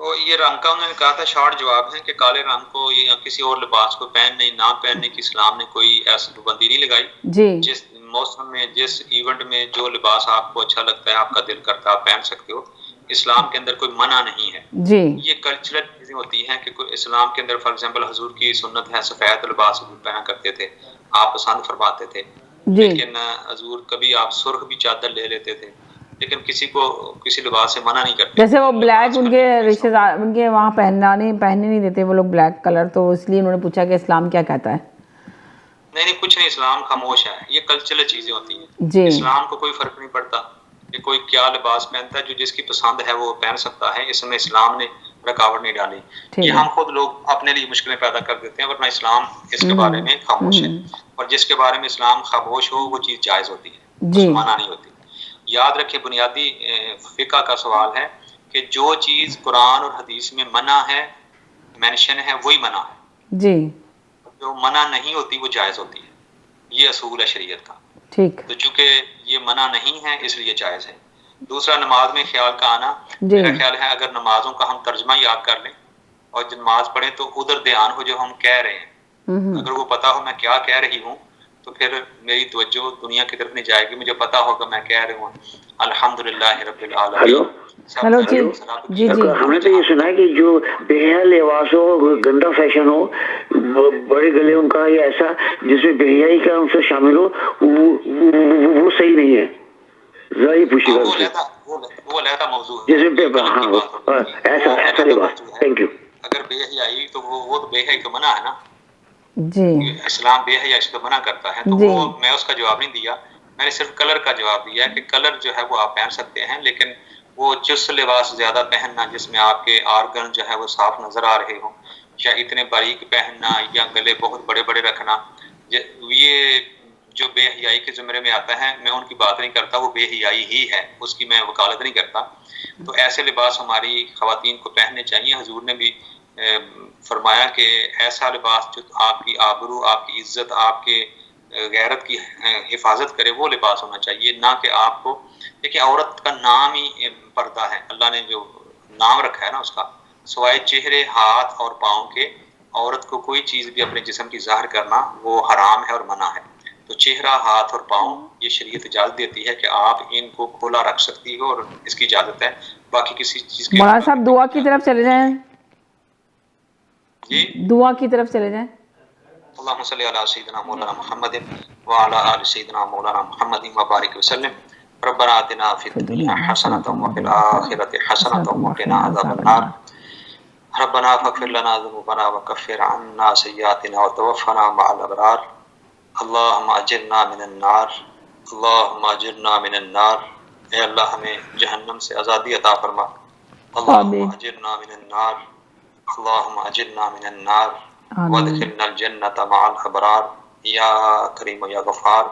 तो ये रंग का उन्होंने कहा था, शॉर्ट जवाब है कि काले रंग को या किसी और लिबास को पहनने ना पहनने की इस्लाम ने कोई ऐसी पाबंदी नहीं लगाई जी। जिस मौसम में, जिस इवेंट में जो लिबास आपको अच्छा लगता है, आपका दिल करता है, आप पहन सकते हो। इस्लाम के अंदर कोई मना नहीं है जी। ये कल्चरल चीजें होती हैं कि कोई इस्लाम के अंदर फॉर एग्जांपल हुजूर की सुन्नत है सफेद लिबास पहना करते थे, आप पसंद फरमाते थे, लेकिन हुजूर कभी आप सुर्ख भी चादर ले लेते थे, लेकिन किसी को किसी लिबास से मना नहीं करते। जैसे वो ब्लैक उनके रिश्तेदार उनके वहाँ पहनने नहीं देते वो लोग ब्लैक कलर, तो इसलिए उन्होंने पूछा कि इस्लाम क्या कहता है। नहीं कुछ नहीं, इस्लाम खामोश है, ये कल्चरल चीजें होती हैं जी। इस्लाम को कोई फर्क नहीं पड़ता कि कोई क्या लिबास पहनता है, जो जिसकी पसंद है वो पहन सकता है, इसमें इस्लाम ने रुकावट नहीं डाली। ये हम खुद लोग अपने लिए मुश्किलें पैदा कर देते हैं, वरना इस्लाम इसके बारे में खामोश है, और जिसके बारे में इस्लाम खामोश हो वो चीज जायज होती है, उसको मना नहीं होती। याद रखें, बुनियादी फिका का सवाल है कि जो चीज कुरान और हदीस में मना है, मेंशन है, वही मना है। जी। जो मना नहीं होती वो जायज़ होती है, ये असूल है शरीयत का। ठीक। तो चूंकि ये मना नहीं है इसलिए जायज़ है। दूसरा, नमाज में ख्याल का आना, जी। मेरा ख्याल है अगर नमाजों का हम तर्जमा याद कर लें और जब नमाज पढ़ें तो उधर ध्यान हो जो हम कह रहे हैं। अगर वो पता हो मैं क्या कह रही हूँ तो फिर मेरी तवज्जो दुनिया की तरफ नहीं जाएगी, मुझे पता होगा मैं कह रही हूँ अल्हम्दुलिल्लाह रब्बिल आलमीन। हेलो जी जी जी। हमने तो ये सुना है कि जो बेहया लिबास हो, गंदा फैशन हो, बड़े गले उनका या ऐसा जिसमें बेहयाई का उनसे शामिल हो, वो सही नहीं है। जरा ये पूछिएगा वो अलहदा मौजू है, जैसे हाँ ऐसा लिबास। Thank you. अगर बेहयाई तो वो तो बेहयाई तो मना है ना जी। इस्लाम बेहयाई से मना करता है, तो वो मैं उसका जवाब नहीं दिया, मैंने सिर्फ कलर का जवाब दिया कि कलर जो है वो आप पहन सकते हैं, लेकिन वो चुस्त लिबास ज्यादा पहनना जिसमें आपके आर्गन जो है वो साफ नजर आ रहे हो, या इतने बारीक पहनना या गले बहुत बड़े बड़े रखना, ये जो बेहयाई के ज़ुमरे में आता है, मैं उनकी बात नहीं करता, वो बेहयाई ही है, उसकी मैं वकालत नहीं करता। तो ऐसे लिबास हमारी ख़वातीन को पहनने चाहिए। हुजूर ने भी फरमाया कि ऐसा लिबास जो आपकी आबरू, आपकी इज्जत, आपके गैरत की हिफाजत करे, वो लिबास होना चाहिए, ना कि आपको। देखिए, औरत का नाम ही पर्दा है, अल्लाह ने जो नाम रखा है ना उसका, सिवाय चेहरे, हाथ और पाँव के औरत को कोई चीज़ भी अपने जिस्म की ज़ाहिर करना वो हराम है और मना है। तो चेहरा, हाथ और पाँव ये शरीयत इजाज़त देती है कि आप इनको खोला रख सकती हो और इसकी इजाज़त है, बाकी किसी चीज़ की। मौलाना साहब दुआ की तरफ चले जाएं जी, दुआ की तरफ चले जाएं। अल्लाहुम्मा सल्ली अला सय्यिदिना मौलाना मुहम्मदिन व अला आलि सय्यिदिना मौलाना मुहम्मदिन व बारिक वसल्लम। रब्बना आतिना फिद दुनिया हसनतम व फिल आखिरति हसनतम व क़िना अज़ाबन्नार। रब्बना फ़ग़फ़िर लना ज़ुनूबना व कफ़्फ़िर अन्ना सय्यिआतिना व तवफ़्फ़ना मअल अबरार। अल्लाहुम्मा अजिरना मिनन नार, अल्लाहुम्मा अजिरना मिनन नार। ऐ अल्लाह हमें जहन्नम से आज़ादी अता फरमा। अल्लाहुम्मा अजिरना मिनन नार, अल्लाहुम्मा अजिरना मिनन नार वदखिलनल जन्नत मअल अबरार या करीम या गफ़ार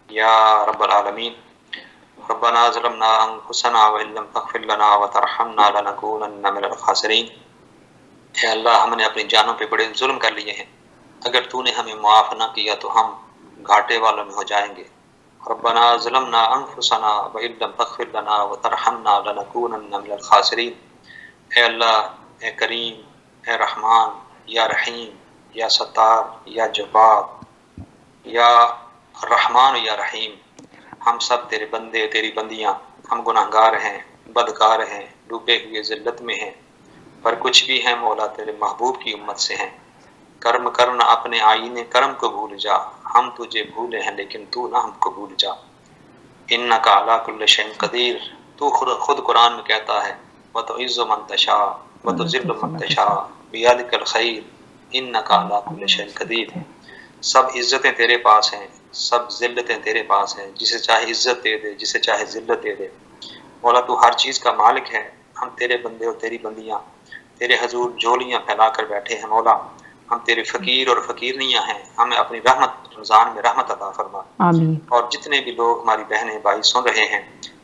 या रब्बल आलमीन। रब्बना ज़लमना अनफुसना व इल्लम तग़फ़िर लना व तरहमना लनकूनन्ना मिनल ख़ासिरीन। ऐ अल्लाह, हमने अपनी जानों पे बड़े जुल्म कर लिए हैं, अगर तूने हमें माफ़ न किया तो हम घाटे वालों में हो जाएंगे। रब्बना ज़लमना अनफुसना व इल्लम तग़फ़िर लना व तरहमना लनकूनन्ना मिनल ख़ासिरीन। ऐ अल्लाह, ऐ करीम, ऐ रहमान, या रहीम, या सत्तार, या जब्बार, या रहमान, या रहीम, हम सब तेरे बंदे, तेरी बंदियां, हम गुनाहगार हैं, बदकार हैं, डूबे हुए ज़िल्लत में हैं, पर कुछ भी हैं मौला तेरे महबूब की उम्मत से हैं। कर्म करना अपने आईने कर्म को भूल जा, हम तुझे भूले हैं लेकिन तू ना हमको भूल जा। इन्नका अला कुल्लि शैइन क़दीर, तू खुद कुरान में कहता है व तुइज़्ज़ु मन तशा व तुज़िल्लु मन तशा बियदिकल खैर इन्नका अला कुल्लि शैइन क़दीर। सब इज्जतें तेरे पास हैं, सब जिल्लतें तेरे पास हैं, जिसे चाहे इज्जत दे दे, जिसे चाहे जिल्लत दे दे। मौला तू हर चीज़ का मालिक है, हम तेरे बंदे और तेरी बंदियां तेरे हजूर झोलियां फैला कर बैठे हैं। मौला हम तेरे फ़कीर और फ़कीरनियां हैं, हमें अपनी रहमत रमज़ान में रहमत अता फरमा। आमीन। और जितने भी लोग हमारी बहनें भाई सुन रहे हैं,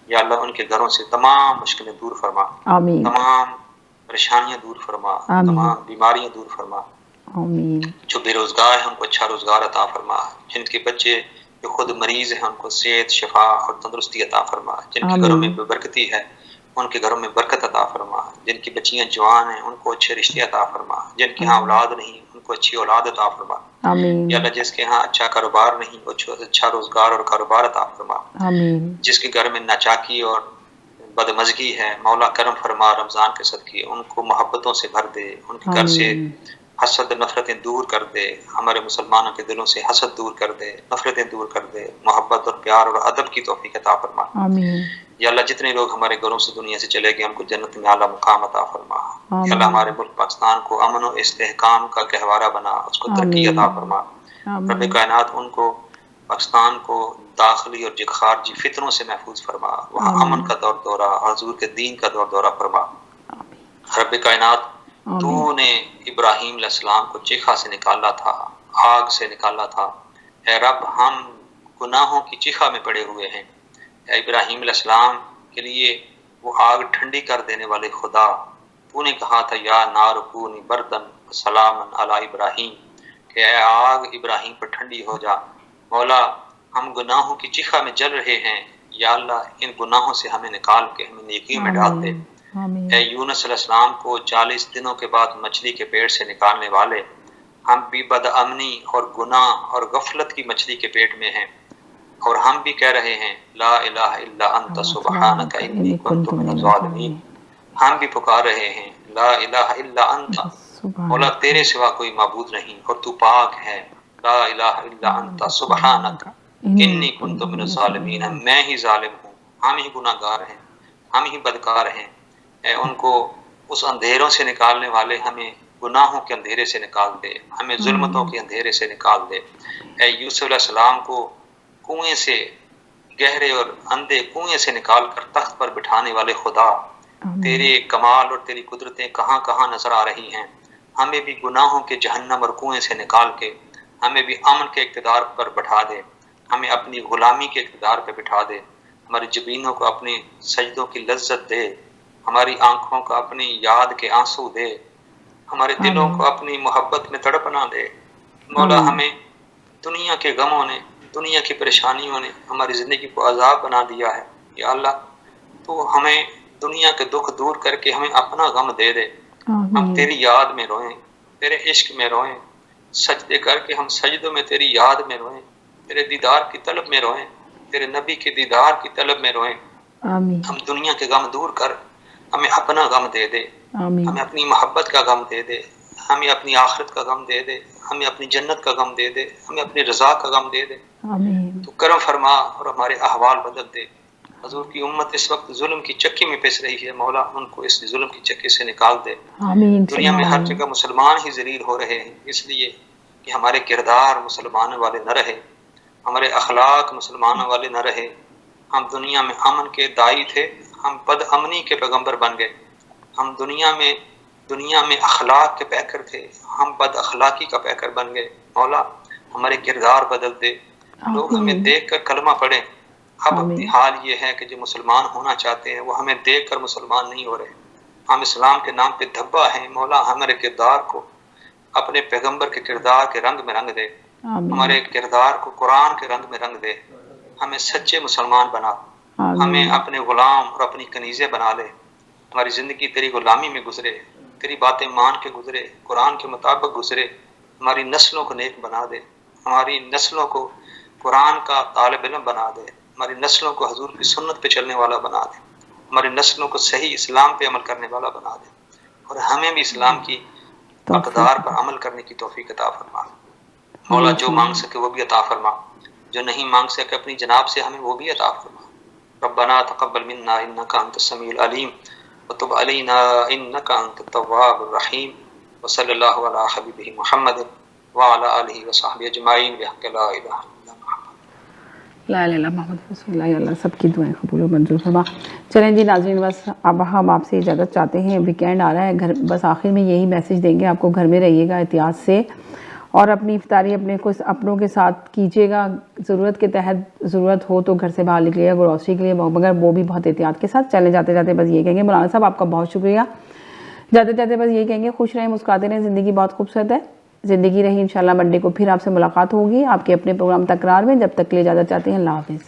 या अल्लाह उनके घरों से तमाम मुश्किलें दूर फरमा, आमीन। तमाम परेशानियां दूर फरमा, तमाम बीमारियां दूर फरमा, आमीन। जो बेरोजगार हैं उनको अच्छा रोजगार अता फरमा, जिनके बच्चे जो खुद मरीज हैं उनको सेहत, शिफा और तंदुरुस्ती अता फरमा, जिनके घरों में बेबरकती है उनके घरों में बरकत अता फरमा, जिनकी बच्चियां जवान हैं उनको अच्छे रिश्ते अता फरमा, जिनके यहाँ औलाद नहीं उनको अच्छी औलाद अता फरमा, आमीन। या अल्लाह जिसके यहाँ अच्छा कारोबार नहीं वो अच्छा रोजगार और कारोबार अता फरमा, आमीन। जिसके घर में नाचाकी और बदमजगी है मौला करम फरमा, रमजान के सदके उनको मोहब्बतों से भर दे, उनके घर से हसद नफरतें दूर कर दे, हमारे मुसलमानों के दिलों से हसद दूर कर दे, नफरतें दूर कर दे, मोहब्बत और प्यार और अदब की तौफीक अता फरमा, आमीन। या अल्लाह जितने लोग हमारे घरों से दुनिया से चले गए उनको जन्नत में आला मुकाम अता फरमा। या अल्लाह हमारे मुल्क पाकिस्तान को अमन और इस्तेहकाम का गहवारा बना, उसको तरक्की अता फरमा। रब्बे कायनात उनको पाकिस्तान को दाखिली और खारजी फितरों से महफूज फरमा, वहाँ अमन का दौर दौरा, हजूर के दीन का दौर दौरा फरमा। रब्बे कायनात तूने इब्राहीम अलैहिस्सलाम को चीखा से निकाला था, आग से निकाला था, ऐ रब हम गुनाहों की चीखा में पड़े हुए हैं। इब्राहीम अलैहिस्सलाम के लिए वो आग ठंडी कर देने वाले खुदा, तूने कहा था या नार कूनी बर्दन सलामन अला इब्राहीम, कि ऐ आग इब्राहीम पर ठंडी हो जा। मौला हम गुनाहों की चिखा में जल रहे हैं, या अल्लाह इन गुनाहों से हमें निकाल के हमें नेकियों में डाल दे। ऐ यूनुस अलैहिस्सलाम को 40 दिनों के बाद मछली के पेट से निकालने वाले, हम भी बदअमनी और गुनाह और गफलत की मछली के पेट में हैं, और हम भी कह रहे हैं ला इलाहा इल्ला अंता सुब्हानका इन्नी कुन्तु मिनज़ ज़ालिमीन। हम भी पुकार रहे हैं ला इलाहा इल्ला अंता, मौला तेरे सिवा कोई माबूद नहीं और तू पाक है। ला इलाहा इल्ला अंता सुब्हानका इन्नी कुन्तु मिनज़ ज़ालिमीन, मैं ही जालिम हूँ, हम ही गुनाहगार हैं, हम ही बदकार हैं। ऐ उनको उस अंधेरों से निकालने वाले, हमें गुनाहों के अंधेरे से निकाल दे, हमें जुल्मतों के अंधेरे से निकाल दे। ऐ यूसुफ अलैहिस्सलाम को कुएं से, गहरे और अंधे कुएं से निकाल कर तख्त पर बिठाने वाले खुदा, तेरे कमाल और तेरी कुदरतें कहाँ कहाँ नजर आ रही हैं। हमें भी गुनाहों के जहन्नम और कुएं से निकाल के हमें भी अमन के इक़्तिदार पर बैठा दे, हमें अपनी गुलामी के इक़्तिदार पर बिठा दे, हमारी जबीनों को अपने सजदों की लज्जत दे, हमारी आंखों को अपनी याद के आंसू दे, हमारे दिलों को अपनी मोहब्बत में तड़पना दे। मौला हमें दुनिया के गमों ने, दुनिया की परेशानियों ने हमारी ज़िंदगी को अजाब बना दिया है। या अल्लाह तो हमें दुनिया के दुख दूर करके हमें अपना गम दे दे, हम तेरी याद में रोएं, तेरे इश्क में रोएं, सजदे करके हम सजदों में तेरी याद में रोएं, तेरे दीदार की तलब में रोएं, तेरे नबी के दीदार की तलब में रोएं। हम दुनिया के गम दूर कर हमें अपना गम दे दे, हमें अपनी मोहब्बत का गम दे दे, हमें अपनी आखिरत का गम दे दे, हमें अपनी जन्नत का गम दे दे, हमें अपनी रजा का गम दे दे। तो करम फरमा और हमारे अहवाल बदल दे। हजूर की उम्मत इस वक्त जुल्म की चक्की में पिस रही है, मौला उनको इस जुल्म की चक्की से निकाल दे। दुनिया में हर जगह मुसलमान ही जलील हो रहे हैं, इसलिए कि हमारे किरदार मुसलमानों वाले न रहे, हमारे अखलाक मुसलमानों वाले न रहे। हम दुनिया में अमन के दाई थे, हम बदअमनी के पैगंबर बन गए। हम दुनिया में अखलाक के पैकर थे, हम बद अखलाकी का पैकर बन गए। मौला हमारे किरदार बदल दे, लोग हमें देख कर कलमा पढ़े। अब हाल ये है कि जो मुसलमान होना चाहते हैं वो हमें देख कर मुसलमान नहीं हो रहे, हम इस्लाम के नाम पे धब्बा हैं। मौला हमारे किरदार को अपने पैगंबर के किरदार के रंग में रंग दे, हमारे किरदार को कुरान के रंग में रंग दे, हमें सच्चे मुसलमान बना, हमें अपने गुलाम और अपनी कनीज़े बना ले। हमारी ज़िंदगी तेरी गुलामी में गुजरे, तेरी बातें मान के गुजरे, कुरान के मुताबिक गुजरे। हमारी नस्लों को नेक बना दे, हमारी नस्लों को कुरान का तालिब इल्म बना दे, हमारी नस्लों को हजूर की सुन्नत पे चलने वाला बना दे, हमारी नस्लों को सही इस्लाम पे अमल करने वाला बना दे, और हमें भी इस्लाम की अक़दार पर अमल करने की तौफीक अता फरमा। मौला जो मांग सके वो भी अता फरमा, जो नहीं मांग सके अपनी जनाब से हमें वो भी अता फरमा। रब्बना तक़ब्बल मिन्ना इन्नका अंतस समीउल अलीम व तुब अलैना इन्नका अंतत तव्वाबुर रहीम व सल्लल्लाहु अला हबीबिही मुहम्मद व अला आलिहि व सहबिहि अजमाइन बिहक़्क़ि ला इलाहा ला इलाहा मोहम्मद रसूलुल्लाह। अल्लाह सबकी दुआएं कबूल और मंजूर फरमा। चलें जी नाज़रीन, बस अब हम आपसे इजाज़त चाहते हैं, वीकेंड आ रहा है, घर बस आखिर में यही मैसेज देंगे आपको, घर में रहिएगा एहतियात से और अपनी इफ्तारी अपनों के साथ कीजिएगा। ज़रूरत के तहत ज़रूरत हो तो घर से बाहर निकलिएगा ग्रॉसरी के लिए, मगर वो भी बहुत एहतियात के साथ। चले जाते जाते बस ये कहेंगे मौलाना साहब आपका बहुत शुक्रिया। जाते जाते बस ये कहेंगे खुश रहें, मुस्कुराते रहें, ज़िंदगी बहुत खूबसूरत है, ज़िंदगी रही। इंशाल्लाह मंडे को फिर आपसे मुलाकात होगी आपके अपने प्रोग्राम तकरार में। जब तक के लिए इजाज़त चाहते हैं, अल्लाह हाफ़िज़।